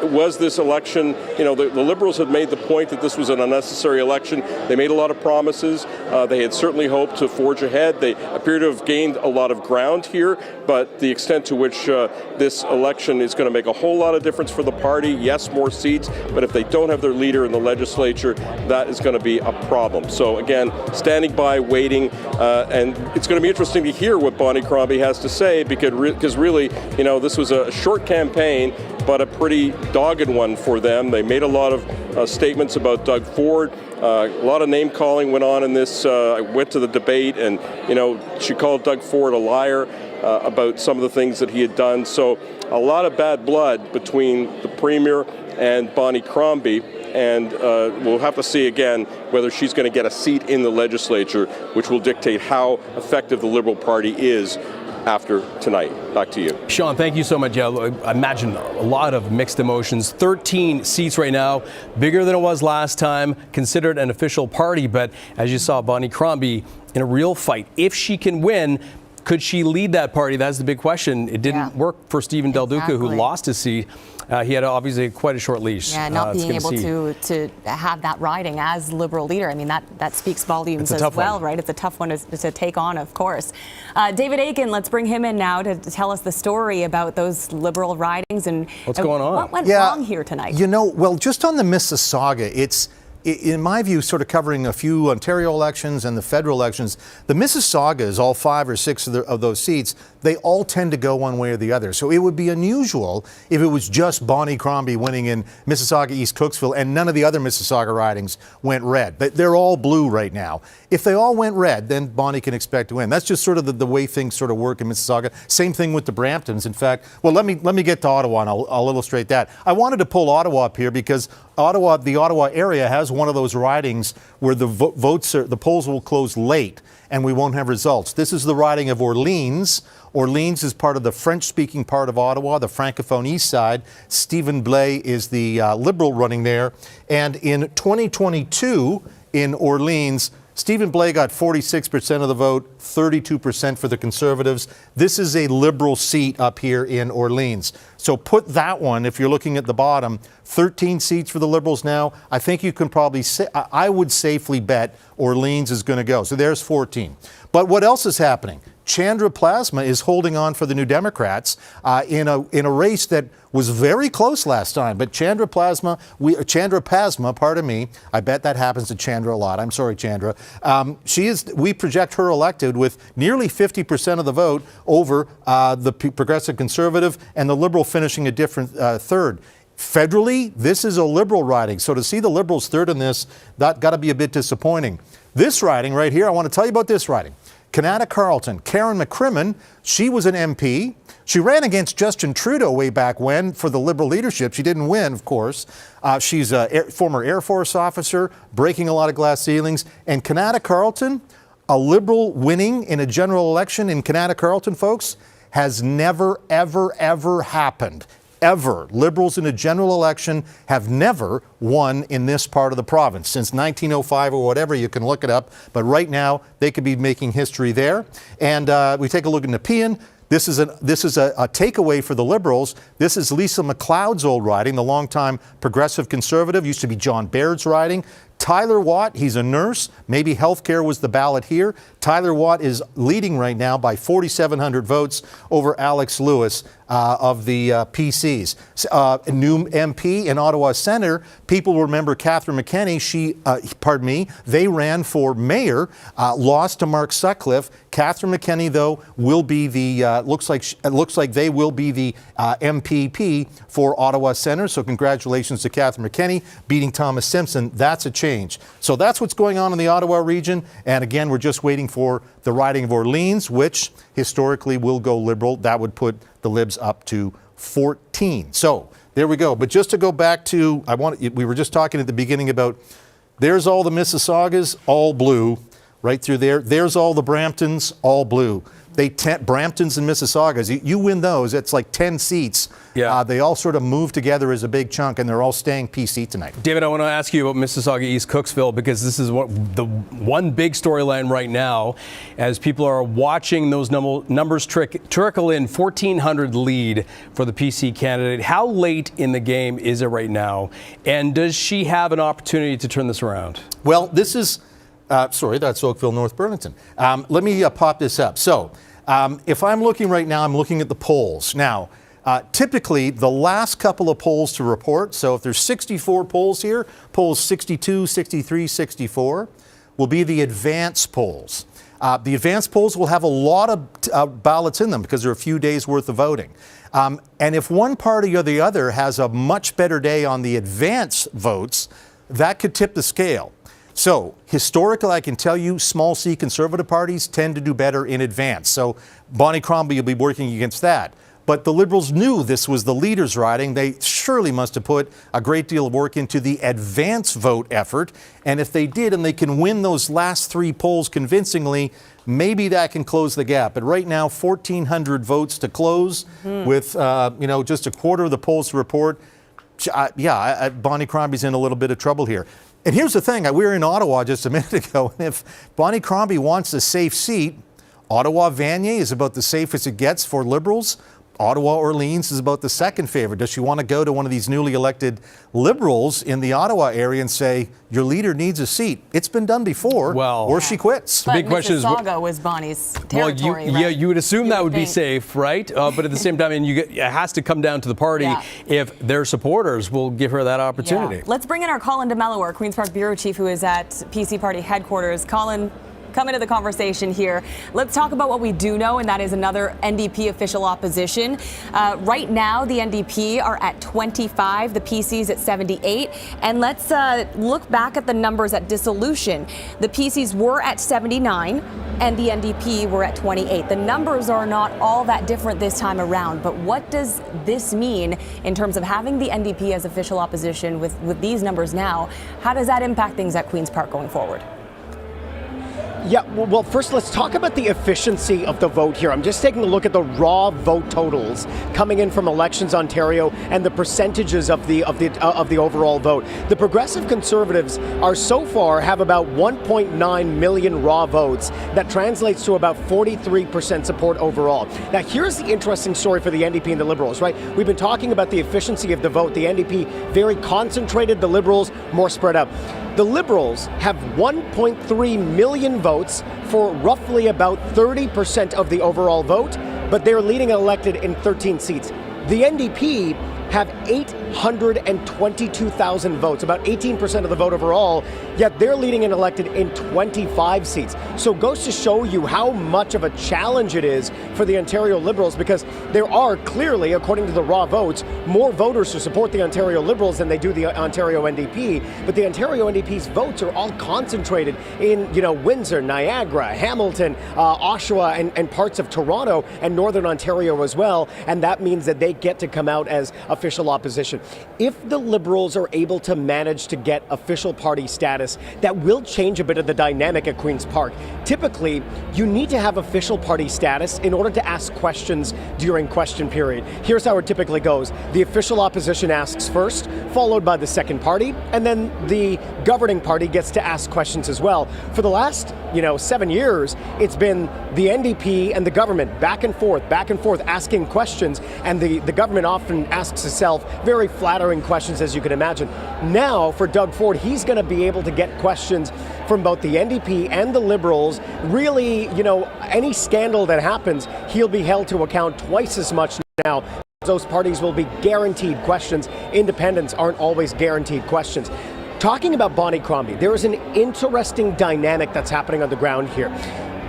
Was this election, the Liberals had made the point that this was an unnecessary election. They made a lot of promises. They had certainly hoped to forge ahead. They appear to have gained a lot of ground here, but the extent to which this election is going to make a whole lot of difference for the party, yes, more seats, but if they don't have their leader in the legislature, that is going to be a problem. So again, standing by, waiting, and it's going to be interesting to hear what Bonnie Crombie has to say, because really, this was a short campaign, but a pretty dogged one for them. They made a lot of statements about Doug Ford. A lot of name calling went on in this. I went to the debate, and she called Doug Ford a liar about some of the things that he had done. So a lot of bad blood between the Premier and Bonnie Crombie, and we'll have to see again whether she's going to get a seat in the legislature, which will dictate how effective the Liberal Party is after tonight. Back to you. Sean, thank you so much. Yeah, I imagine a lot of mixed emotions. 13 seats right now, bigger than it was last time, considered an official party. But as you saw, Bonnie Crombie in a real fight. If she can win, could she lead that party? That's the big question. It didn't work for Stephen Del Duca, who lost his seat. He had obviously quite a short leash. Yeah, not being able to have that riding as Liberal leader. I mean, that speaks volumes as well, right? It's a tough one to take on, of course. David Aiken, let's bring him in now to tell us the story about those Liberal ridings and what's going on. What went wrong here tonight? You know, well, just on the Mississauga, it's, in my view, sort of covering a few Ontario elections and the federal elections. The Mississaugas, all 5 or 6 of those seats, they all tend to go one way or the other. So it would be unusual if it was just Bonnie Crombie winning in Mississauga East, Cooksville, and none of the other Mississauga ridings went red. They're all blue right now. If they all went red, then Bonnie can expect to win. That's just sort of the way things sort of work in Mississauga. Same thing with the Bramptons. In fact, well, let me get to Ottawa, and I'll illustrate that. I wanted to pull Ottawa up here because the Ottawa area has one of those ridings where the polls will close late and we won't have results. This is the riding of Orleans. Orleans is part of the French-speaking part of Ottawa, the Francophone East side. Stephen Blais is the Liberal running there. And in 2022 in Orleans, Stephen Blais got 46% of the vote, 32% for the Conservatives. This is a Liberal seat up here in Orleans. So put that one, if you're looking at the bottom, 13 seats for the Liberals now. I think you can probably say, I would safely bet Orleans is going to go. So there's 14. But what else is happening? Chandra Plasma is holding on for the New Democrats in a race that was very close last time. But Chandra Plasma, pardon me, I bet that happens to Chandra a lot. I'm sorry, Chandra. We project her elected with nearly 50% of the vote over the Progressive Conservative and the Liberal finishing a different third. Federally, this is a Liberal riding. So to see the Liberals third in this, that got to be a bit disappointing. This riding right here, I want to tell you about this riding. Kanata Carleton, Karen McCrimmon, she was an MP. She ran against Justin Trudeau way back when for the Liberal leadership. She didn't win, of course. She's a former Air Force officer, breaking a lot of glass ceilings. And Kanata Carleton, a Liberal winning in a general election in Kanata Carleton, folks, has never, ever, ever happened. Ever. Liberals in a general election have never won in this part of the province since 1905 or whatever. You can look it up. But right now, they could be making history there. And we take a look at Nepean. This is a takeaway for the Liberals. This is Lisa McLeod's old riding, the longtime Progressive Conservative. Used to be John Baird's riding. Tyler Watt, he's a nurse. Maybe healthcare was the ballot here. Tyler Watt is leading right now by 4,700 votes over Alex Lewis of the PCs. New MP in Ottawa Centre. People remember Catherine McKenney. They ran for mayor, lost to Mark Sutcliffe. Catherine McKenney, though, will be the looks like they will be the MPP for Ottawa Centre. So congratulations to Catherine McKenney beating Thomas Simpson. That's a change. So that's what's going on in the Ottawa region. And again, we're just waiting for the riding of Orleans, which historically will go Liberal. That would put the Libs up to 14. So there we go. But just to go back to, we were just talking at the beginning about, there's all the Mississaugas, all blue, right through there. There's all the Bramptons, all blue. Bramptons and Mississaugas, you win those, it's like 10 seats. Yeah. They all sort of move together as a big chunk, and they're all staying PC tonight. David, I want to ask you about Mississauga East, Cooksville, because this is the one big storyline right now as people are watching those numbers trickle in. 1,400 lead for the PC candidate. How late in the game is it right now? And does she have an opportunity to turn this around? Well, this is, sorry, that's Oakville, North Burlington. Let me pop this up. So, if I'm looking right now, I'm looking at the polls. Now, typically, the last couple of polls to report, so if there's 64 polls here, polls 62, 63, 64, will be the advance polls. The advance polls will have a lot of ballots in them because there are a few days worth of voting. And if one party or the other has a much better day on the advance votes, that could tip the scale. So, historically, I can tell you, small C Conservative parties tend to do better in advance. So, Bonnie Crombie will be working against that. But the Liberals knew this was the leaders' riding. They surely must have put a great deal of work into the advance vote effort. And if they did, and they can win those last 3 polls convincingly, maybe that can close the gap. But right now, 1,400 votes to close with, just a quarter of the polls to report. Bonnie Crombie's in a little bit of trouble here. And here's the thing, we were in Ottawa just a minute ago, and if Bonnie Crombie wants a safe seat, Ottawa-Vanier is about the safest it gets for Liberals. Ottawa-Orleans is about the second favorite. Does she want to go to one of these newly elected Liberals in the Ottawa area and say, your leader needs a seat? It's been done before, or she quits. But the big question is, Mississauga was Bonnie's territory, yeah, right? you would assume that would be safe, right? But at the same time, it has to come down to the party if their supporters will give her that opportunity. Yeah. Let's bring in our Colin DeMello, our Queen's Park Bureau Chief, who is at PC Party headquarters. Colin, come into the conversation here. Let's talk about what we do know, and that is another NDP official opposition. Right now, the NDP are at 25, the PCs at 78. And let's look back at the numbers at dissolution. The PCs were at 79, and the NDP were at 28. The numbers are not all that different this time around, but what does this mean in terms of having the NDP as official opposition with these numbers now? How does that impact things at Queen's Park going forward? Yeah, well, first let's talk about the efficiency of the vote here. I'm just taking a look at the raw vote totals coming in from Elections Ontario and the percentages of the overall vote. The Progressive Conservatives are so far have about 1.9 million raw votes. That translates to about 43% support overall. Now, here's the interesting story for the NDP and the Liberals, right? We've been talking about the efficiency of the vote. The NDP very concentrated, the Liberals more spread out. The Liberals have 1.3 million votes for roughly about 30% of the overall vote, but they're leading elected in 13 seats. The NDP have 822,000 votes, about 18% of the vote overall, yet they're leading and elected in 25 seats. So it goes to show you how much of a challenge it is for the Ontario Liberals, because there are clearly, according to the raw votes, more voters who support the Ontario Liberals than they do the Ontario NDP. But the Ontario NDP's votes are all concentrated in, Windsor, Niagara, Hamilton, Oshawa, and parts of Toronto and Northern Ontario as well. And that means that they get to come out as official opposition. If the Liberals are able to manage to get official party status, that will change a bit of the dynamic at Queen's Park. Typically, you need to have official party status in order to ask questions during question period. Here's how it typically goes. The official opposition asks first, followed by the second party, and then the governing party gets to ask questions as well. For the last 7 years, it's been the NDP and the government back and forth, asking questions, and the government often asks itself very flattering questions, as you can imagine. Now, for Doug Ford, he's going to be able to get questions from both the NDP and the Liberals. Really, any scandal that happens, he'll be held to account twice as much now. Those parties will be guaranteed questions. Independents aren't always guaranteed questions. Talking about Bonnie Crombie, there is an interesting dynamic that's happening on the ground here.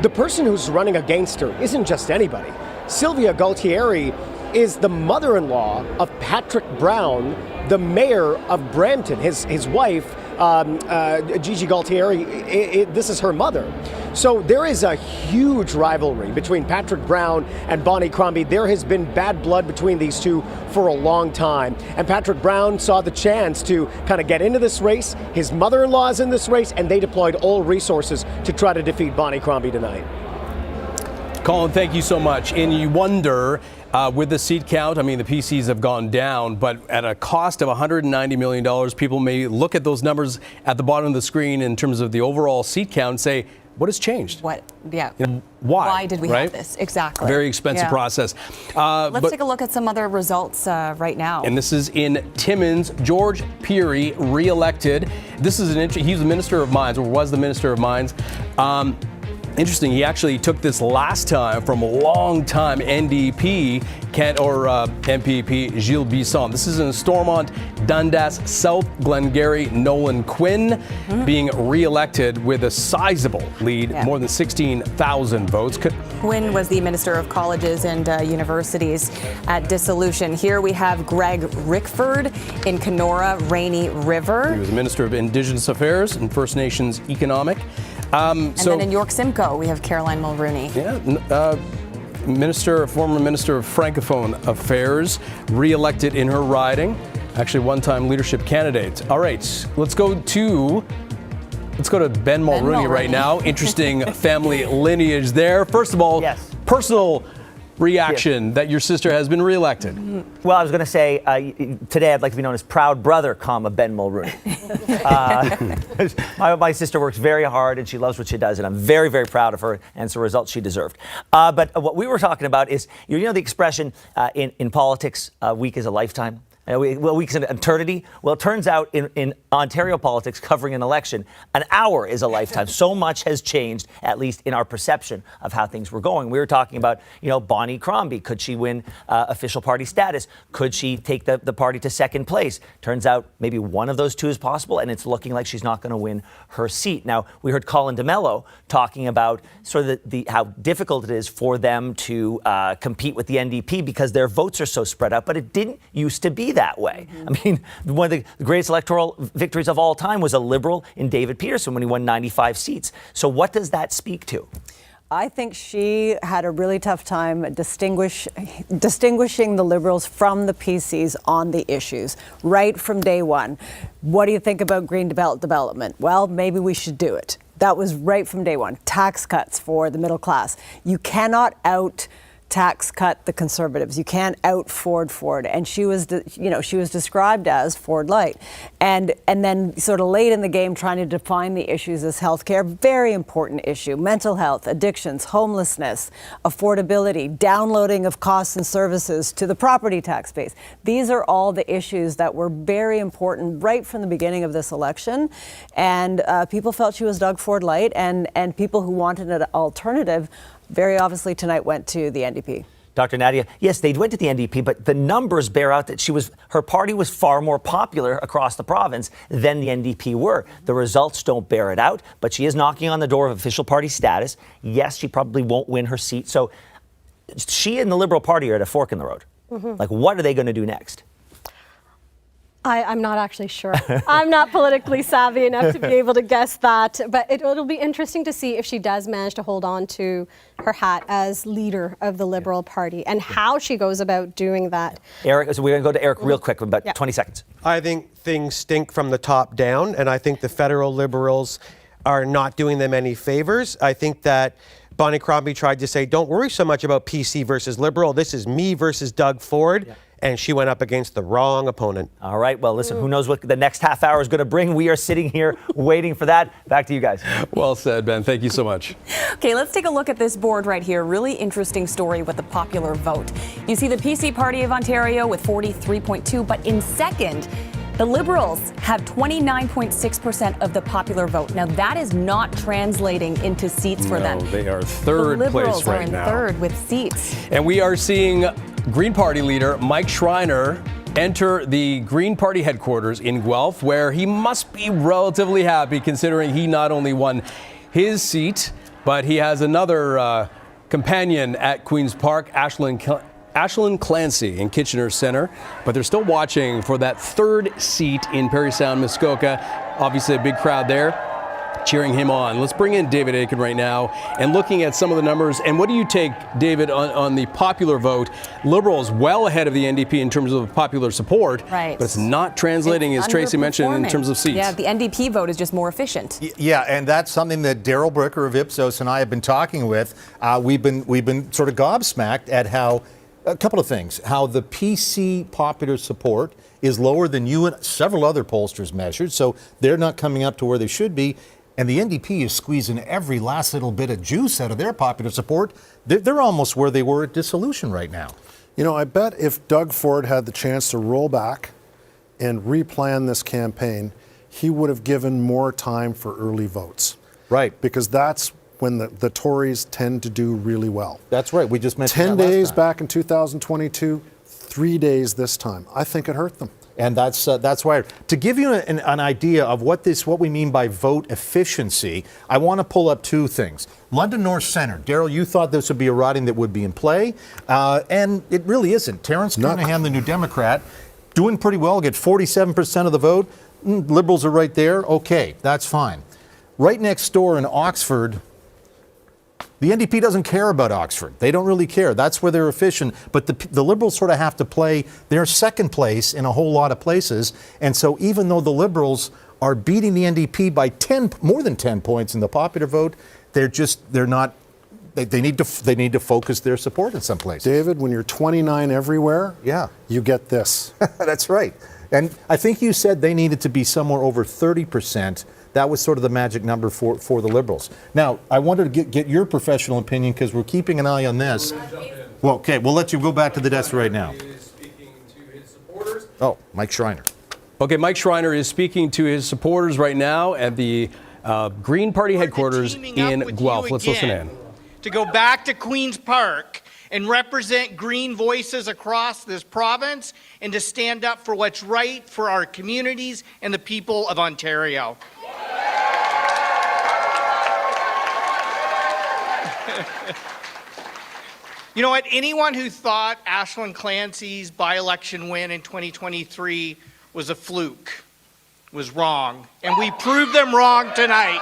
The person who's running against her isn't just anybody. Sylvia Galtieri is the mother-in-law of Patrick Brown, the mayor of Brampton. His wife, Gigi Galtieri, this is her mother. So there is a huge rivalry between Patrick Brown and Bonnie Crombie. There has been bad blood between these two for a long time. And Patrick Brown saw the chance to kind of get into this race. His mother-in-law is in this race, and they deployed all resources to try to defeat Bonnie Crombie tonight. Colin, thank you so much. And you wonder, with the seat count, the PCs have gone down, but at a cost of $190 million, people may look at those numbers at the bottom of the screen in terms of the overall seat count and say, what has changed? What? Yeah. Why did we have this? Exactly. Very expensive process. Let's take a look at some other results right now. And this is in Timmins. George Peary, reelected. This is he's the Minister of Mines, or was the Minister of Mines. Interesting, he actually took this last time from a long-time NDP MPP Gilles Bisson. This is in Stormont, Dundas, South Glengarry. Nolan Quinn being re-elected with a sizable lead, more than 16,000 votes. Quinn was the Minister of Colleges and Universities at dissolution. Here we have Greg Rickford in Kenora, Rainy River. He was Minister of Indigenous Affairs and First Nations Economic. And then in York Simcoe, we have Caroline Mulrooney. Former Minister of Francophone Affairs, re-elected in her riding. Actually, one-time leadership candidate. All right, let's go to Ben Mulrooney right now. Interesting family lineage there. First of all, personal reaction that your sister has been reelected? Well, I was going to say today I'd like to be known as proud brother, Ben Mulrooney. My sister works very hard and she loves what she does, and I'm very, very proud of her, and it's a result she deserved. But what we were talking about is, you know the expression in politics, a week is a lifetime? A week's an eternity. Well, it turns out in Ontario politics, covering an election, an hour is a lifetime. So much has changed, at least in our perception of how things were going. We were talking about, Bonnie Crombie. Could she win official party status? Could she take the party to second place? Turns out maybe one of those two is possible, and it's looking like she's not going to win her seat. Now, we heard Colin DeMello talking about sort of how difficult it is for them to compete with the NDP because their votes are so spread out, but it didn't used to be that way. I mean, one of the greatest electoral victories of all time was a Liberal in David Peterson when he won 95 seats. So what does that speak to? I think she had a really tough time distinguishing the Liberals from the PCs on the issues right from day one. What do you think about green development? Well, maybe we should do it. That was right from day one. Tax cuts for the middle class. You cannot tax cut the Conservatives. You can't out Ford, and she was described as Ford Light, and then sort of late in the game trying to define the issues as healthcare, very important issue, mental health, addictions, homelessness, affordability, downloading of costs and services to the property tax base. These are all the issues that were very important right from the beginning of this election, and people felt she was Doug Ford Light, and people who wanted an alternative very obviously tonight went to the NDP. Dr. Nadia, yes, they went to the NDP, but the numbers bear out that her party was far more popular across the province than the NDP were. The results don't bear it out, but she is knocking on the door of official party status. Yes, she probably won't win her seat. So she and the Liberal Party are at a fork in the road. Like, what are they going to do next? I'm not actually sure. I'm not politically savvy enough to be able to guess that, but it'll be interesting to see if she does manage to hold on to her hat as leader of the Liberal Party and how she goes about doing that. Eric, so we're going to go to Eric real quick, about 20 seconds. I think things stink from the top down, and I think the federal Liberals are not doing them any favors. I think that Bonnie Crombie tried to say, don't worry so much about PC versus Liberal. This is me versus Doug Ford. Yeah. And she went up against the wrong opponent. All right. Well, listen, who knows what the next half hour is going to bring? We are sitting here waiting for that. Back to you guys. Well said, Ben. Thank you so much. Okay, let's take a look at this board right here. Really interesting story with the popular vote. You see the PC Party of Ontario with 43.2, but in second, the Liberals have 29.6% of the popular vote. Now, that is not translating into seats for them. They are third place right now. Liberals are in third with seats. And we are seeing Green Party leader Mike Schreiner enter the Green Party headquarters in Guelph, where he must be relatively happy considering he not only won his seat, but he has another companion at Queen's Park, Ashlyn Clancy in Kitchener Centre, but they're still watching for that third seat in Parry Sound, Muskoka. Obviously a big crowd there cheering him on. Let's bring in David Aiken right now and looking at some of the numbers. And what do you take, David, on the popular vote? Liberals well ahead of the NDP in terms of popular support, right, but it's not translating, as Tracy mentioned, in terms of seats. Yeah, the NDP vote is just more efficient. Yeah, and that's something that Daryl Bricker of Ipsos and I have been talking with. We've been sort of gobsmacked at how a couple of things. How the PC popular support is lower than you and several other pollsters measured, so they're not coming up to where they should be. And the NDP is squeezing every last little bit of juice out of their popular support. They're almost where they were at dissolution right now. You know, I bet if Doug Ford had the chance to roll back and replan this campaign, he would have given more time for early votes. Right. Because that's when the Tories tend to do really well. That's right. We just mentioned 10 days back in 2022, 3 days this time. I think it hurt them. And that's why. To give you an idea of what we mean by vote efficiency, I want to pull up two things. London North Centre. Daryl, you thought this would be a riding that would be in play, and it really isn't. Terence Kernaghan, the New Democrat, doing pretty well, get 47% of the vote. Liberals are right there. Okay, that's fine. Right next door in Oxford, the NDP doesn't care about Oxford. They don't really care. That's where they're efficient. But the Liberals sort of have to play their second place in a whole lot of places. And so even though the Liberals are beating the NDP by more than 10 points in the popular vote, they're They need to focus their support in some places. David, when you're 29 everywhere, you get this. That's right. And I think you said they needed to be somewhere over 30%. That was sort of the magic number for the Liberals. Now, I wanted to get your professional opinion because we're keeping an eye on this. Well, okay, we'll let you go back to the desk right now. Oh, Mike Schreiner. Okay, Mike Schreiner is speaking to his supporters right now at the Green Party headquarters in Guelph. Let's listen in. To go back to Queen's Park and represent Green voices across this province and to stand up for what's right for our communities and the people of Ontario. You know what? Anyone who thought Ashland Clancy's by-election win in 2023 was a fluke was wrong, and we proved them wrong tonight.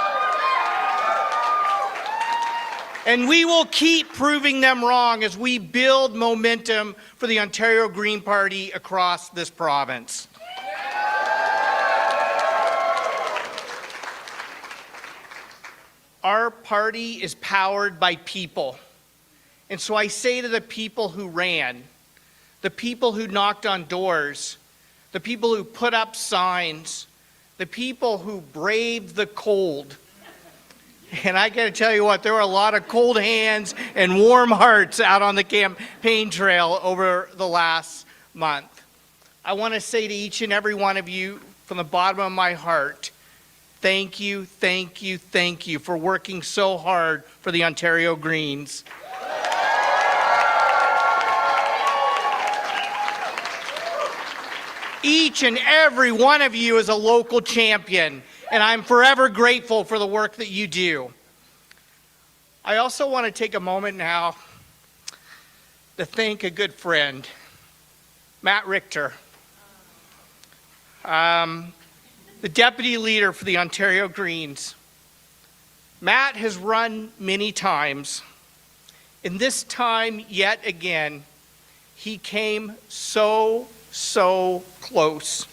And we will keep proving them wrong as we build momentum for the Ontario Green Party across this province. Our party is powered by people. And so I say to the people who ran, the people who knocked on doors, the people who put up signs, the people who braved the cold. And I got to tell you what, there were a lot of cold hands and warm hearts out on the campaign trail over the last month. I want to say to each and every one of you from the bottom of my heart, thank you, thank you, thank you for working so hard for the Ontario Greens. Each and every one of you is a local champion, and I'm forever grateful for the work that you do. I also want to take a moment now to thank a good friend, Matt Richter, the deputy leader for the Ontario Greens. Matt has run many times, and this time yet again, he came so close.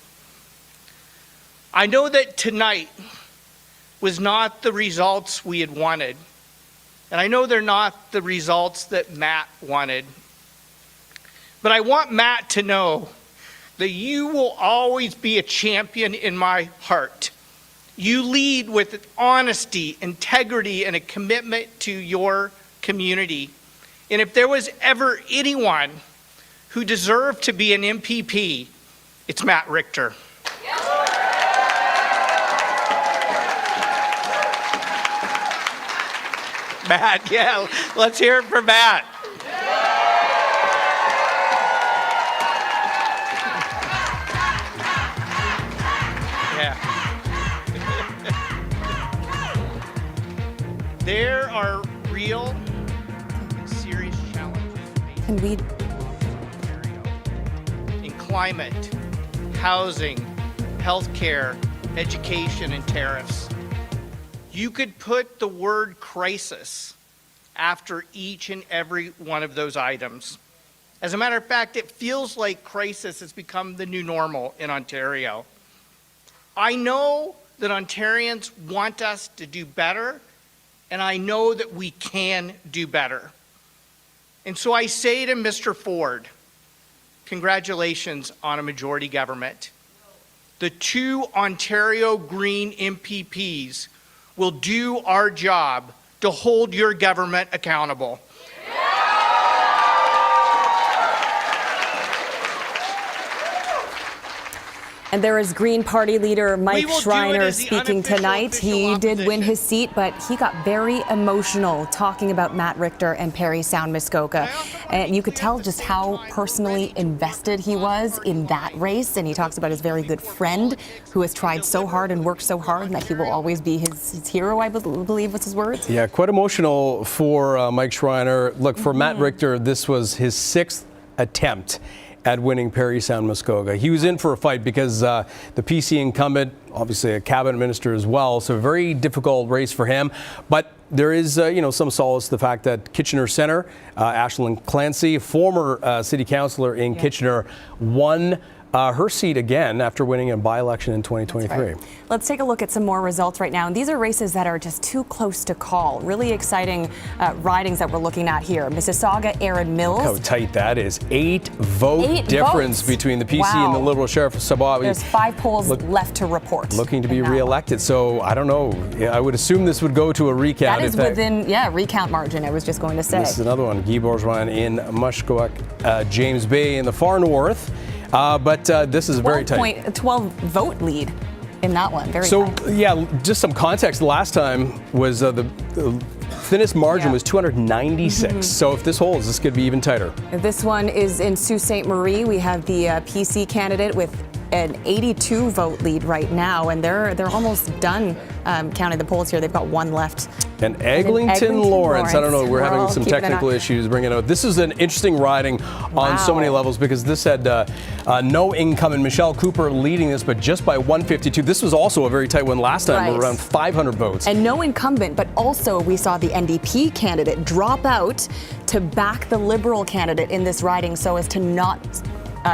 I know that tonight was not the results we had wanted, and I know they're not the results that Matt wanted. But I want Matt to know that you will always be a champion in my heart. You lead with honesty, integrity, and a commitment to your community. And if there was ever anyone who deserved to be an MPP, it's Matt Richter. Matt, yeah, let's hear it for Matt. Yeah. There are real and serious challenges facing in climate, housing, healthcare, education, and tariffs. You could put the word crisis after each and every one of those items. As a matter of fact, it feels like crisis has become the new normal in Ontario. I know that Ontarians want us to do better, and I know that we can do better. And so I say to Mr. Ford, congratulations on a majority government. The two Ontario Green MPPs will do our job to hold your government accountable. And there is Green Party leader Mike Schreiner speaking tonight. He did win his seat, but he got very emotional talking about Matt Richter and Parry Sound Muskoka. And you could tell just how personally invested he was in that race. And he talks about his very good friend who has tried so hard and worked so hard, and that he will always be his hero, I believe was his words. Yeah, quite emotional for Mike Schreiner. Look, for Matt Richter, this was his 6th attempt at winning Parry Sound Muskoka. He was in for a fight because the PC incumbent, obviously a cabinet minister as well, so a very difficult race for him. But there is, some solace the fact that Kitchener Centre, Ashland Clancy, former city councillor in Kitchener, won her seat again after winning a by-election in 2023. Right. Let's take a look at some more results right now. And these are races that are just too close to call. Really exciting ridings that we're looking at here. Mississauga, Aaron Mills. Look how tight that is. 8-vote difference between the PC and the Liberal Sheriff of Sabawi. There's 5 polls left to report. Looking to be reelected. So I don't know. I would assume this would go to a recount. That is within, recount margin, I was just going to say. This is another one. Guy Bourgeois in Mushkawak, James Bay in the far north. But this is very tight. 12 vote lead in that one. Very so, tight. yeah, just some context. The last time was the thinnest margin was 296. So if this holds, this could be even tighter. This one is in Sault Ste. Marie. We have the PC candidate with an 82 vote lead right now, and they're almost done counting the polls here. They've got 1 left. And Eglinton Lawrence, I don't know, we're having some technical issues bringing it out. This is an interesting riding on so many levels because this had no incumbent, Michelle Cooper leading this, but just by 152. This was also a very tight one last time, around 500 votes. And no incumbent, but also we saw the NDP candidate drop out to back the Liberal candidate in this riding so as to not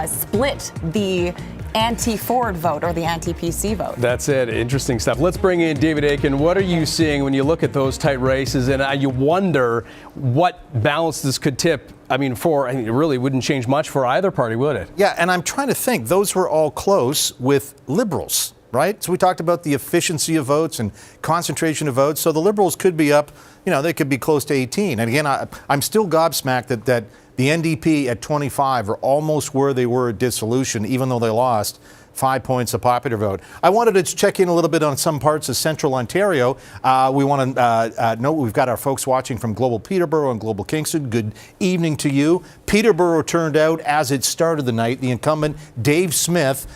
split the anti-Ford vote or the anti-PC vote. That's it. Interesting stuff. Let's bring in David Aiken. What are you seeing when you look at those tight races, and you wonder what balance this could tip? I mean, it really wouldn't change much for either party, would it? Yeah, and I'm trying to think. Those were all close with Liberals, right? So we talked about the efficiency of votes and concentration of votes. So the Liberals could be up, they could be close to 18. And again, I'm still gobsmacked that the NDP at 25 are almost where they were at dissolution, even though they lost 5 points of popular vote. I wanted to check in a little bit on some parts of central Ontario. We want to know we've got our folks watching from Global Peterborough and Global Kingston. Good evening to you. Peterborough turned out as it started the night. The incumbent, Dave Smith,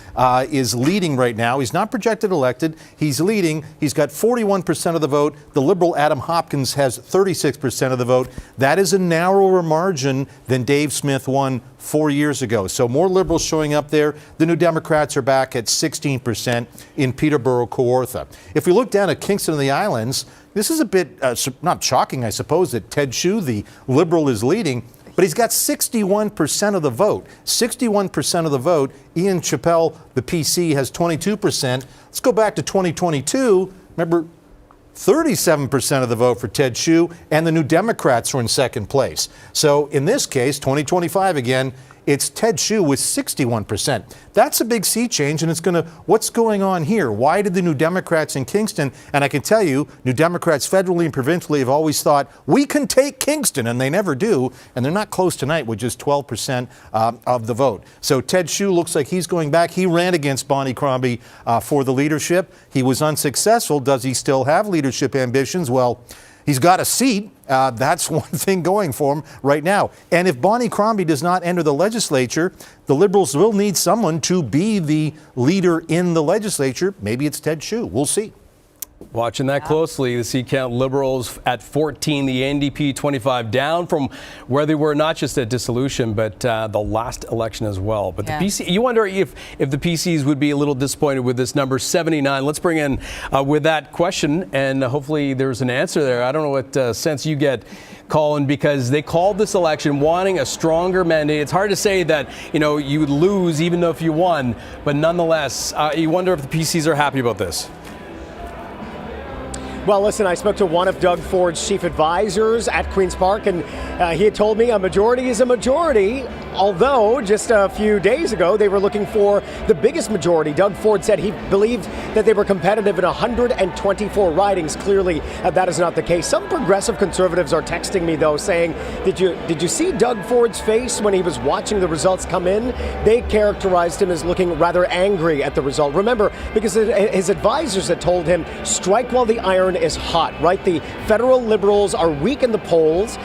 is leading right now. He's not projected elected. He's leading. He's got 41% of the vote. The Liberal Adam Hopkins has 36% of the vote. That is a narrower margin than Dave Smith won 4 years ago. So more Liberals showing up there. The New Democrats are back at 16% in Peterborough, Kawartha. If we look down at Kingston and the Islands, this is a bit not shocking, I suppose, that Ted Hsu, the Liberal, is leading, but he's got 61% of the vote. 61% of the vote. Ian Chappell, the PC, has 22%. Let's go back to 2022. Remember, 37% of the vote for Ted Hsu, and the New Democrats were in second place. So in this case, 2025 again, it's Ted Hsu with 61%. That's a big sea change, and what's going on here? Why did the New Democrats in Kingston, and I can tell you, New Democrats federally and provincially have always thought, we can take Kingston, and they never do, and they're not close tonight with just 12% of the vote. So Ted Hsu looks like he's going back. He ran against Bonnie Crombie for the leadership. He was unsuccessful. Does he still have leadership ambitions? Well, he's got a seat. That's one thing going for him right now. And if Bonnie Crombie does not enter the legislature, the Liberals will need someone to be the leader in the legislature. Maybe it's Ted Hsu. We'll see. Watching that closely, the seat count, Liberals at 14, the NDP 25, down from where they were not just at dissolution, but the last election as well. But the PC, you wonder if the PCs would be a little disappointed with this number 79. Let's bring in with that question, and hopefully there's an answer there. I don't know what sense you get, Colin, because they called this election wanting a stronger mandate. It's hard to say that you would lose even though if you won, but nonetheless, you wonder if the PCs are happy about this. Well, listen, I spoke to one of Doug Ford's chief advisors at Queen's Park, and he had told me a majority is a majority, although just a few days ago they were looking for the biggest majority. Doug Ford said he believed that they were competitive in 124 ridings. Clearly, that is not the case. Some progressive conservatives are texting me, though, saying, did you see Doug Ford's face when he was watching the results come in? They characterized him as looking rather angry at the result. Remember, because his advisors had told him, strike while the iron is hot, right? The federal Liberals are weak in the polls.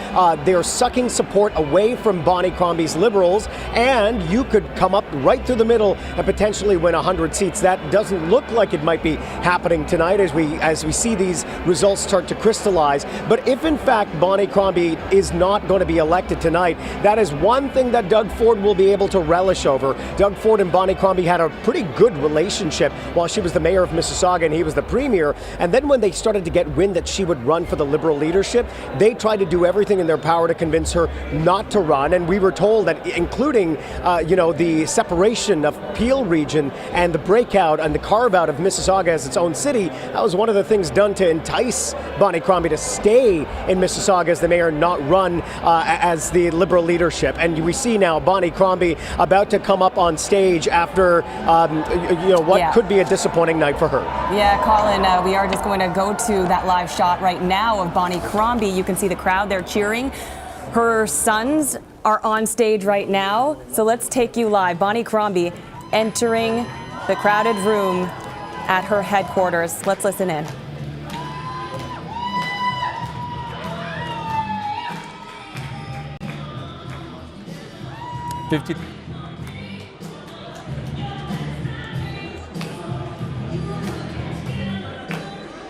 They're sucking support away from Bonnie Crombie's Liberals, and you could come up right through the middle and potentially win 100 seats. That doesn't look like it might be happening tonight as we see these results start to crystallize. But if in fact Bonnie Crombie is not going to be elected tonight, that is one thing that Doug Ford will be able to relish over. Doug Ford and Bonnie Crombie had a pretty good relationship while she was the mayor of Mississauga and he was the premier. And then when they started to get wind that she would run for the Liberal leadership, they tried to do everything in their power to convince her not to run. And we were told that including, the separation of Peel region and the breakout and the carve-out of Mississauga as its own city. That was one of the things done to entice Bonnie Crombie to stay in Mississauga as the mayor, not run as the Liberal leadership. And we see now Bonnie Crombie about to come up on stage after, what could be a disappointing night for her. Yeah, Colin, we are just going to go to that live shot right now of Bonnie Crombie. You can see the crowd there cheering. Her sons are on stage right now. So let's take you live. Bonnie Crombie entering the crowded room at her headquarters. Let's listen in.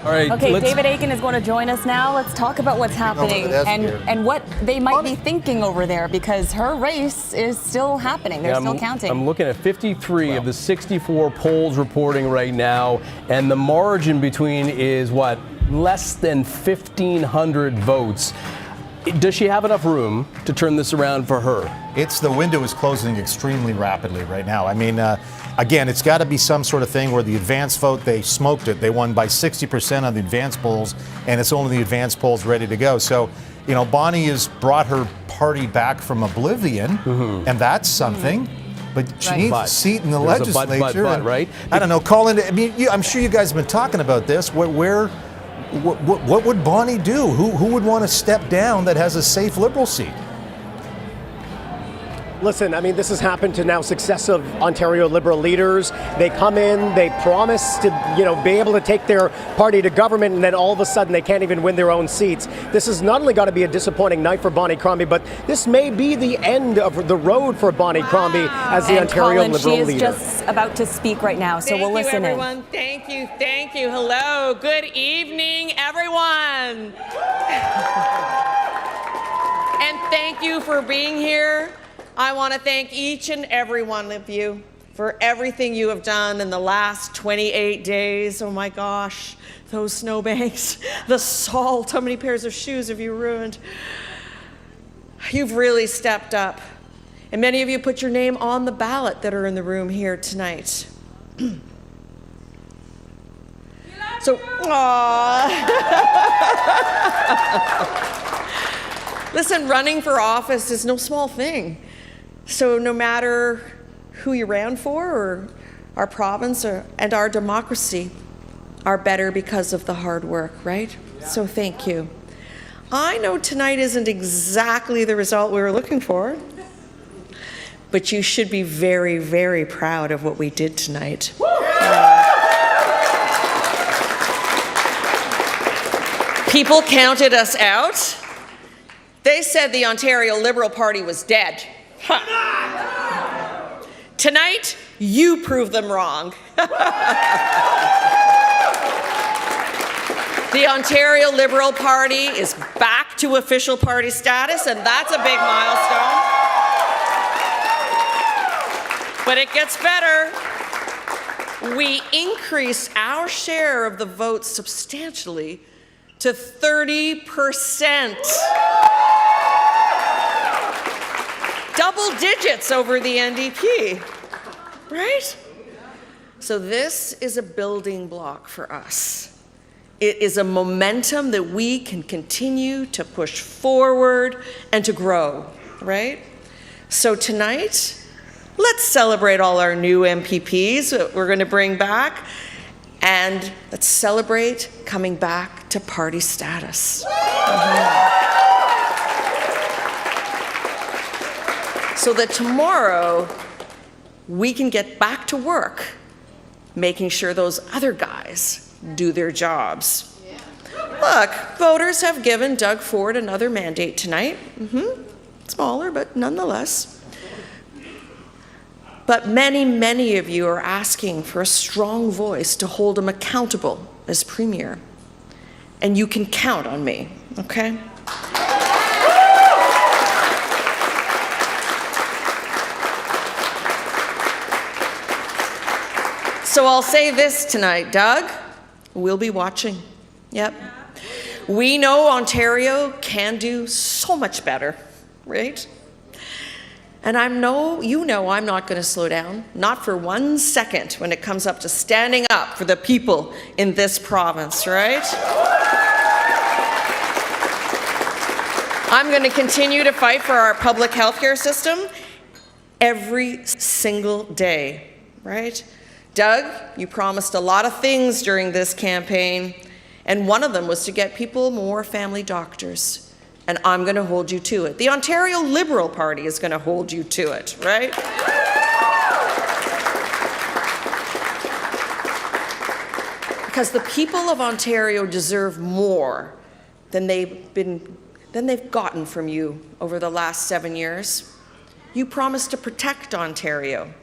All right, okay, David Aiken is going to join us now. Let's talk about what's happening and what they might be thinking over there, because her race is still happening. They're still counting. I'm looking at 53 of the 64 polls reporting right now, and the margin between is what? Less than 1,500 votes. Does she have enough room to turn this around for her? The window is closing extremely rapidly right now. I mean, again, it's got to be some sort of thing where the advance vote, they smoked it. They won by 60% on the advance polls, and it's only the advance polls ready to go. So, Bonnie has brought her party back from oblivion, and that's something. But she needs a seat in the legislature. Right? I don't know, Colin. I mean, I'm sure you guys have been talking about this. What would Bonnie do? Who would want to step down that has a safe Liberal seat? Listen, I mean, this has happened to now successive Ontario Liberal leaders. They come in, they promise to, be able to take their party to government, and then all of a sudden they can't even win their own seats. This has not only got to be a disappointing night for Bonnie Crombie, but this may be the end of the road for Bonnie Crombie as the Ontario Colin, Liberal leader. She is just about to speak right now, so we'll listen in. Thank you, thank you. Hello, good evening, everyone. And thank you for being here. I want to thank each and every one of you for everything you have done in the last 28 days. Oh my gosh, those snowbanks, the salt, how many pairs of shoes have you ruined? You've really stepped up. And many of you put your name on the ballot that are in the room here tonight. So, listen, running for office is no small thing. So no matter who you ran for, or our province and our democracy are better because of the hard work, right? So thank you. I know tonight isn't exactly the result we were looking for, but you should be very, very proud of what we did tonight. People counted us out. They said the Ontario Liberal Party was dead. Huh. Tonight, you prove them wrong. The Ontario Liberal Party is back to official party status, and that's a big milestone. But it gets better. We increased our share of the votes substantially to 30%. Double digits over the NDP, right? So this is a building block for us. It is a momentum that we can continue to push forward and to grow, right? So tonight, let's celebrate all our new MPPs that we're going to bring back, and let's celebrate coming back to party status. So that tomorrow we can get back to work making sure those other guys do their jobs. Look, voters have given Doug Ford another mandate tonight. Smaller, but nonetheless. But many, many of you are asking for a strong voice to hold him accountable as Premier. And you can count on me, okay? So I'll say this tonight, Doug, we'll be watching. Yep. We know Ontario can do so much better, right? And I'm not going to slow down, not for 1 second when it comes up to standing up for the people in this province, right? I'm going to continue to fight for our public healthcare system every single day, right? Doug, you promised a lot of things during this campaign, and one of them was to get people more family doctors, and I'm going to hold you to it. The Ontario Liberal Party is going to hold you to it, right? Because the people of Ontario deserve more than they've gotten from you over the last 7 years. You promised to protect Ontario,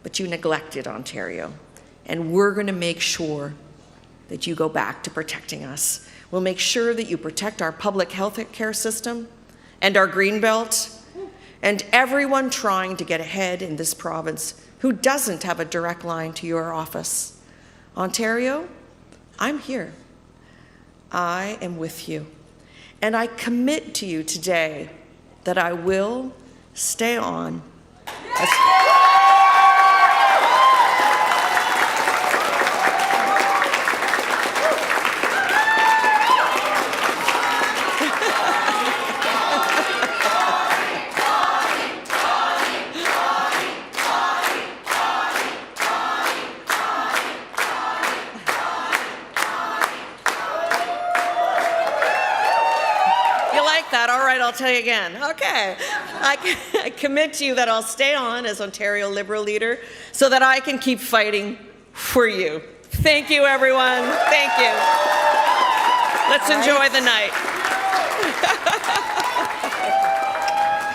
but you neglected Ontario. And we're going to make sure that you go back to protecting us. We'll make sure that you protect our public health care system and our Greenbelt and everyone trying to get ahead in this province who doesn't have a direct line to your office. Ontario, I'm here. I am with you. And I commit to you today that I will stay on. I'll tell you again. Okay. I commit to you that I'll stay on as Ontario Liberal leader so that I can keep fighting for you. Thank you, everyone. Thank you. Let's enjoy the night.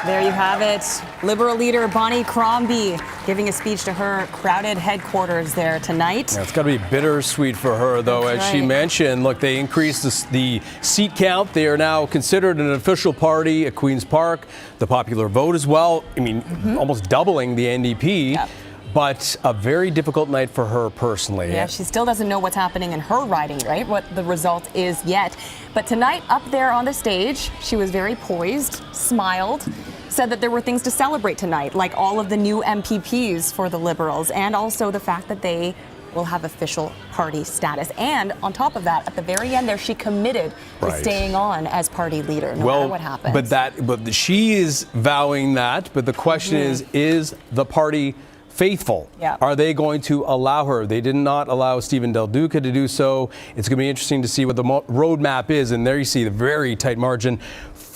There you have it. Liberal leader Bonnie Crombie giving a speech to her crowded headquarters there tonight. Yeah, it's got to be bittersweet for her, though. That's as she right. mentioned, look, they increased the seat count. They are now considered an official party at Queen's Park. The popular vote as well. I mean, almost doubling the NDP. Yep. But a very difficult night for her personally. Yeah, she still doesn't know what's happening in her riding, right? What the result is yet. But tonight, up there on the stage, she was very poised, smiled, said that there were things to celebrate tonight, like all of the new MPPs for the Liberals, and also the fact that they will have official party status. And on top of that, at the very end there, she committed to staying on as party leader, no matter what happens. But she is vowing that. But the question is the party faithful? Yeah. Are they going to allow her? They did not allow Stephen Del Duca to do so. It's going to be interesting to see what the roadmap is. And there you see the very tight margin,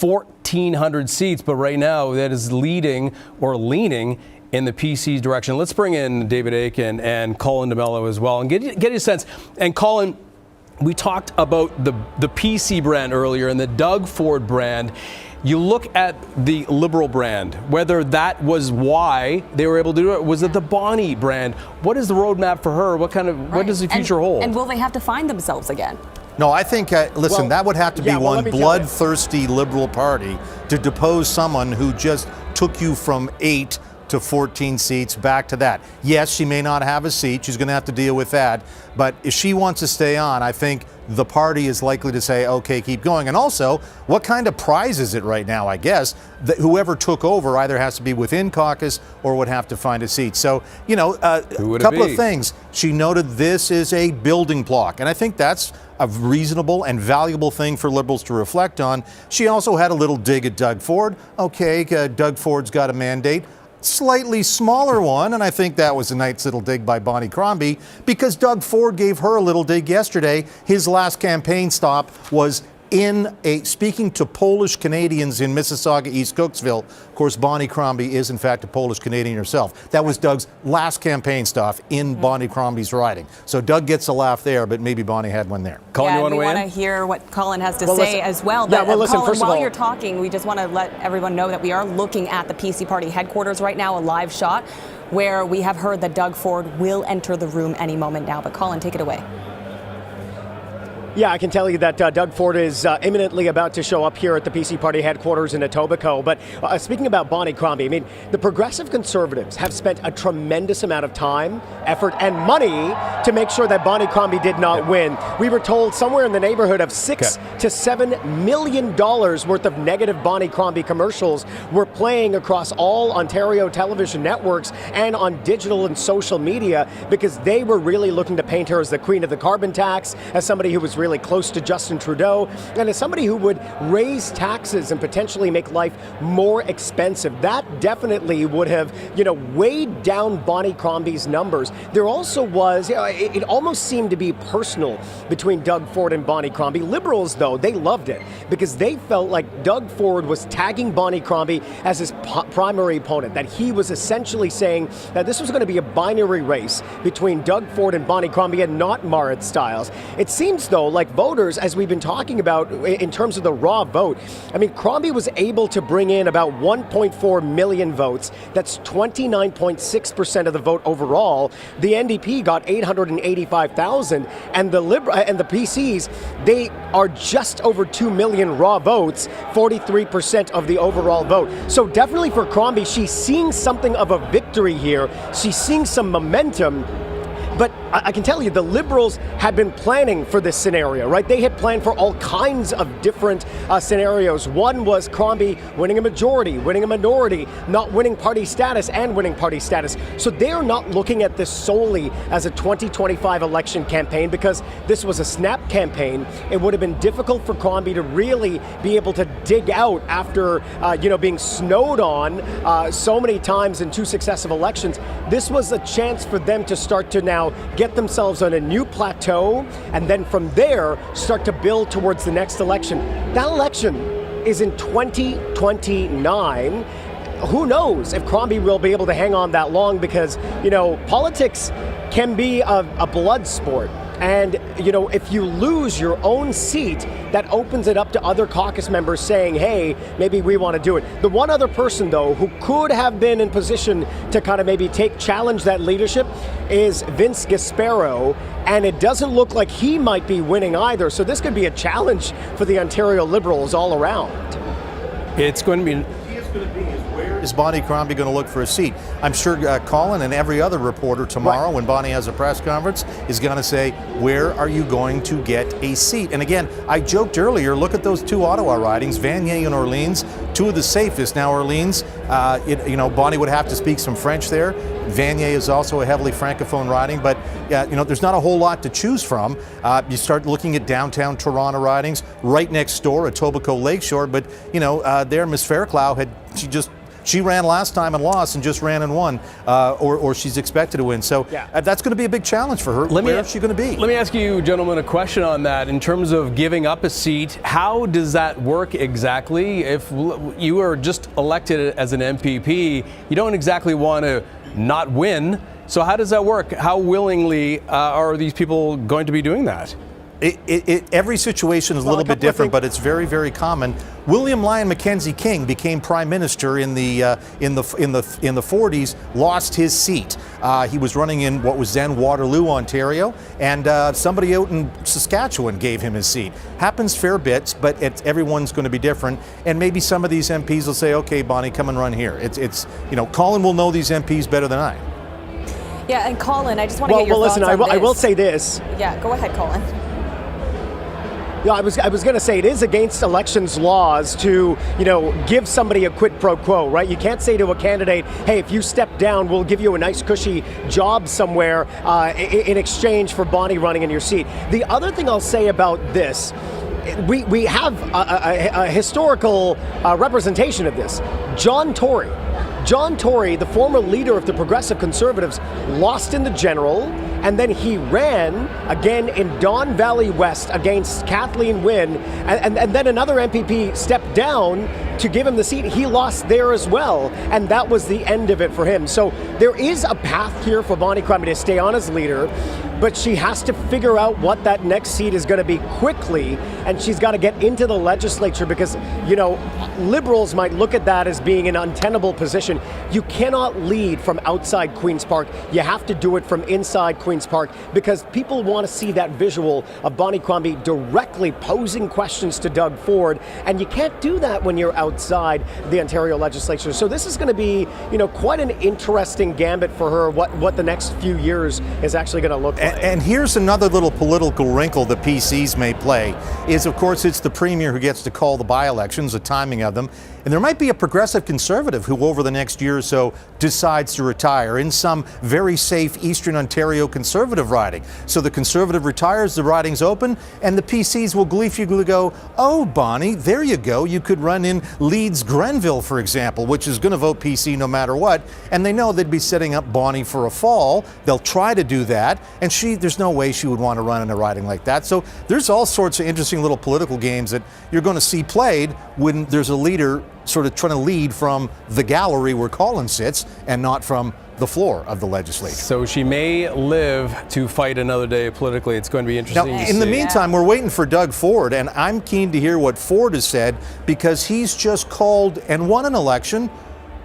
1,400 seats. But right now that is leaning in the PC direction. Let's bring in David Aiken and Colin DeMello as well and get a sense. And Colin, we talked about the PC brand earlier and the Doug Ford brand. You look at the Liberal brand, whether that was why they were able to do it. Was it the Bonnie brand? What is the roadmap for her? What does the future hold? And will they have to find themselves again? No, I think, listen, that would have to be one bloodthirsty Liberal Party to depose someone who just took you from 8 to 14 seats back to that. Yes, she may not have a seat. She's going to have to deal with that. But if she wants to stay on, I think the party is likely to say, okay, keep going. And also, what kind of prize is it right now, I guess, that whoever took over either has to be within caucus or would have to find a seat. So, you know, a couple of things. She noted this is a building block. And I think that's a reasonable and valuable thing for Liberals to reflect on. She also had a little dig at Doug Ford. Okay, Doug Ford's got a mandate. Slightly smaller one, and I think that was a nice little dig by Bonnie Crombie, because Doug Ford gave her a little dig yesterday. His last campaign stop was speaking to Polish Canadians in Mississauga East, Cooksville. Of course, Bonnie Crombie is in fact a Polish Canadian herself. That was Doug's last campaign stop in Bonnie Crombie's riding. So Doug gets a laugh there, but maybe Bonnie had one there. Colin, you want to weigh in? We want to hear what Colin has to say as well. But Colin, while you're talking, we just want to let everyone know that we are looking at the PC Party headquarters right now, a live shot, where we have heard that Doug Ford will enter the room any moment now. But Colin, take it away. Yeah, I can tell you that Doug Ford is imminently about to show up here at the PC Party headquarters in Etobicoke. But speaking about Bonnie Crombie, I mean, the Progressive Conservatives have spent a tremendous amount of time, effort, and money to make sure that Bonnie Crombie did not win. We were told somewhere in the neighborhood of $6 to $7 million worth of negative Bonnie Crombie commercials were playing across all Ontario television networks and on digital and social media because they were really looking to paint her as the queen of the carbon tax, as somebody who was really close to Justin Trudeau, and as somebody who would raise taxes and potentially make life more expensive. That definitely would have, weighed down Bonnie Crombie's numbers. There also was, it almost seemed to be personal between Doug Ford and Bonnie Crombie. Liberals, though, they loved it because they felt like Doug Ford was tagging Bonnie Crombie as his primary opponent, that he was essentially saying that this was going to be a binary race between Doug Ford and Bonnie Crombie and not Marit Stiles. It seems, though, like voters, as we've been talking about in terms of the raw vote, I mean, Crombie was able to bring in about 1.4 million votes. That's 29.6% of the vote overall. The NDP got 885,000, and the PCs, they are just over 2 million raw votes, 43% of the overall vote. So definitely for Crombie, she's seeing something of a victory here. She's seeing some momentum. But I can tell you, the Liberals had been planning for this scenario, right? They had planned for all kinds of different scenarios. One was Crombie winning a majority, winning a minority, not winning party status, and winning party status. So they're not looking at this solely as a 2025 election campaign because this was a snap campaign. It would have been difficult for Crombie to really be able to dig out after, being snowed on so many times in 2 successive elections. This was a chance for them to start to now get themselves on a new plateau, and then from there start to build towards the next election. That election is in 2029. Who knows if Crombie will be able to hang on that long because, politics can be a blood sport. And, if you lose your own seat, that opens it up to other caucus members saying, hey, maybe we want to do it. The one other person, though, who could have been in position to kind of maybe challenge that leadership is Vince Gasparo, and it doesn't look like he might be winning either. So this could be a challenge for the Ontario Liberals all around. It's going to be... Where is Bonnie Crombie going to look for a seat? I'm sure Colin and every other reporter tomorrow when Bonnie has a press conference is going to say, where are you going to get a seat? And again, I joked earlier, look at those 2 Ottawa ridings, Vanier and Orleans, 2 of the safest. Now Orleans, Bonnie would have to speak some French there. Vanier is also a heavily Francophone riding, but there's not a whole lot to choose from. You start looking at downtown Toronto ridings, right next door, Etobicoke Lakeshore, but there Miss Fairclough she ran last time and lost and just ran and won, or she's expected to win. So that's going to be a big challenge for her. Where is she going to be? Let me ask you, gentlemen, a question on that. In terms of giving up a seat, how does that work exactly? If you are just elected as an MPP, you don't exactly want to not win. So how does that work? How willingly are these people going to be doing that? Every situation is a little bit different, but it's very, very common. William Lyon Mackenzie King became prime minister in the 40s, lost his seat. He was running in what was then Waterloo, Ontario, and somebody out in Saskatchewan gave him his seat. Happens fair bits, but everyone's going to be different. And maybe some of these MPs will say, "Okay, Bonnie, come and run here." Colin will know these MPs better than I. Yeah, and Colin, I just want to get your thoughts on this. I will say this. Yeah, go ahead, Colin. Yeah, I was going to say it is against elections laws to, give somebody a quid pro quo, right? You can't say to a candidate, hey, if you step down, we'll give you a nice cushy job somewhere in exchange for Bonnie running in your seat. The other thing I'll say about this, we have a historical representation of this. John Tory, the former leader of the Progressive Conservatives, lost in the general, and then he ran again in Don Valley West against Kathleen Wynne, and then another MPP stepped down to give him the seat. He lost there as well, and that was the end of it for him. So there is a path here for Bonnie Crombie to stay on as leader, but she has to figure out what that next seat is going to be quickly, and she's got to get into the legislature because, you know, Liberals might look at that as being an untenable position. You cannot lead from outside Queen's Park. You have to do it from inside Queen's Park because people want to see that visual of Bonnie Crombie directly posing questions to Doug Ford, and you can't do that when you're outside the Ontario legislature. So this is going to be, you know, quite an interesting gambit for her, what the next few years is actually going to look like. And here's another little political wrinkle the PCs may play, is of course it's the Premier who gets to call the by-elections, the timing of them, and there might be a progressive Conservative who over the next year or so decides to retire in some very safe Eastern Ontario Conservative riding. So the Conservative retires, the riding's open, and the PCs will gleefully go, oh Bonnie, there you go, you could run in Leeds-Grenville, for example, which is going to vote PC no matter what, and they know they'd be setting up Bonnie for a fall. They'll try to do that, and there's no way she would want to run in a riding like that. So there's all sorts of interesting little political games that you're going to see played when there's a leader sort of trying to lead from the gallery where Colin sits and not from the floor of the legislature. So she may live to fight another day politically. It's going to be interesting now, to in see. the meantime, we're waiting for Doug Ford, and I'm keen to hear what Ford has said because he's just called and won an election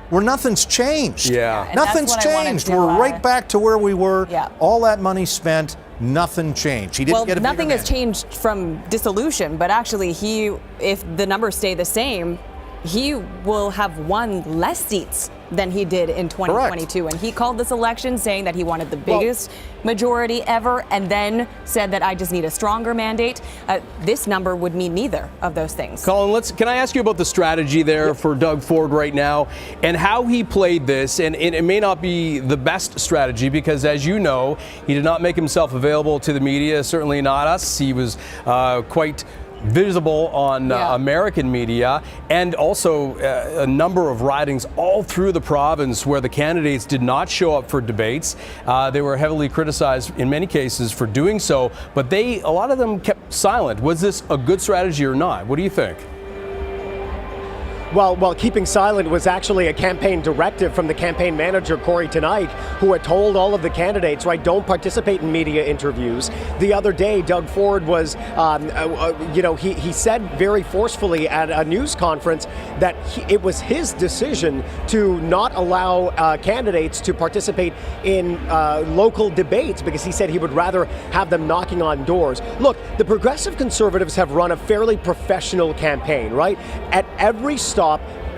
where nothing's changed. Yeah. Nothing's changed. We're right back to where we were. Yeah. All that money spent, nothing changed. He didn't get a bigger nothing has mandate. changed from dissolution, but actually if the numbers stay the same, he will have won less seats than he did in 2022. Correct. And he called this election saying that he wanted the biggest majority ever and then said that I just need a stronger mandate. This number would mean neither of those things. Colin, can I ask you about the strategy there for Doug Ford right now and how he played this? And it may not be the best strategy because, as you know, he did not make himself available to the media, certainly not us. He was quite visible on American media, and also a number of ridings all through the province where the candidates did not show up for debates. They were heavily criticized in many cases for doing so, but a lot of them kept silent. Was this a good strategy or not? What do you think? Well, keeping silent was actually a campaign directive from the campaign manager, Corey Tenike, who had told all of the candidates, right, don't participate in media interviews. The other day, Doug Ford was, he said very forcefully at a news conference that it was his decision to not allow candidates to participate in local debates because he said he would rather have them knocking on doors. Look, the Progressive Conservatives have run a fairly professional campaign, right? At every stop,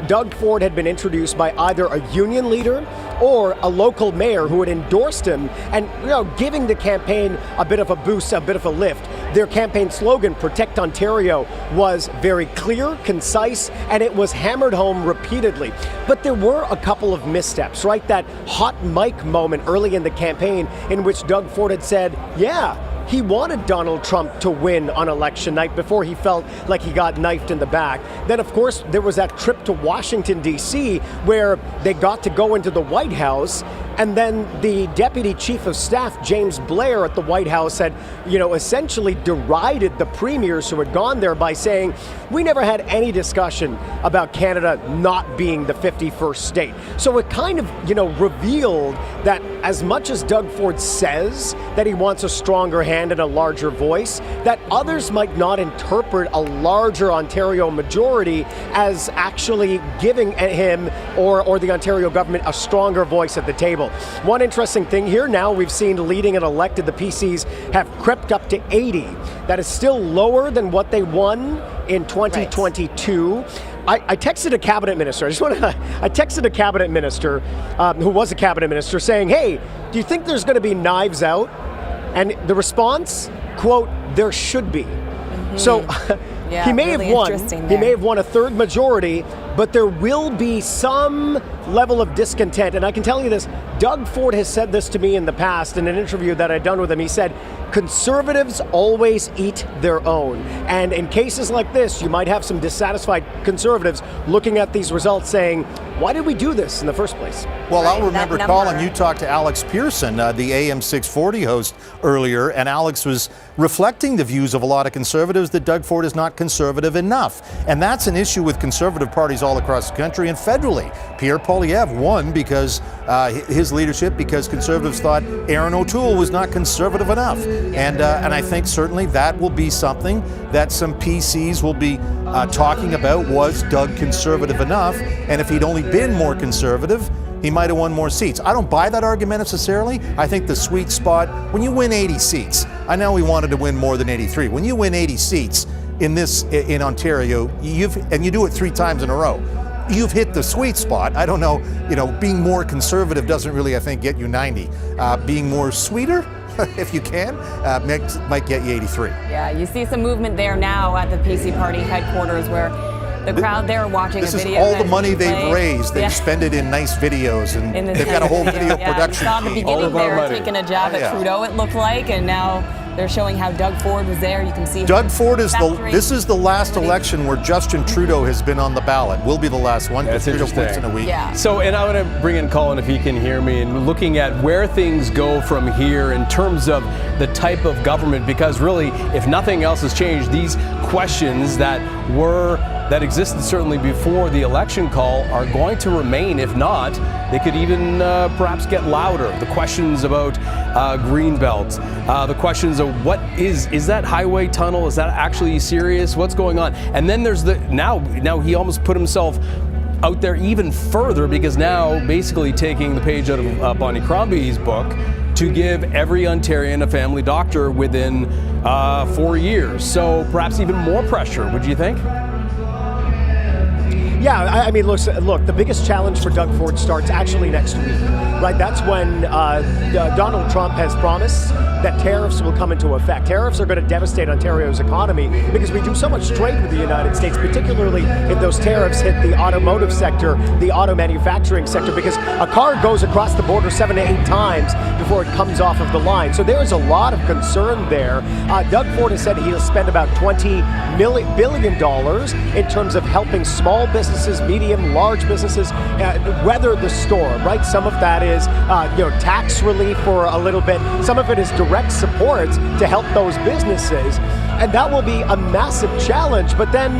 Doug Ford had been introduced by either a union leader or a local mayor who had endorsed him and, giving the campaign a bit of a boost, a bit of a lift. Their campaign slogan, Protect Ontario, was very clear, concise, and it was hammered home repeatedly. But there were a couple of missteps, right? That hot mic moment early in the campaign in which Doug Ford had said, he wanted Donald Trump to win on election night before he felt like he got knifed in the back. Then, of course, there was that trip to Washington, D.C., where they got to go into the White House. And then the Deputy Chief of Staff, James Blair, at the White House had, essentially derided the premiers who had gone there by saying, we never had any discussion about Canada not being the 51st state. So it kind of, revealed that as much as Doug Ford says that he wants a stronger hand and a larger voice, that others might not interpret a larger Ontario majority as actually giving him or the Ontario government a stronger voice at the table. One interesting thing here, now we've seen leading and elected, the PCs have crept up to 80. That is still lower than what they won in 2022. Right. I texted a cabinet minister. I texted a cabinet minister who was a cabinet minister saying, hey, do you think there's going to be knives out? And the response, quote, there should be. Mm-hmm. So he may have won. He may have won a third majority, but there will be some level of discontent. And I can tell you this, Doug Ford has said this to me in the past in an interview that I'd done with him. He said, conservatives always eat their own. And in cases like this, you might have some dissatisfied conservatives looking at these results saying, why did we do this in the first place? Well, I'll remember, Colin, you talked to Alex Pearson, the AM 640 host, earlier, and Alex was reflecting the views of a lot of conservatives that Doug Ford is not conservative enough. And that's an issue with conservative parties all across the country and federally. Pierre Poilievre won because his leadership, because conservatives thought Aaron O'Toole was not conservative enough. And I think certainly that will be something that some PCs will be talking about. Was Doug conservative enough? And if he'd only been more conservative, he might have won more seats. I don't buy that argument necessarily. I think the sweet spot, when you win 80 seats, I know he wanted to win more than 83. When you win 80 seats in Ontario, and you do it 3 times in a row, you've hit the sweet spot. I don't know, being more conservative doesn't really, I think, get you 90. Being more sweeter, if you can, might get you 83. Yeah, you see some movement there now at the PC party headquarters where the crowd there watching a video. This is all the money they've raised. They've spent it in nice videos, and they've got a whole video production saw the team. beginning there taking a jab at Trudeau, it looked like, and now they're showing how Doug Ford was there. You can see Doug Ford this is the last election where Justin Trudeau has been on the ballot. Will be the last one. That's Trudeau interesting. wins in a week. Yeah. So, and I want to bring in Colin if he can hear me, and looking at where things go from here in terms of the type of government, because really, if nothing else has changed, these questions that existed certainly before the election call are going to remain. If not, they could even perhaps get louder. The questions about Greenbelt, the questions of what is that highway tunnel? Is that actually serious? What's going on? And then there's now he almost put himself out there even further, because now basically taking the page out of Bonnie Crombie's book to give every Ontarian a family doctor within 4 years. So perhaps even more pressure, would you think? Yeah, I mean, look, the biggest challenge for Doug Ford starts actually next week, right? That's when Donald Trump has promised that tariffs will come into effect. Tariffs are going to devastate Ontario's economy because we do so much trade with the United States, particularly if those tariffs hit the automotive sector, the auto manufacturing sector, because a car goes across the border 7 to 8 times before it comes off of the line. So there is a lot of concern there. Doug Ford has said he'll spend about $20 billion in terms of helping small businesses, medium, large businesses weather the storm, right? Some of that is tax relief for a little bit. Some of it is direct support to help those businesses. And that will be a massive challenge. But then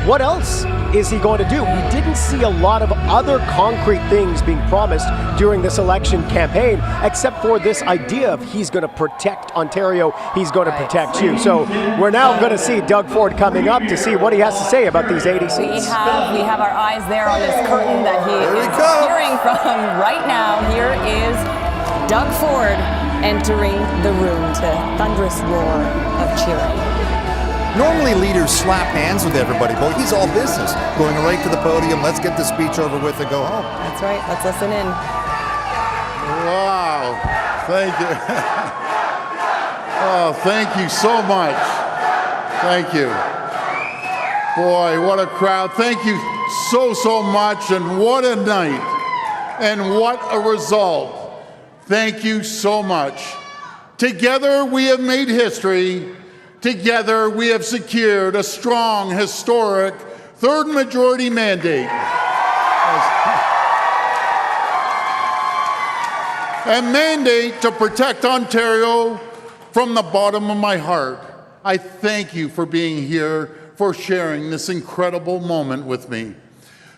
what else is he going to do? We didn't see a lot of other concrete things being promised during this election campaign, except for this idea of he's going to protect Ontario, he's going to protect you. So we're now going to see Doug Ford coming up to see what he has to say about these 80 seats. We have our eyes there on this curtain that he is hearing from right now. Here is Doug Ford entering the room to thunderous roar of cheering. Normally leaders slap hands with everybody, boy, he's all business. Going right to the podium, let's get the speech over with and go home. That's right, let's listen in. Wow, thank you. Oh, thank you so much. Thank you. Boy, what a crowd. Thank you so much, and what a night, and what a result. Thank you so much. Together we have made history. Together, we have secured a strong, historic third majority mandate. A mandate to protect Ontario from the bottom of my heart. I thank you for being here, for sharing this incredible moment with me.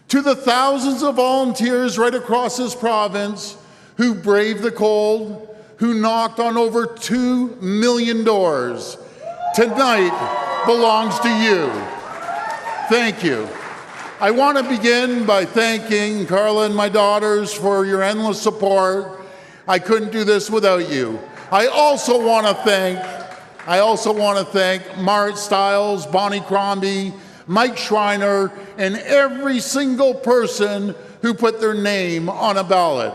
To the thousands of volunteers right across this province who braved the cold, who knocked on over 2 million doors, tonight belongs to you. Thank you. I want to begin by thanking Carla and my daughters for your endless support. I couldn't do this without you. I also want to thank Mart Stiles, Bonnie Crombie, Mike Schreiner, and every single person who put their name on a ballot.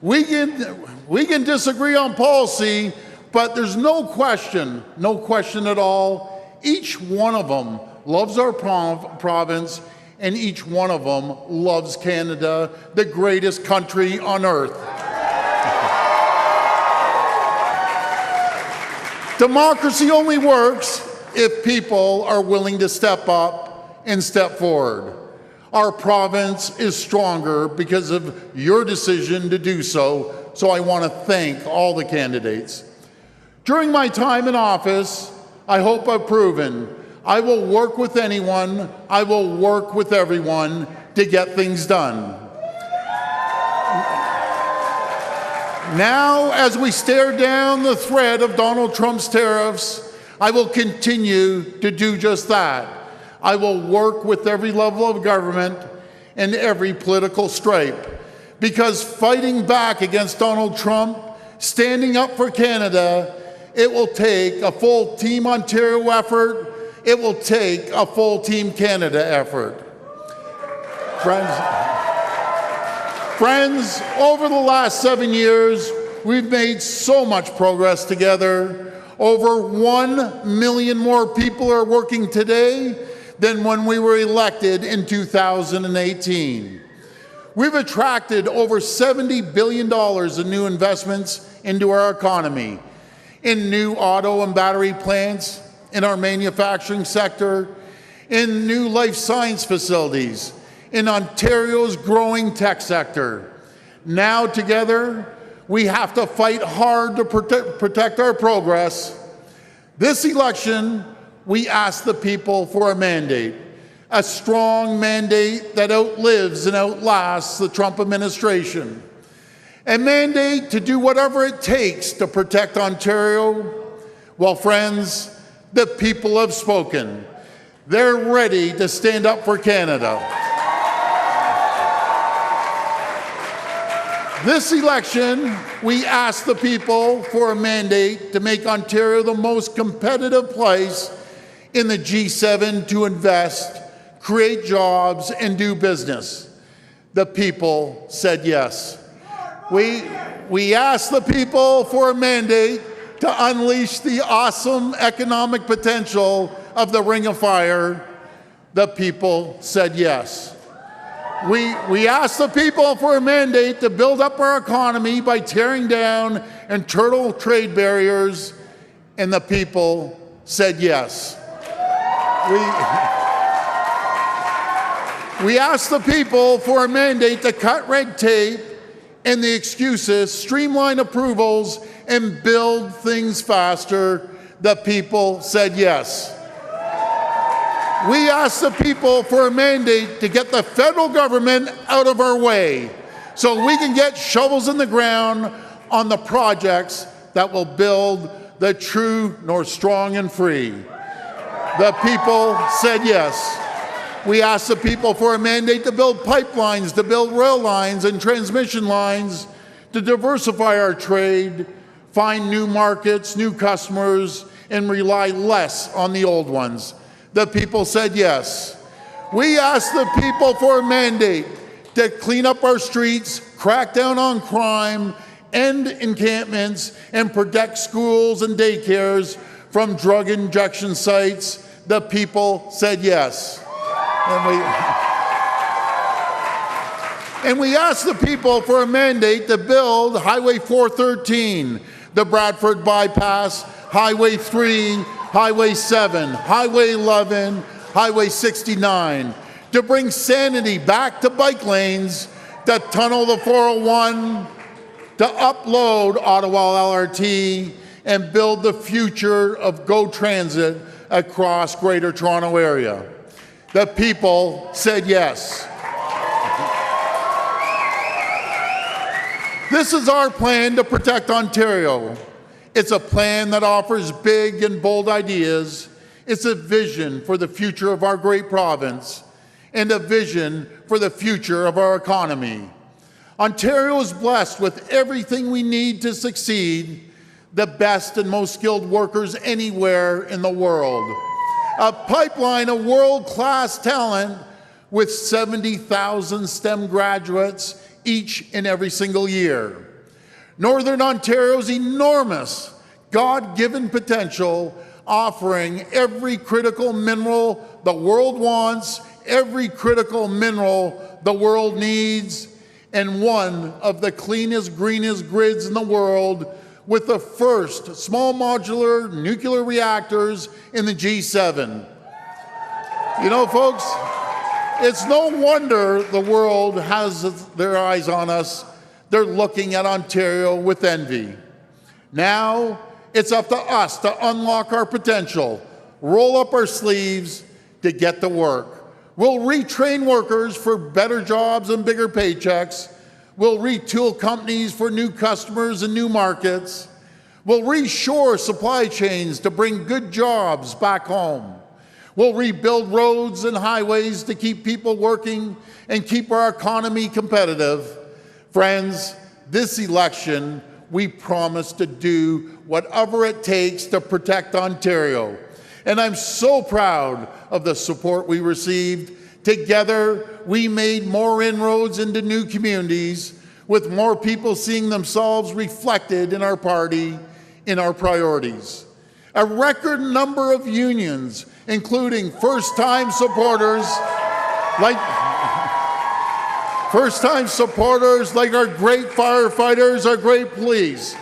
We can disagree on policy, but there's no question at all, each one of them loves our province, and each one of them loves Canada, the greatest country on earth. Democracy only works if people are willing to step up and step forward. Our province is stronger because of your decision to do so, so I want to thank all the candidates. During my time in office, I hope I've proven I will work with anyone, I will work with everyone to get things done. Now, as we stare down the threat of Donald Trump's tariffs, I will continue to do just that. I will work with every level of government and every political stripe, because fighting back against Donald Trump, standing up for Canada, it will take a full Team Ontario effort. It will take a full Team Canada effort. Friends, over the last 7 years, we've made so much progress together. Over 1 million more people are working today than when we were elected in 2018. We've attracted over $70 billion in new investments into our economy, in new auto and battery plants, in our manufacturing sector, in new life science facilities, in Ontario's growing tech sector. Now together, we have to fight hard to protect our progress. This election, we ask the people for a mandate, a strong mandate that outlives and outlasts the Trump administration. A mandate to do whatever it takes to protect Ontario. Well, friends, the people have spoken. They're ready to stand up for Canada. This election, we ask the people for a mandate to make Ontario the most competitive place in the G7 to invest, create jobs, and do business. The people said yes. We asked the people for a mandate to unleash the awesome economic potential of the Ring of Fire. The people said yes. We asked the people for a mandate to build up our economy by tearing down internal trade barriers, and the people said yes. We asked the people for a mandate to cut red tape and the excuses, streamline approvals, and build things faster. The people said yes. We asked the people for a mandate to get the federal government out of our way so we can get shovels in the ground on the projects that will build the true North Strong and Free. The people said yes. We asked the people for a mandate to build pipelines, to build rail lines and transmission lines, to diversify our trade, find new markets, new customers, and rely less on the old ones. The people said yes. We asked the people for a mandate to clean up our streets, crack down on crime, end encampments, and protect schools and daycares from drug injection sites. The people said yes. And we asked the people for a mandate to build Highway 413, the Bradford Bypass, Highway 3, Highway 7, Highway 11, Highway 69, to bring sanity back to bike lanes, to tunnel the 401, to upload Ottawa LRT, and build the future of GO Transit across Greater Toronto Area. The people said yes. This is our plan to protect Ontario. It's a plan that offers big and bold ideas. It's a vision for the future of our great province and a vision for the future of our economy. Ontario is blessed with everything we need to succeed, the best and most skilled workers anywhere in the world, a pipeline of world-class talent with 70,000 STEM graduates each and every single year. Northern Ontario's enormous God-given potential, offering every critical mineral the world wants, every critical mineral the world needs, and one of the cleanest, greenest grids in the world, with the first small modular nuclear reactors in the G7. You know, folks, It's no wonder the world has their eyes on us. They're looking at Ontario with envy. Now, it's up to us to unlock our potential, roll up our sleeves to get to work. We'll retrain workers for better jobs and bigger paychecks. We'll retool companies for new customers and new markets. We'll reshore supply chains to bring good jobs back home. We'll rebuild roads and highways to keep people working and keep our economy competitive. Friends, this election, we promise to do whatever it takes to protect Ontario. And I'm so proud of the support we received. Together, we made more inroads into new communities, with more people seeing themselves reflected in our party, in our priorities. A record number of unions, including first-time supporters like our great firefighters, our great police,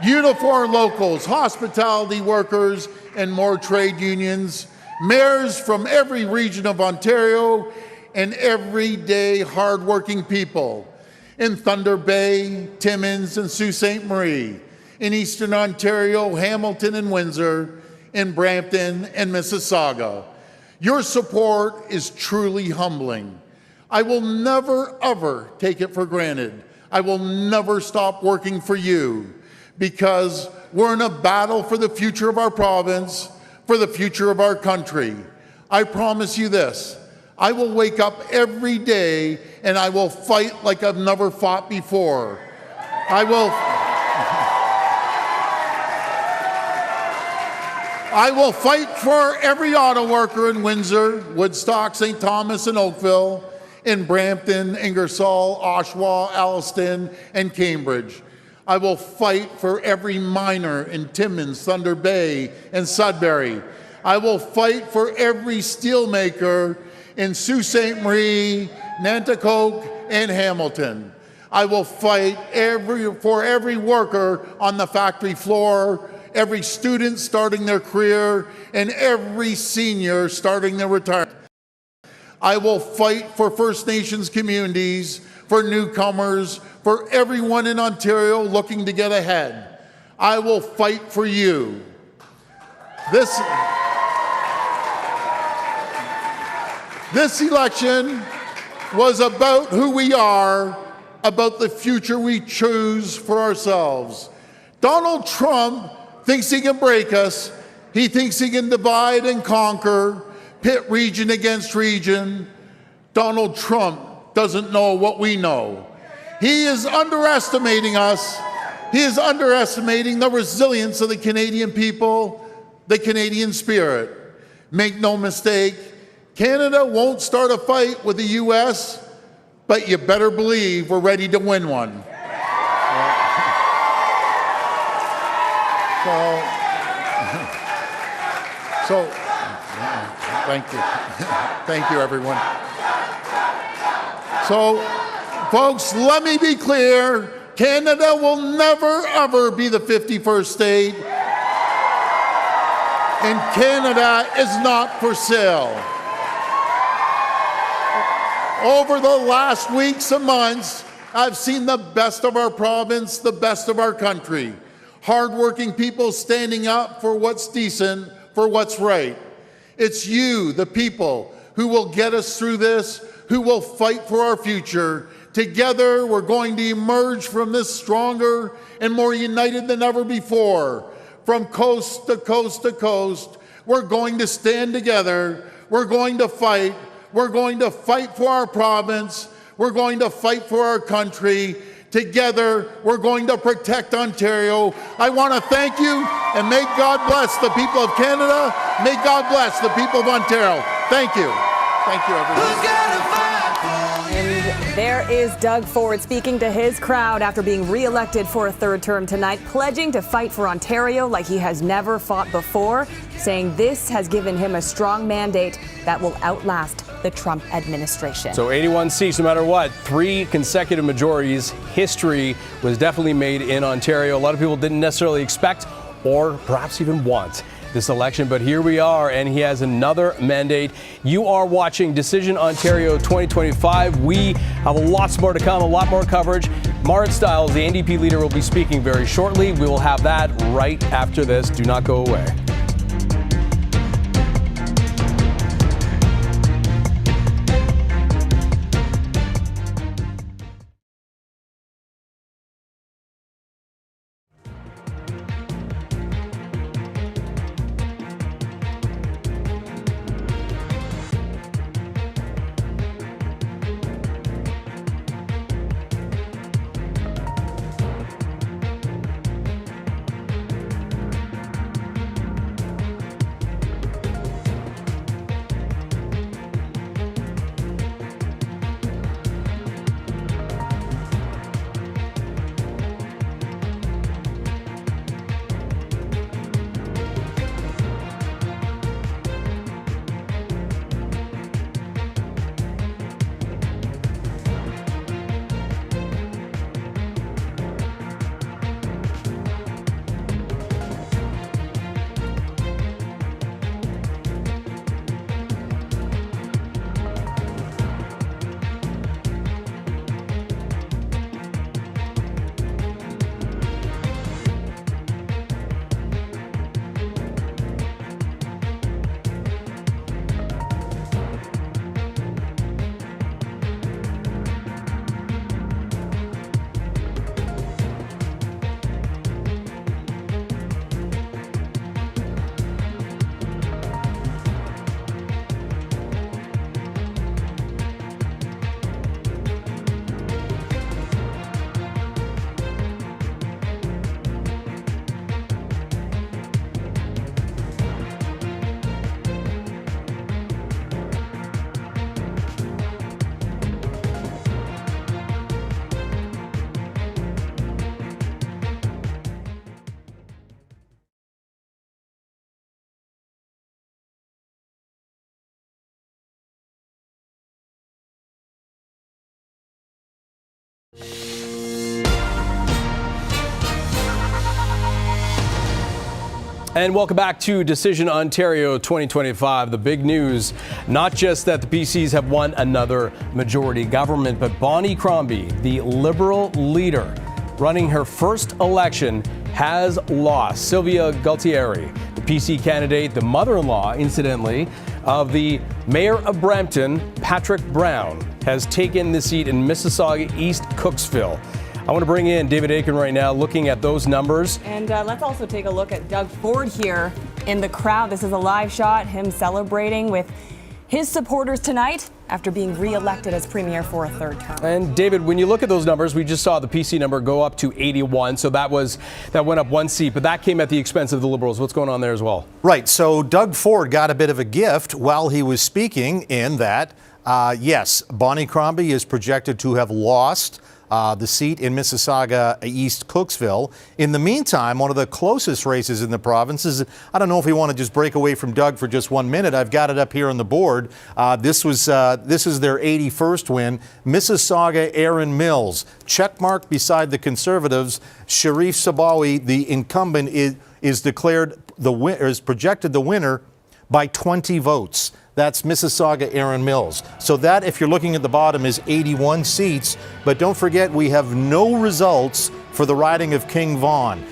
uniformed locals, hospitality workers, and more trade unions, mayors from every region of Ontario, and everyday hardworking people in Thunder Bay, Timmins, and Sault Ste. Marie, in Eastern Ontario, Hamilton and Windsor, in Brampton and Mississauga. Your support is truly humbling. I will never, ever take it for granted. I will never stop working for you, because we're in a battle for the future of our province, for the future of our country. I promise you this, I will wake up every day and I will fight like I've never fought before. I will fight for every auto worker in Windsor, Woodstock, St. Thomas, and Oakville, in Brampton, Ingersoll, Oshawa, Alliston, and Cambridge. I will fight for every miner in Timmins, Thunder Bay, and Sudbury. I will fight for every steelmaker in Sault Ste. Marie, Nanticoke, and Hamilton. I will fight for every worker on the factory floor, every student starting their career, and every senior starting their retirement. I will fight for First Nations communities, for newcomers, for everyone in Ontario looking to get ahead. I will fight for you. This election was about who we are, about the future we choose for ourselves. Donald Trump thinks he can break us. He thinks he can divide and conquer, pit region against region. Donald Trump doesn't know what we know. He is underestimating us. He is underestimating the resilience of the Canadian people, the Canadian spirit. Make no mistake, Canada won't start a fight with the U.S., but you better believe we're ready to win one. So thank you. Thank you, everyone. So, folks, let me be clear. Canada will never, ever be the 51st state. And Canada is not for sale. Over the last weeks and months, I've seen the best of our province, the best of our country. Hardworking people standing up for what's decent, for what's right. It's you, the people, who will get us through this, who will fight for our future. Together, we're going to emerge from this stronger and more united than ever before. From coast to coast to coast, we're going to stand together. We're going to fight. We're going to fight for our province. We're going to fight for our country. Together, we're going to protect Ontario. I want to thank you, and may God bless the people of Canada. May God bless the people of Ontario. Thank you. Thank you, everyone. And there is Doug Ford speaking to his crowd after being re-elected for a third term tonight, pledging to fight for Ontario like he has never fought before, saying this has given him a strong mandate that will outlast the Trump administration. So 81 seats, no matter what, 3 consecutive majorities. History was definitely made in Ontario. A lot of people didn't necessarily expect or perhaps even want this election, but here we are, and he has another mandate. You are watching Decision Ontario 2025. We have lots more to come, a lot more coverage. Marit Stiles, the NDP leader, will be speaking very shortly. We will have that right after this. Do not go away. And welcome back to Decision Ontario 2025. The big news, not just that the PCs have won another majority government, but Bonnie Crombie, the Liberal leader running her first election, has lost. Sylvia Gualtieri, the PC candidate, the mother-in-law, incidentally, of the mayor of Brampton, Patrick Brown, has taken the seat in Mississauga East, Cooksville. I want to bring in David Aiken right now, looking at those numbers. And let's also take a look at Doug Ford here in the crowd. This is a live shot, him celebrating with his supporters tonight after being re-elected as premier for a third term. And David, when you look at those numbers, we just saw the PC number go up to 81, so that went up one seat, but that came at the expense of the Liberals. What's going on there as well? Right, so Doug Ford got a bit of a gift while he was speaking in that, yes, Bonnie Crombie is projected to have lost the seat in Mississauga East, Cooksville. In the meantime, one of the closest races in the province is, I don't know if we want to just break away from Doug for just 1 minute. I've got it up here on the board. This is their 81st win. Mississauga Erin Mills, checkmark beside the Conservatives. Sharif Sabawi, the incumbent, is declared is projected the winner by 20 votes. That's Mississauga Erin Mills. So that, if you're looking at the bottom, is 81 seats. But don't forget, we have no results for the riding of King Vaughan.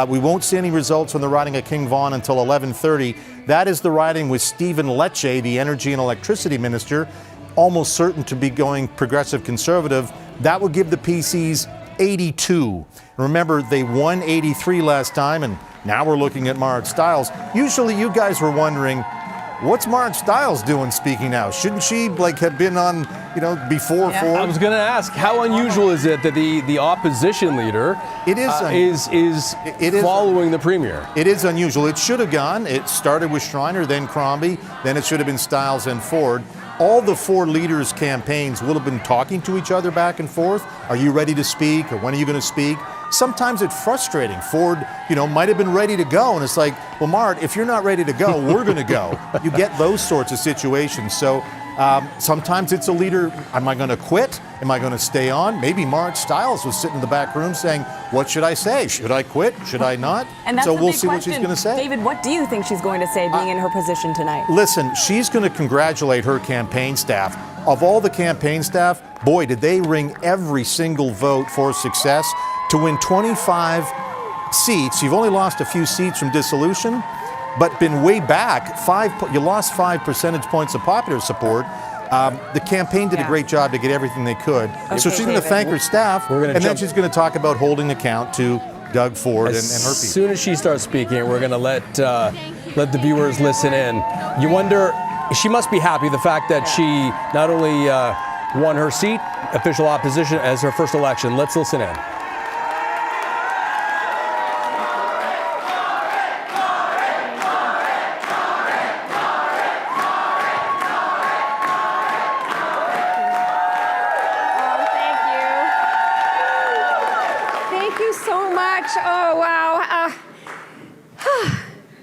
We won't see any results from the riding of King Vaughan until 11:30. That is the riding with Stephen Lecce, the Energy and Electricity Minister, almost certain to be going Progressive Conservative. That will give the PCs 82. Remember, they won 83 last time, and now we're looking at Marit Stiles. Usually you guys were wondering, what's Marit Stiles doing speaking now? Shouldn't she have been on, before Ford? I was going to ask, how unusual is it that the opposition leader is following the premier? It is unusual. It should have gone. It started with Schreiner, then Crombie, then it should have been Stiles and Ford. All the four leaders' campaigns will have been talking to each other back and forth. Are you ready to speak, or when are you going to speak? Sometimes it's frustrating. Ford, might have been ready to go, and it's like, well, Marit, if you're not ready to go, we're going to go. You get those sorts of situations. So Sometimes it's a leader, am I going to quit? Am I going to stay on? Maybe Marit Stiles was sitting in the back room saying, what should I say? Should I quit? Should I not? And that's so the we'll big see question. what she's going to say. David, what do you think she's going to say being in her position tonight? Listen, she's going to congratulate her campaign staff. Of all the campaign staff, boy, did they ring every single vote for success to win 25 seats. You've only lost a few seats from dissolution, but been way back. You lost 5 percentage points of popular support. The campaign did a great job to get everything they could. So she's going to thank her staff, and then she's going to talk about holding account to Doug Ford and her people. As soon as she starts speaking, we're going to let the viewers listen in. You wonder, she must be happy the fact that she not only won her seat, official opposition, as her first election. Let's listen in.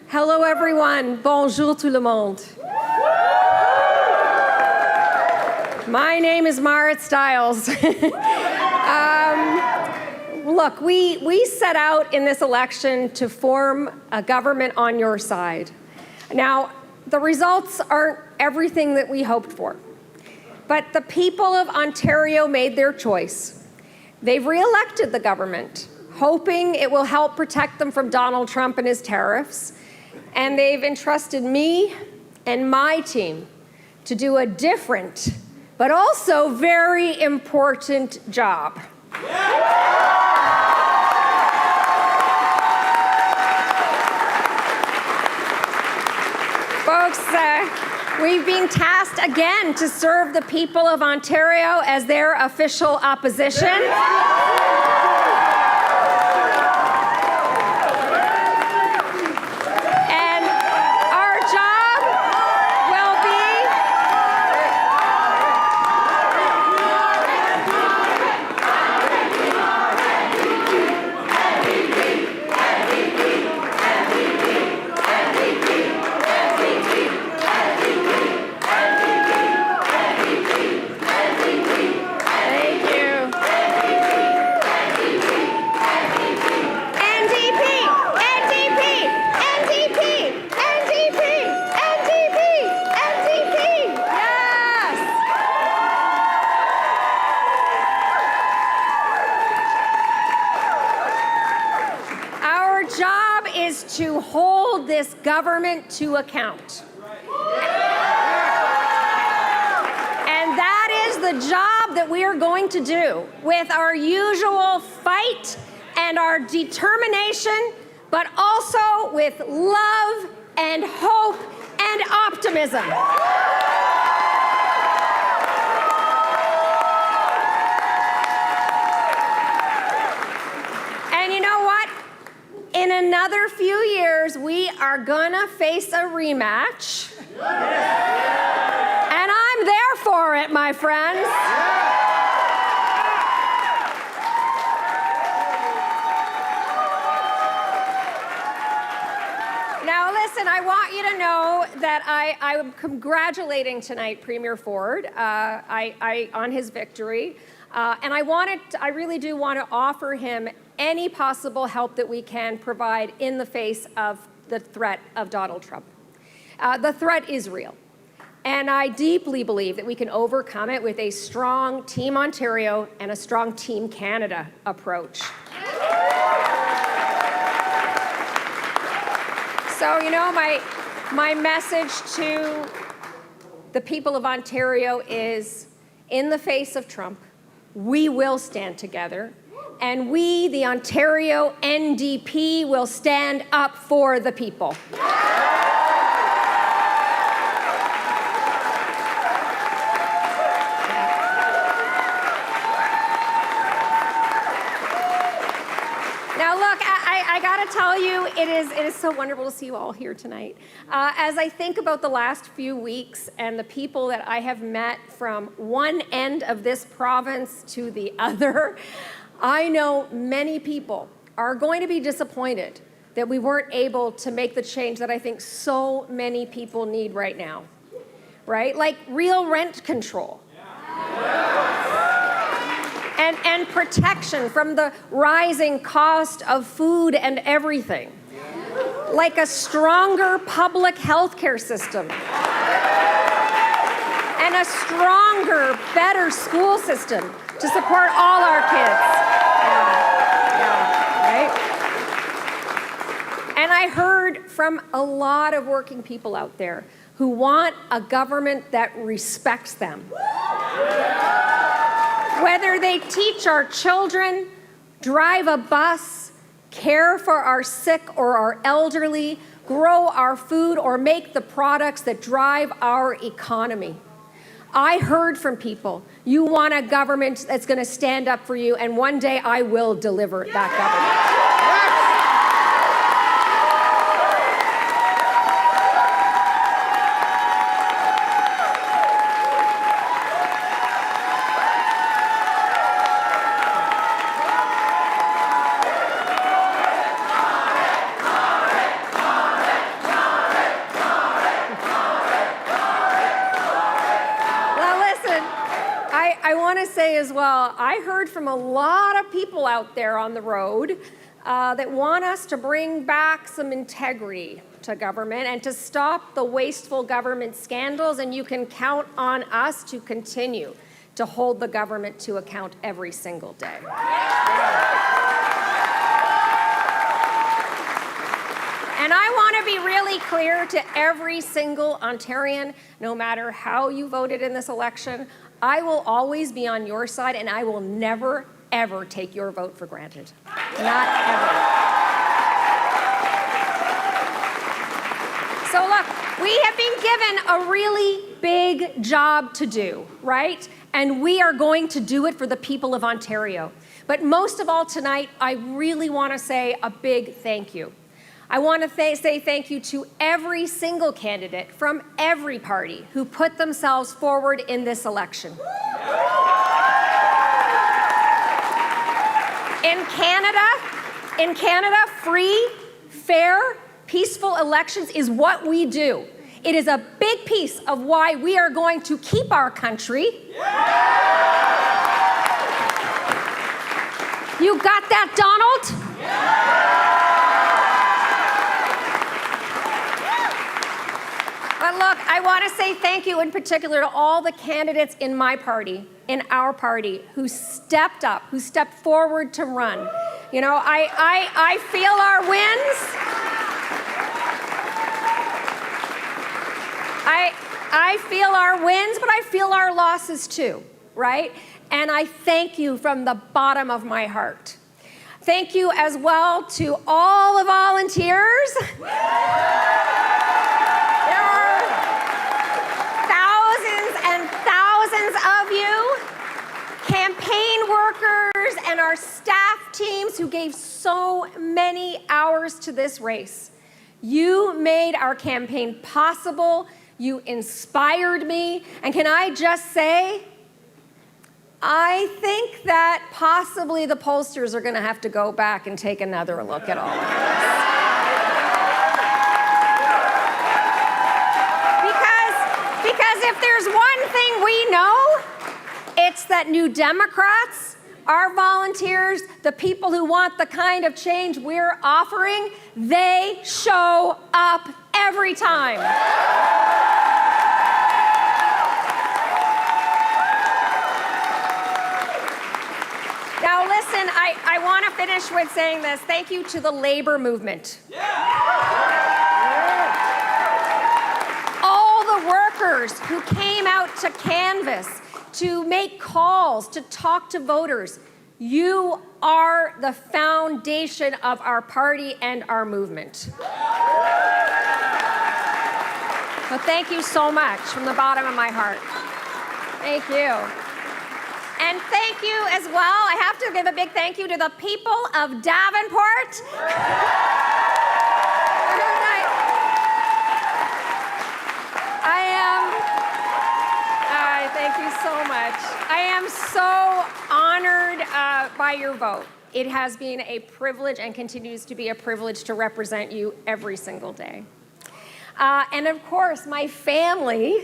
Hello, everyone. Bonjour tout le monde. My name is Marit Stiles. Look, we set out in this election to form a government on your side. Now, the results aren't everything that we hoped for, but the people of Ontario made their choice. They've reelected the government, hoping it will help protect them from Donald Trump and his tariffs. And they've entrusted me and my team to do a different, but also very important job. Folks, we've been tasked again to serve the people of Ontario as their official opposition. To hold this government to account. And that is the job that we are going to do with our usual fight and our determination, but also with love and hope and optimism. And you know what? In another few years, we are gonna face a rematch. And I'm there for it, my friends. Now, listen, I want you to know that I'm congratulating tonight Premier Ford on his victory. And I really do want to offer him any possible help that we can provide in the face of the threat of Donald Trump. The threat is real. And I deeply believe that we can overcome it with a strong Team Ontario and a strong Team Canada approach. So, you know, my message to the people of Ontario is, in the face of Trump, we will stand together. And we, the Ontario NDP, will stand up for the people. Now, look, I got to tell you, it is so wonderful to see you all here tonight. As I think about the last few weeks and the people that I have met from one end of this province to the other, I know many people are going to be disappointed that we weren't able to make the change that I think so many people need right now. right? Like real rent control. And protection from the rising cost of food and everything. Like a stronger public health care system. And a stronger, better school system to support all our kids. Right? And I heard from a lot of working people out there who want a government that respects them. Whether they teach our children, drive a bus, care for our sick or our elderly, grow our food, or make the products that drive our economy. I heard from people, you want a government that's going to stand up for you, and one day I will deliver that government. As well, I heard from a lot of people out there on the road that want us to bring back some integrity to government and to stop the wasteful government scandals, and you can count on us to continue to hold the government to account every single day. And I want to be really clear to every single Ontarian, no matter how you voted in this election, I will always be on your side, and I will never, ever take your vote for granted. Not ever. So look, we have been given a really big job to do, right? And we are going to do it for the people of Ontario. But most of all tonight, I really want to say a big thank you. I want to say thank you to every single candidate from every party who put themselves forward in this election. In Canada, free, fair, peaceful elections is what we do. It is a big piece of why we are going to keep our country. You got that, Donald? But look, I want to say thank you in particular to all the candidates in my party, in our party, who stepped up, who stepped forward to run. You know, I feel our wins. I feel our wins, but I feel our losses too, right? And I thank you from the bottom of my heart. Thank you as well to all the volunteers. Of you, campaign workers, and our staff teams who gave so many hours to this race. You made our campaign possible. You inspired me. And can I just say, I think that possibly the pollsters are going to have to go back and take another look at all of this. Because if there's one thing we know, it's that New Democrats, our volunteers, the people who want the kind of change we're offering, they show up every time. Now listen, I want to finish with saying this. Thank you to the labor movement. All the workers who came out to canvass, to make calls, to talk to voters. You are the foundation of our party and our movement. So thank you so much from the bottom of my heart. Thank you. And thank you as well. I have to give a big thank you to the people of Davenport. Thank you so much. I am so honored by your vote. It has been a privilege and continues to be a privilege to represent you every single day. And of course, my family.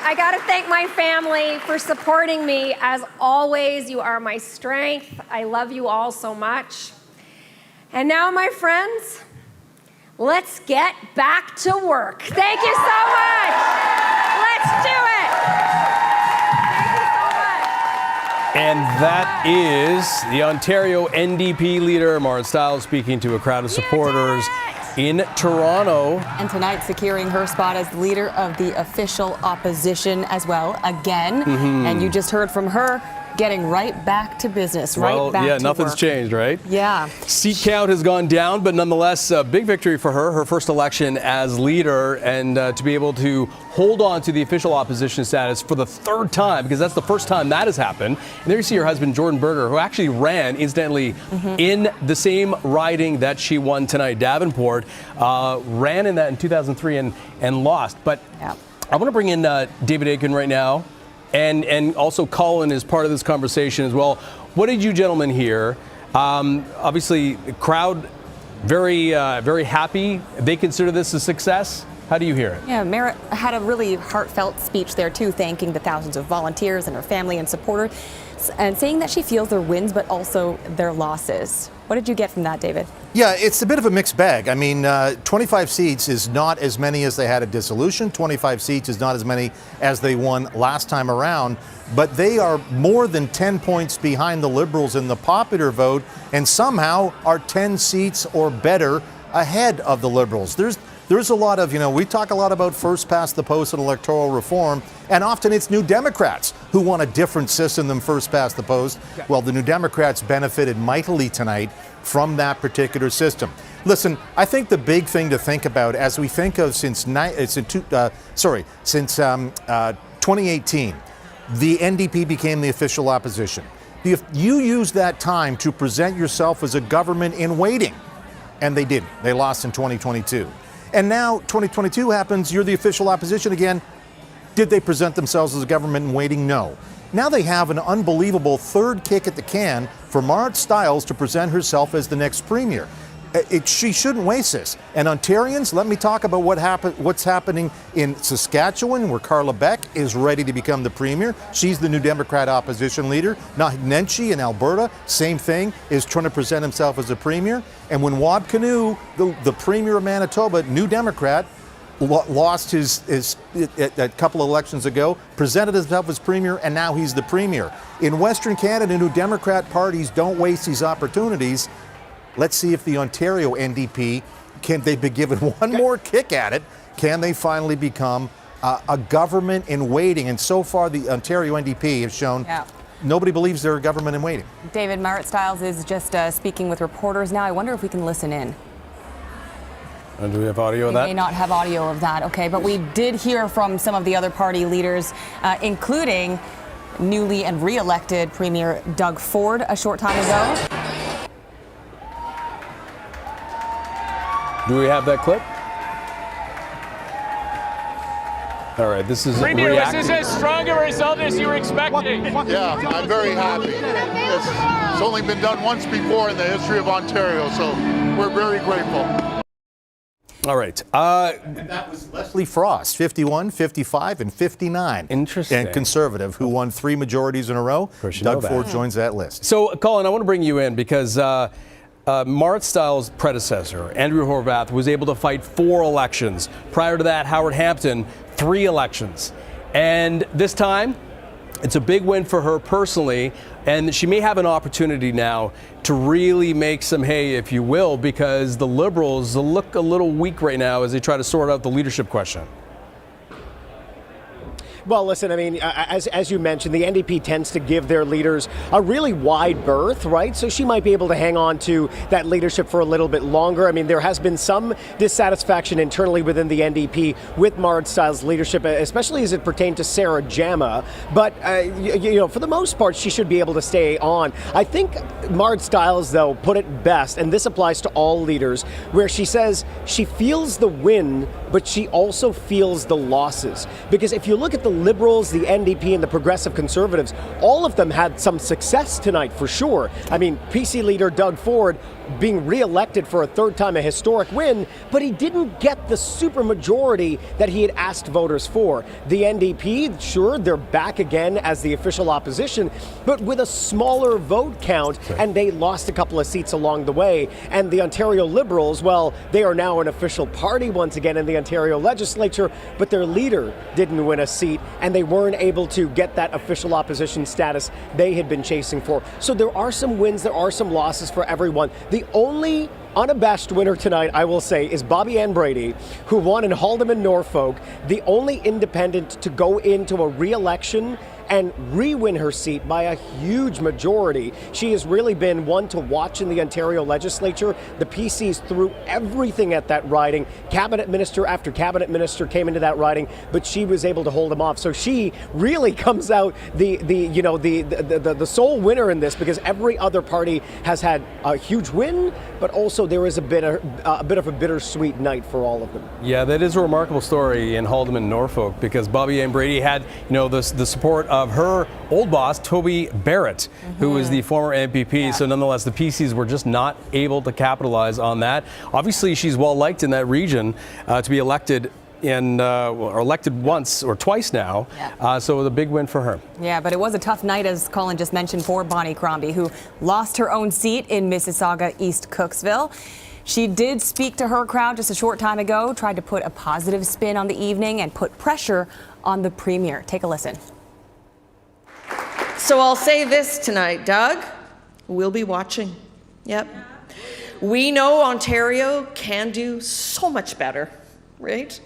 I gotta thank my family for supporting me. As always, you are my strength. I love you all so much. And now, my friends, let's get back to work. Thank you so much. Let's do it. Thank you so much. And that is the Ontario NDP leader, Marit Stiles, speaking to a crowd of supporters in Toronto. And tonight securing her spot as leader of the official opposition as well, again. And you just heard from her, getting right back to business, right back to work. Nothing's changed, right? Yeah. Seat count has gone down, but nonetheless, a big victory for her first election as leader, and to be able to hold on to the official opposition status for the third time, because that's the first time that has happened. And there you see her husband, Jordan Berger, who actually ran, incidentally, in the same riding that she won tonight. Davenport ran in that in 2003 and lost. But I want to bring in David Aitken right now. And also Colin is part of this conversation as well. What did you gentlemen hear? Obviously, the crowd very happy. They consider this a success. How do you hear it? Yeah, Marit had a really heartfelt speech there too, thanking the thousands of volunteers and her family and supporters, and saying that she feels their wins but also their losses. What did you get from that, David? Yeah, it's a bit of a mixed bag. I mean, 25 seats is not as many as they had at dissolution. 25 seats is not as many as they won last time around. But they are more than 10 points behind the Liberals in the popular vote, and somehow are 10 seats or better ahead of the Liberals. There's a lot of, we talk a lot about first past the post and electoral reform, and often it's New Democrats who want a different system than first past the post. Well, the New Democrats benefited mightily tonight from that particular system. Listen, I think the big thing to think about as we think of since 2018, the NDP became the official opposition. You used that time to present yourself as a government in waiting, and they didn't. They lost in 2022. And now 2022 happens, you're the official opposition again. Did they present themselves as a government in waiting? No. Now they have an unbelievable third kick at the can for Marit Stiles to present herself as the next premier. She shouldn't waste this. And Ontarians, let me talk about what's happening in Saskatchewan, where Carla Beck is ready to become the premier. She's the New Democrat opposition leader. Now Nenshi in Alberta, same thing, is trying to present himself as a premier. And when Wab Kinew, the premier of Manitoba, New Democrat, lost his a couple of elections ago, presented himself as premier, and now he's the premier. In Western Canada, New Democrat parties don't waste these opportunities. Let's see if the Ontario NDP, can they be given one more kick at it? Can they finally become a government in waiting? And so far, the Ontario NDP has shown nobody believes they're a government in waiting. David, Marit Stiles is just speaking with reporters now. I wonder if we can listen in. And do we have audio of that? We may not have audio of that, okay. But we did hear from some of the other party leaders, including newly and re-elected Premier Doug Ford a short time ago. Do we have that clip? All right, this is Premier, was this as strong a result as you were expecting? Yeah, I'm very happy. It's only been done once before in the history of Ontario, so we're very grateful. All right. And that was Leslie Frost, 51, 55, and 59. Interesting. And Conservative, who won 3 majorities in a row. Doug Ford joins that list. So, Colin, I want to bring you in because Marit Stiles' predecessor, Andrew Horwath, was able to fight 4 elections. Prior to that, Howard Hampton, 3 elections. And this time, it's a big win for her personally, and she may have an opportunity now to really make some hay, if you will, because the Liberals look a little weak right now as they try to sort out the leadership question. Well, listen, I mean, as you mentioned, the NDP tends to give their leaders a really wide berth, right? So she might be able to hang on to that leadership for a little bit longer. I mean, there has been some dissatisfaction internally within the NDP with Marit Stiles' leadership, especially as it pertained to Sarah Jama. But, for the most part, she should be able to stay on. I think Marit Stiles, though, put it best, and this applies to all leaders, where she says she feels the win, but she also feels the losses. Because if you look at the Liberals, the NDP, and the Progressive Conservatives, all of them had some success tonight for sure. I mean, PC leader Doug Ford being re-elected for a third time, a historic win, but he didn't get the supermajority that he had asked voters for. The NDP, sure, they're back again as the official opposition, but with a smaller vote count, and they lost a couple of seats along the way. And the Ontario Liberals, well, they are now an official party once again in the Ontario legislature, but their leader didn't win a seat, and they weren't able to get that official opposition status they had been chasing for. So there are some wins, there are some losses for everyone. The only unabashed winner tonight, I will say, is Bobby Ann Brady, who won in Haldimand, Norfolk, the only independent to go into a re-election and re-win her seat by a huge majority. She has really been one to watch in the Ontario legislature. The PCs threw everything at that riding. Cabinet minister after cabinet minister came into that riding, but she was able to hold them off. So she really comes out the sole winner in this, because every other party has had a huge win, but also there is a bit of a bittersweet night for all of them. Yeah, that is a remarkable story in Haldimand, Norfolk, because Bobby Ann Brady had, the support of her old boss, Toby Barrett, who was the former MPP. Yeah. So nonetheless, the PCs were just not able to capitalize on that. Obviously, she's well liked in that region to be elected or elected once or twice now. Yeah. So it was a big win for her. Yeah, but it was a tough night, as Colin just mentioned, for Bonnie Crombie, who lost her own seat in Mississauga East, Cooksville. She did speak to her crowd just a short time ago, tried to put a positive spin on the evening and put pressure on the Premier. Take a listen. So I'll say this tonight, Doug, we'll be watching. Yep. We know Ontario can do so much better, right?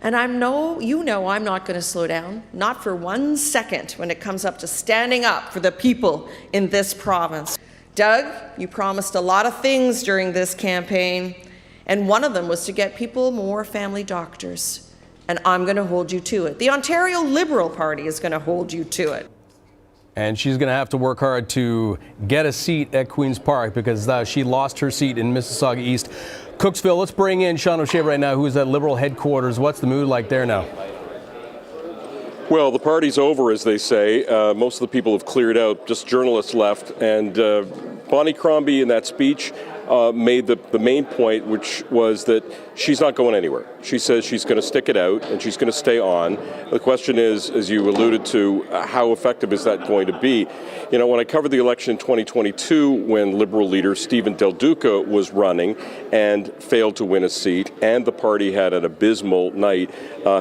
And I'm not going to slow down, not for 1 second, when it comes up to standing up for the people in this province. Doug, you promised a lot of things during this campaign, and one of them was to get people more family doctors. And I'm going to hold you to it. The Ontario Liberal Party is going to hold you to it. And she's going to have to work hard to get a seat at Queen's Park, because she lost her seat in Mississauga East. Cooksville, let's bring in Sean O'Shea right now, who is at Liberal headquarters. What's the mood like there now? Well, the party's over, as they say. Most of the people have cleared out, just journalists left. And Bonnie Crombie, in that speech, made the main point, which was that she's not going anywhere. She says she's going to stick it out and she's going to stay on. The question is, as you alluded to, how effective is that going to be? When I covered the election in 2022, when Liberal leader Stephen Del Duca was running and failed to win a seat, and the party had an abysmal night,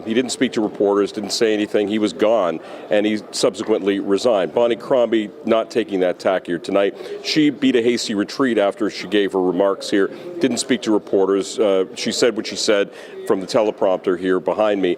he didn't speak to reporters, didn't say anything. He was gone, and he subsequently resigned. Bonnie Crombie not taking that tack here tonight. She beat a hasty retreat after she gave her remarks here, didn't speak to reporters. She said what she said from the teleprompter here behind me.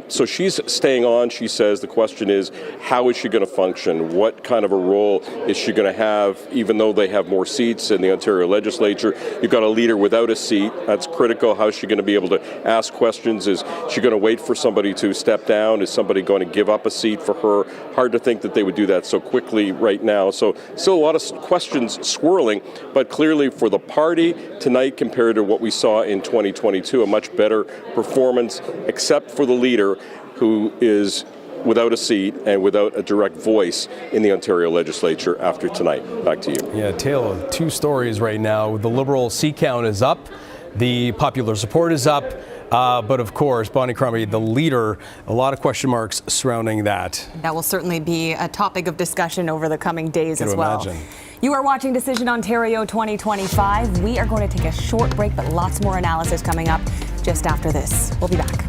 So she's staying on, she says. The question is, how is she going to function? What kind of a role is she going to have, even though they have more seats in the Ontario legislature? You've got a leader without a seat. That's critical. How is she going to be able to ask questions? Is she going to wait for somebody to step down? Is somebody going to give up a seat for her? Hard to think that they would do that so quickly right now. So still a lot of questions swirling, but clearly for the party tonight, compared to what we saw in 2022, a much better performance, except for the leader, who is without a seat and without a direct voice in the Ontario legislature after tonight. Back to you. Yeah, tale of two stories right now. The Liberal seat count is up, the popular support is up, but of course, Bonnie Crombie, the leader, a lot of question marks surrounding that. That will certainly be a topic of discussion over the coming days as well. Imagine. You are watching Decision Ontario 2025. We are going to take a short break, but lots more analysis coming up just after this. We'll be back.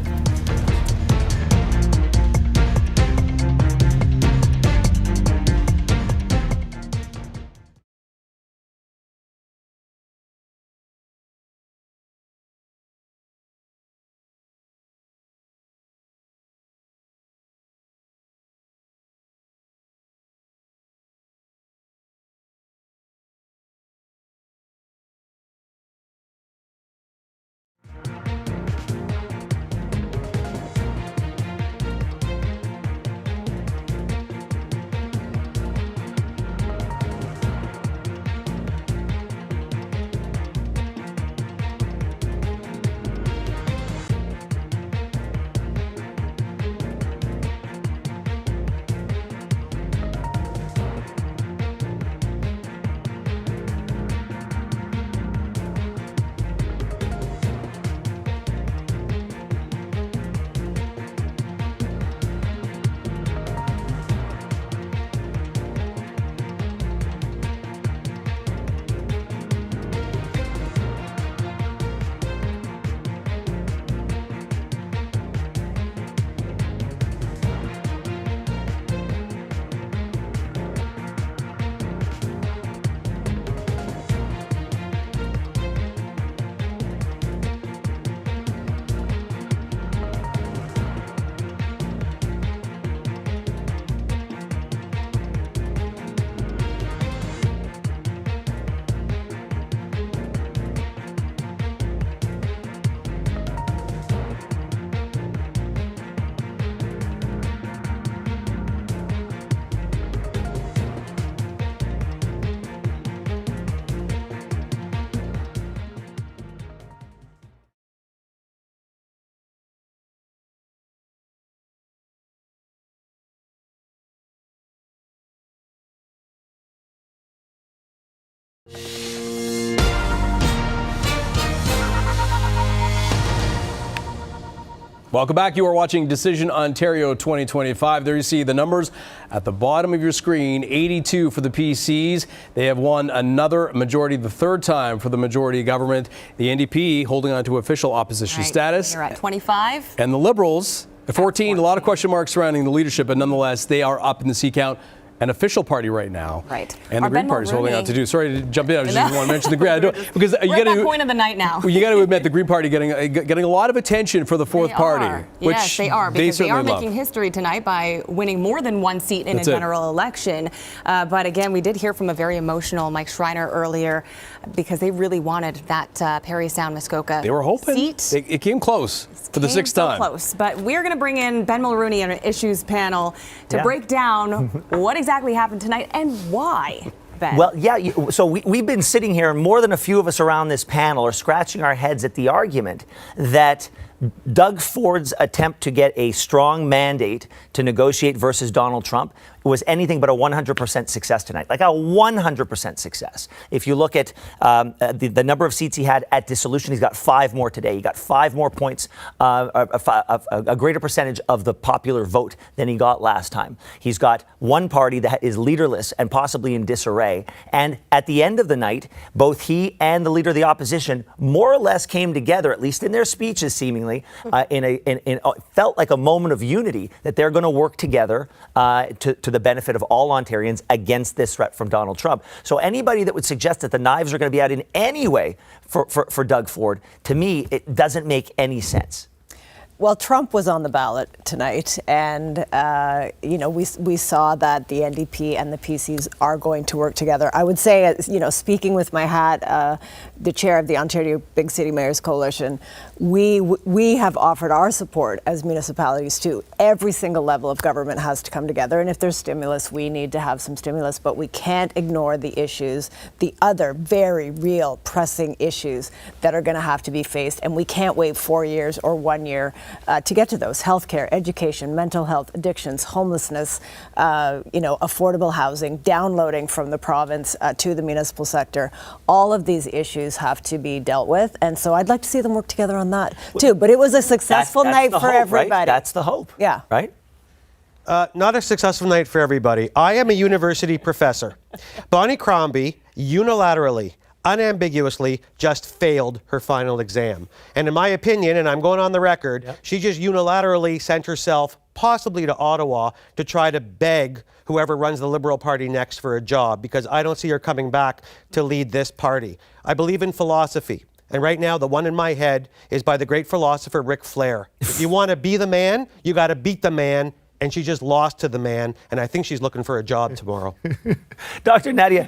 Welcome back. You are watching Decision Ontario 2025. There you see the numbers at the bottom of your screen. 82 for the PCs. They have won another majority, the third time for the majority government. The NDP holding on to official opposition status. You're at 25. And the Liberals at 14. A lot of question marks surrounding the leadership, but nonetheless, they are up in the seat count. An official party right now. Right. And the Green Party's holding on to do. Sorry to jump in. I just didn't want to mention the Green. Because We're at that point of the night now. You got to admit the Green Party getting a lot of attention for the fourth party. Which yes, they are, because they are love. making history tonight by winning more than one seat in a general election. But again, we did hear from a very emotional Mike Schreiner earlier, because they really wanted that Parry Sound Muskoka They were hoping. seat. It came close for the sixth time. Close. But we're going to bring in Ben Mulrooney on an issues panel to break down what exactly happened tonight and why. Ben. Well, so we've been sitting here, and more than a few of us around this panel are scratching our heads at the argument that Doug Ford's attempt to get a strong mandate to negotiate versus Donald Trump was anything but a 100% success tonight, like a 100% success. If you look at the number of seats he had at dissolution, he's got 5 more today. He got 5 more points, a greater percentage of the popular vote than he got last time. He's got one party that is leaderless and possibly in disarray. And at the end of the night, both he and the leader of the opposition more or less came together, at least in their speeches seemingly, felt like a moment of unity that they're going to work together to the benefit of all Ontarians against this threat from Donald Trump. So anybody that would suggest that the knives are going to be out in any way for Doug Ford, to me, it doesn't make any sense. Well, Trump was on the ballot tonight, and we saw that the NDP and the PCs are going to work together. I would say, speaking with my hat, the chair of the Ontario Big City Mayors Coalition, we have offered our support as municipalities too. Every single level of government has to come together, and if there's stimulus, we need to have some stimulus, but we can't ignore the issues, the other very real pressing issues that are going to have to be faced, and we can't wait 4 years or 1 year to get to those: healthcare, education, mental health, addictions, homelessness, affordable housing, downloading from the province to the municipal sector. All of these issues have to be dealt with, and so I'd like to see them work together on that too. But it was a successful night for everybody. Right? That's the hope. Yeah. Right? Not a successful night for everybody. I am a university professor. Bonnie Crombie unilaterally, unambiguously just failed her final exam. And in my opinion, and I'm going on the record, she just unilaterally sent herself possibly to Ottawa to try to beg whoever runs the Liberal Party next for a job, because I don't see her coming back to lead this party. I believe in philosophy. And right now, the one in my head is by the great philosopher Ric Flair. If you want to be the man, you got to beat the man. And she just lost to the man, and I think she's looking for a job tomorrow. Dr. Nadia,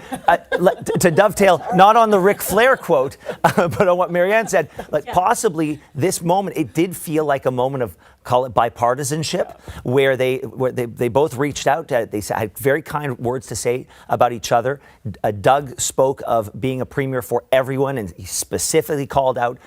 to dovetail, not on the Ric Flair quote, but on what Marianne said, possibly this moment, it did feel like a moment of, call it bipartisanship, where they both reached out. They had very kind words to say about each other. Doug spoke of being a premier for everyone, and he specifically called out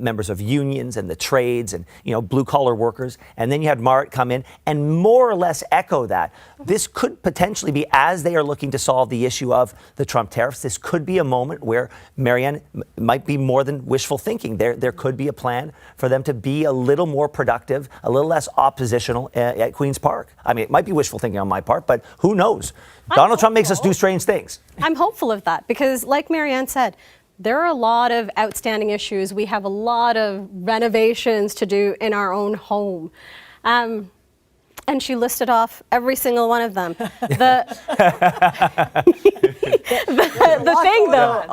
members of unions and the trades and blue collar workers. And then you had Marit come in and more or less echo that. This could potentially be, as they are looking to solve the issue of the Trump tariffs, this could be a moment where Marianne might be more than wishful thinking. There could be a plan for them to be a little more productive, a little less oppositional at Queen's Park. I mean, it might be wishful thinking on my part, but who knows? Donald Trump makes us do strange things. I'm hopeful of that because, like Marianne said, there are a lot of outstanding issues. We have a lot of renovations to do in our own home. And she listed off every single one of them. The thing, though,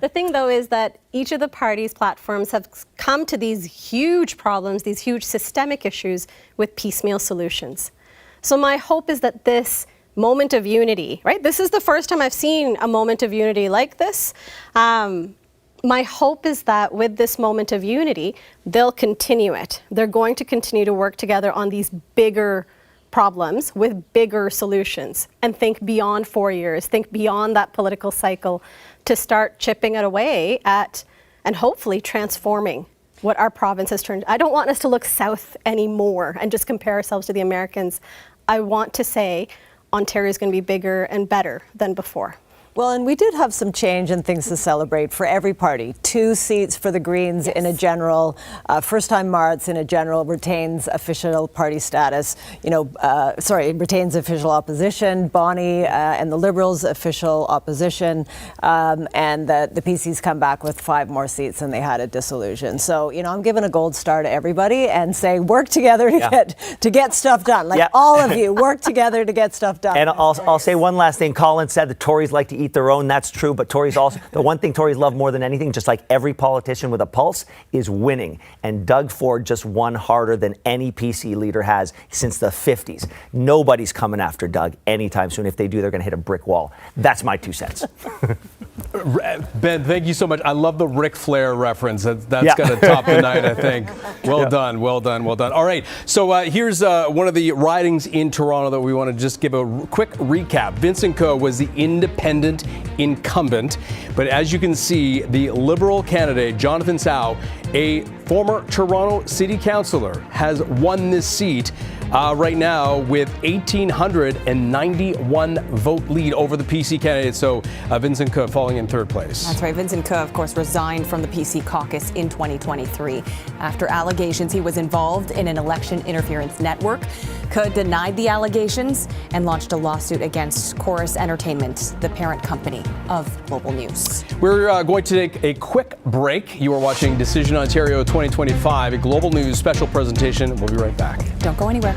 the thing, though, is that each of the parties' platforms have come to these huge problems, these huge systemic issues with piecemeal solutions. So my hope is that this moment of unity, right? This is the first time I've seen a moment of unity like this. My hope is that with this moment of unity, they'll continue it. They're going to continue to work together on these bigger problems with bigger solutions and think beyond 4 years, think beyond that political cycle to start chipping it away at and hopefully transforming what our province has turned. I don't want us to look south anymore and just compare ourselves to the Americans. I want to say Ontario is going to be bigger and better than before. Well, and we did have some change and things to celebrate for every party. 2 seats for the Greens in a general. First-time Marts in a general retains official party status. Retains official opposition. Bonnie and the Liberals official opposition. And the PCs come back with 5 more seats than they had at dissolution. So, I'm giving a gold star to everybody and say work together to get stuff done. All of you work together to get stuff done. And I'll say one last thing. Colin said the Tories like to eat their own. That's true. But Tories also, the one thing Tories love more than anything, just like every politician with a pulse, is winning. And Doug Ford just won harder than any PC leader has since the 50s. Nobody's coming after Doug anytime soon. If they do, they're going to hit a brick wall. That's my 2 cents. Ben, thank you so much. I love the Ric Flair reference. That's going to top the night, I think. Well done. All right. So here's one of the ridings in Toronto that we want to just give a quick recap. Vincent Coe was the independent incumbent, but as you can see, the Liberal candidate, Jonathan Sow, a former Toronto City Councillor, has won this seat right now with 1,891 vote lead over the PC candidate. So Vincent Coe falling in 3rd place. That's right. Vincent Coe, of course, resigned from the PC caucus in 2023 after allegations he was involved in an election interference network. Coe denied the allegations and launched a lawsuit against Chorus Entertainment, the parent company of Global News. We're going to take a quick break. You are watching Decision Ontario 2025, a Global News special presentation. We'll be right back. Don't go anywhere.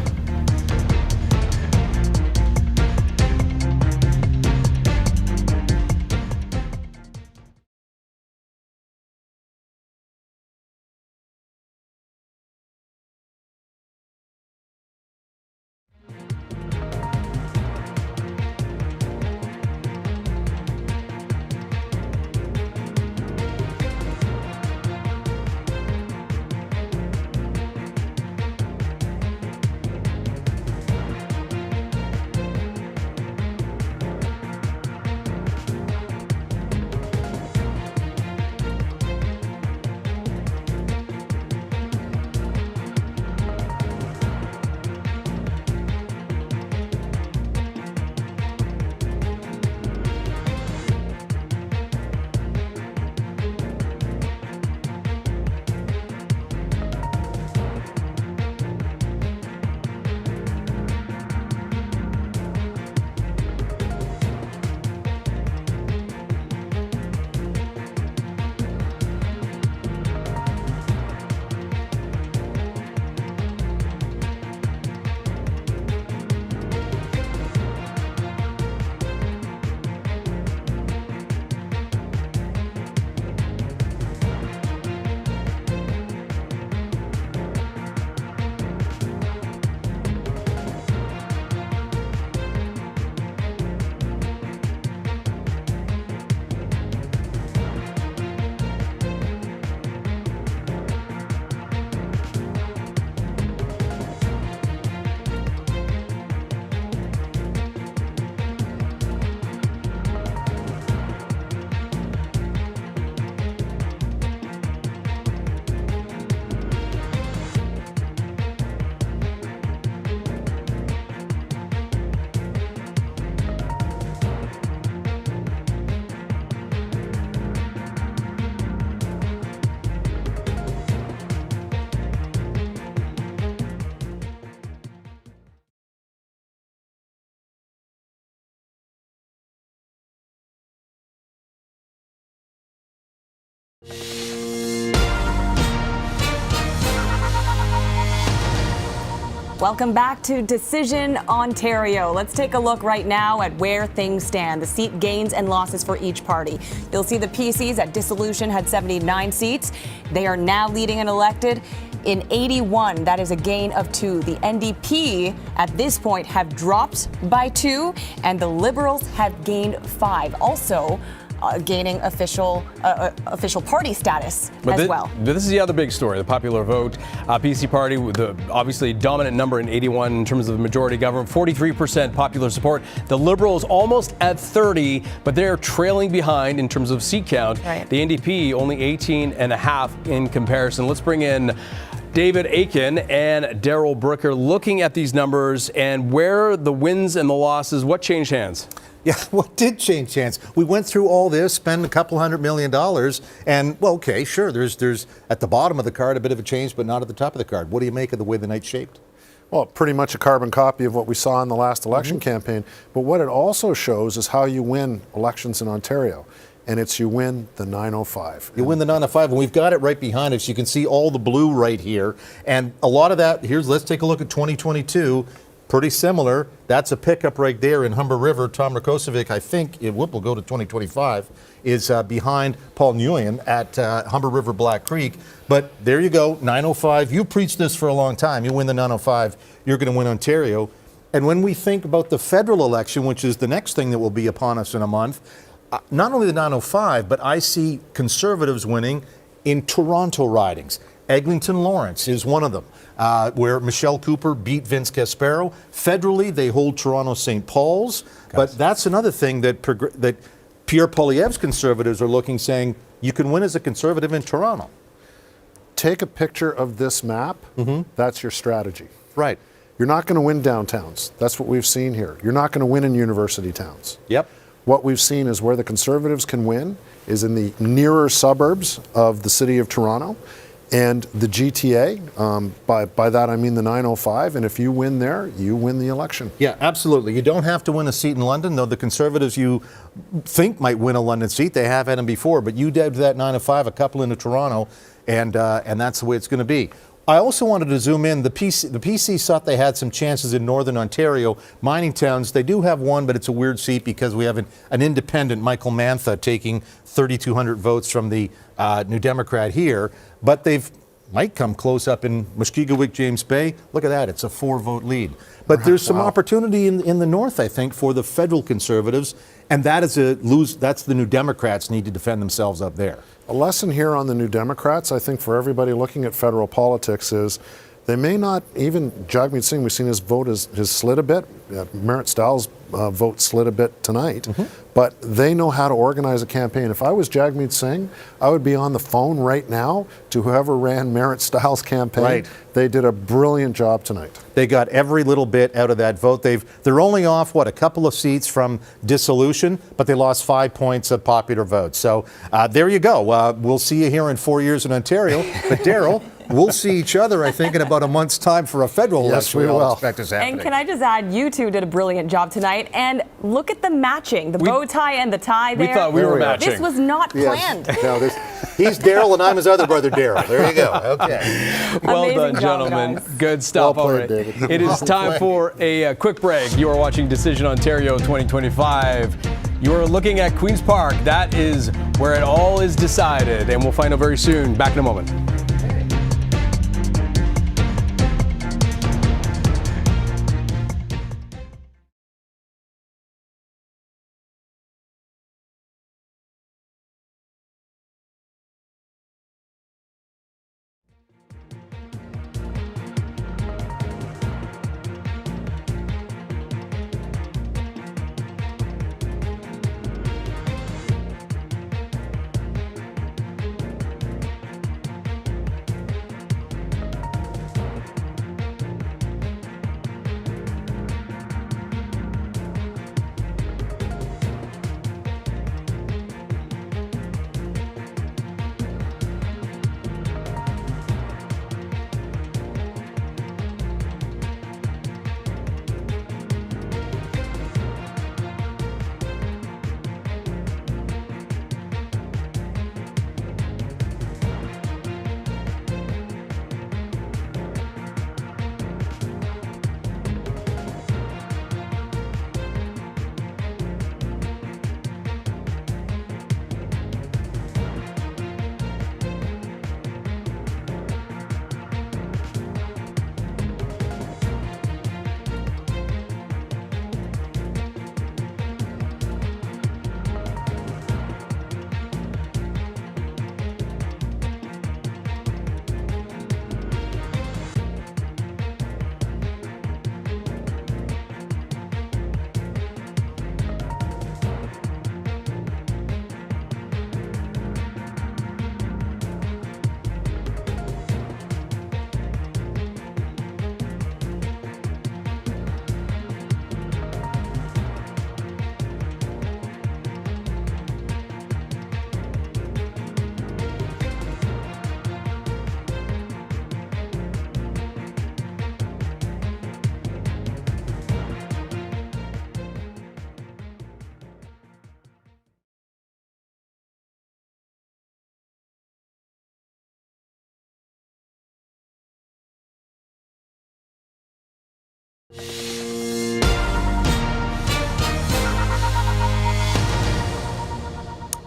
Welcome back to Decision Ontario. Let's take a look right now at where things stand, the seat gains and losses for each party. You'll see the PCs at dissolution had 79 seats. They are now leading and elected in 81. That is a gain of 2. The NDP at this point have dropped by 2, and the Liberals have gained 5. Also, gaining official party status as well. This is the other big story, the popular vote. PC party with the obviously dominant number in 81 in terms of the majority government, 43% popular support. The Liberals almost at 30, but they're trailing behind in terms of seat count. Right. The NDP only 18.5 in comparison. Let's bring in David Aiken and Daryl Brooker looking at these numbers and where the wins and the losses, what changed hands? Yeah, what did change hands? We went through all this, spend a couple $100 million, and, well, okay, sure, there's at the bottom of the card a bit of a change, but not at the top of the card. What do you make of the way the night's shaped? Well, pretty much a carbon copy of what we saw in the last election campaign. But what it also shows is how you win elections in Ontario. And it's you win the 905. You win the 905, and we've got it right behind us. You can see all the blue right here. And a lot of that, let's take a look at 2022. Pretty similar. That's a pickup right there in Humber River. Tom Rakocevic, I think, we'll go to 2025, is behind Paul Nguyen at Humber River Black Creek. But there you go, 905. You preached this for a long time. You win the 905, you're going to win Ontario. And when we think about the federal election, which is the next thing that will be upon us in a month, not only the 905, but I see Conservatives winning in Toronto ridings. Eglinton Lawrence is one of them, where Michelle Cooper beat Vince Caspero. Federally, they hold Toronto St. Paul's. But that's another thing that Pierre Poilievre's Conservatives are looking, saying, you can win as a Conservative in Toronto. Take a picture of this map. That's your strategy. Right. You're not going to win downtowns. That's what we've seen here. You're not going to win in university towns. Yep. What we've seen is where the Conservatives can win is in the nearer suburbs of the city of Toronto and the GTA. By that I mean the 905. And if you win there, you win the election. Yeah, absolutely. You don't have to win a seat in London, though the Conservatives you think might win a London seat. They have had them before. But you did that 905, a couple into Toronto, and that's the way it's going to be. I also wanted to zoom in. The PC thought they had some chances in Northern Ontario. Mining towns, they do have one, but it's a weird seat because we have an independent, Michael Mantha, taking 3,200 votes from the New Democrat here. But might come close up in Mushkegowuk, James Bay. Look at that. It's a 4-vote lead. But there's some opportunity in the north, I think, for the federal Conservatives. And that's the New Democrats need to defend themselves up there. A lesson here on the New Democrats, I think, for everybody looking at federal politics is they may not even, Jagmeet Singh, we've seen his vote has slid a bit. Merritt Stiles' vote slid a bit tonight. But they know how to organize a campaign. If I was Jagmeet Singh, I would be on the phone right now to whoever ran Merritt Stiles' campaign. Right. They did a brilliant job tonight. They got every little bit out of that vote. They're only off, a couple of seats from dissolution, but they lost 5 points of popular votes. So there you go. We'll see you here in 4 years in Ontario. But Daryl, we'll see each other, I think, in about a month's time for a federal election. We will. Expect is happening. And can I just add, you two did a brilliant job tonight. And look at the matching, the bow tie and the tie there. We thought we were matching. This was not planned. No, he's Daryl and I'm his other brother, Daryl. There you go. Okay. Well Amazing done, job, gentlemen. guys. Good stuff. Well played, All right. David. It is time for a quick break. You are watching Decision Ontario 2025. You are looking at Queen's Park. That is where it all is decided. And we'll find out very soon. Back in a moment.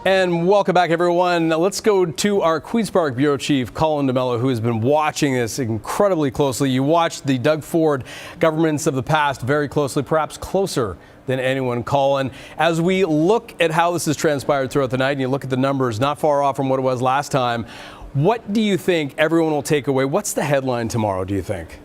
And welcome back, everyone. Now let's go to our Queen's Park Bureau Chief, Colin DeMello, who has been watching this incredibly closely. You watched the Doug Ford governments of the past very closely, perhaps closer than anyone, Colin. As we look at how this has transpired throughout the night, and you look at the numbers, not far off from what it was last time, what do you think everyone will take away? What's the headline tomorrow, do you think?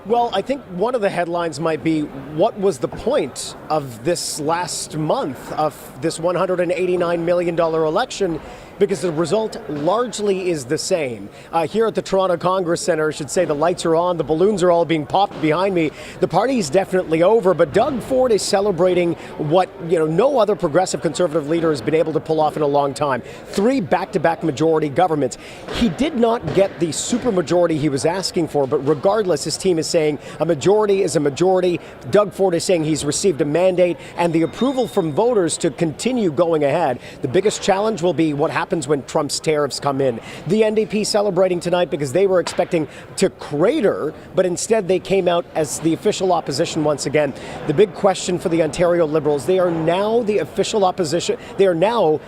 Well, I think one of the headlines might be, what was the point of this last month of this $189 million election? Because the result largely is the same. Here at the Toronto Congress Centre, I should say, the lights are on, the balloons are all being popped behind me. The party is definitely over, but Doug Ford is celebrating what no other progressive conservative leader has been able to pull off in a long time. 3 back-to-back majority governments. He did not get the supermajority he was asking for, but regardless, his team is saying a majority is a majority. Doug Ford is saying he's received a mandate and the approval from voters to continue going ahead. The biggest challenge will be what happens when Trump's tariffs come in. The NDP celebrating tonight because they were expecting to crater, but instead they came out as the official opposition once again. The big question for the Ontario Liberals, they are now the official opposition. They are now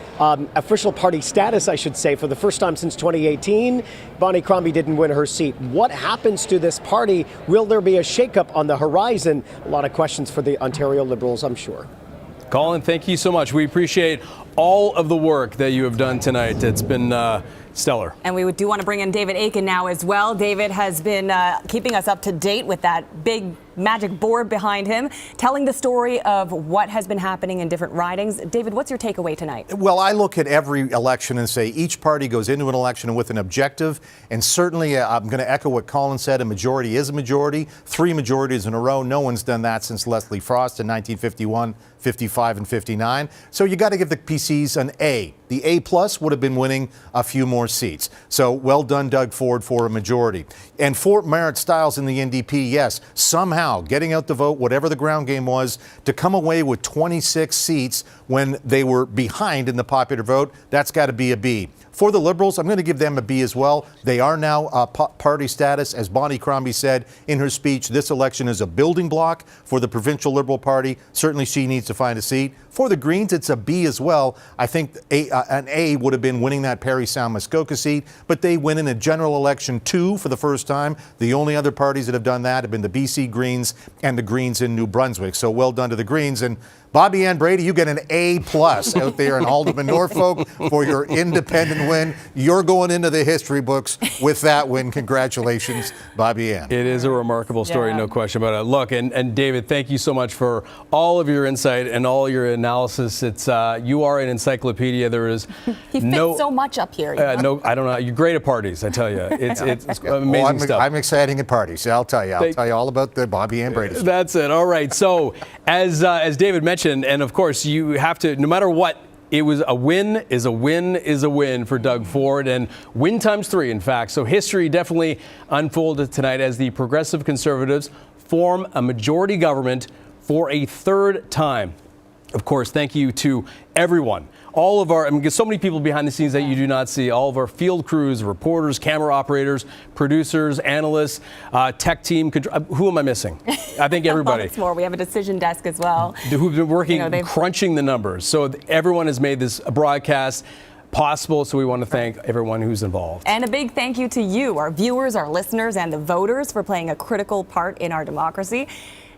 official party status, I should say, for the first time since 2018. Bonnie Crombie didn't win her seat. What happens to this party? Will there be a shakeup on the horizon? A lot of questions for the Ontario Liberals, I'm sure. Colin, thank you so much. We appreciate all of the work that you have done tonight. It's been stellar. And we do want to bring in David Aiken now as well. David has been keeping us up to date with that big magic board behind him, telling the story of what has been happening in different ridings. David, what's your takeaway tonight? Well, I look at every election and say each party goes into an election with an objective. And certainly I'm going to echo what Colin said. A majority is a majority. 3 majorities in a row. No one's done that since Leslie Frost in 1951, 55, and 59. So you got to give the PCs an A. The A plus would have been winning a few more seats. So well done, Doug Ford, for a majority. And for Marit Stiles in the NDP, yes, somehow getting out the vote, whatever the ground game was, to come away with 26 seats when they were behind in the popular vote, that's got to be a B. For the Liberals, I'm going to give them a B as well. They are now party status. As Bonnie Crombie said in her speech, this election is a building block for the provincial Liberal Party. Certainly she needs to find a seat. For the Greens, it's a B as well. I think an A would have been winning that Parry Sound Muskoka seat, but they win in a general election 2 for the first time. The only other parties that have done that have been the BC Greens and the Greens in New Brunswick. So well done to the Greens. And Bobby Ann Brady, you get an A plus out there in Alderman, Norfolk for your independent win. You're going into the history books with that win. Congratulations, Bobby Ann. It is a remarkable story, no question about it. Look, and David, thank you so much for all of your insight and all your analysis. It's you are an encyclopedia. There is he fits so much up here. No, I don't know. You're great at parties, I tell you. It's amazing stuff. I'm exciting at parties. I'll tell you. I'll tell you all about the Bobby Ann Brady. That's it. All right. So as David mentioned, and of course you have to, no matter what, it was a win is a win is a win for Doug Ford, and win times 3, in fact. So history definitely unfolded tonight as the Progressive Conservatives form a majority government for a 3rd time. Of course, thank you to everyone. All of our, so many people behind the scenes that you do not see, all of our field crews, reporters, camera operators, producers, analysts, tech team. Who am I missing? I think everybody. Lots more. We have a decision desk as well. Who've been working, crunching the numbers. So everyone has made this broadcast possible, so we want to thank everyone who's involved. And a big thank you to you, our viewers, our listeners, and the voters for playing a critical part in our democracy.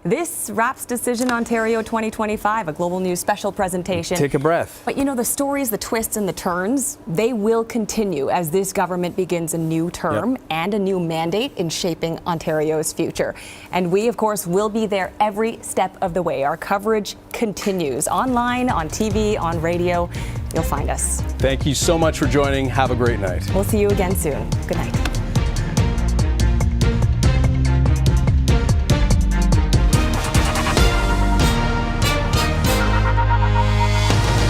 This wraps Decision Ontario 2025, a Global News special presentation. Take a breath. But the stories, the twists, and the turns, they will continue as this government begins a new term and a new mandate in shaping Ontario's future. And we, of course, will be there every step of the way. Our coverage continues online, on TV, on radio. You'll find us. Thank you so much for joining. Have a great night. We'll see you again soon. Good night.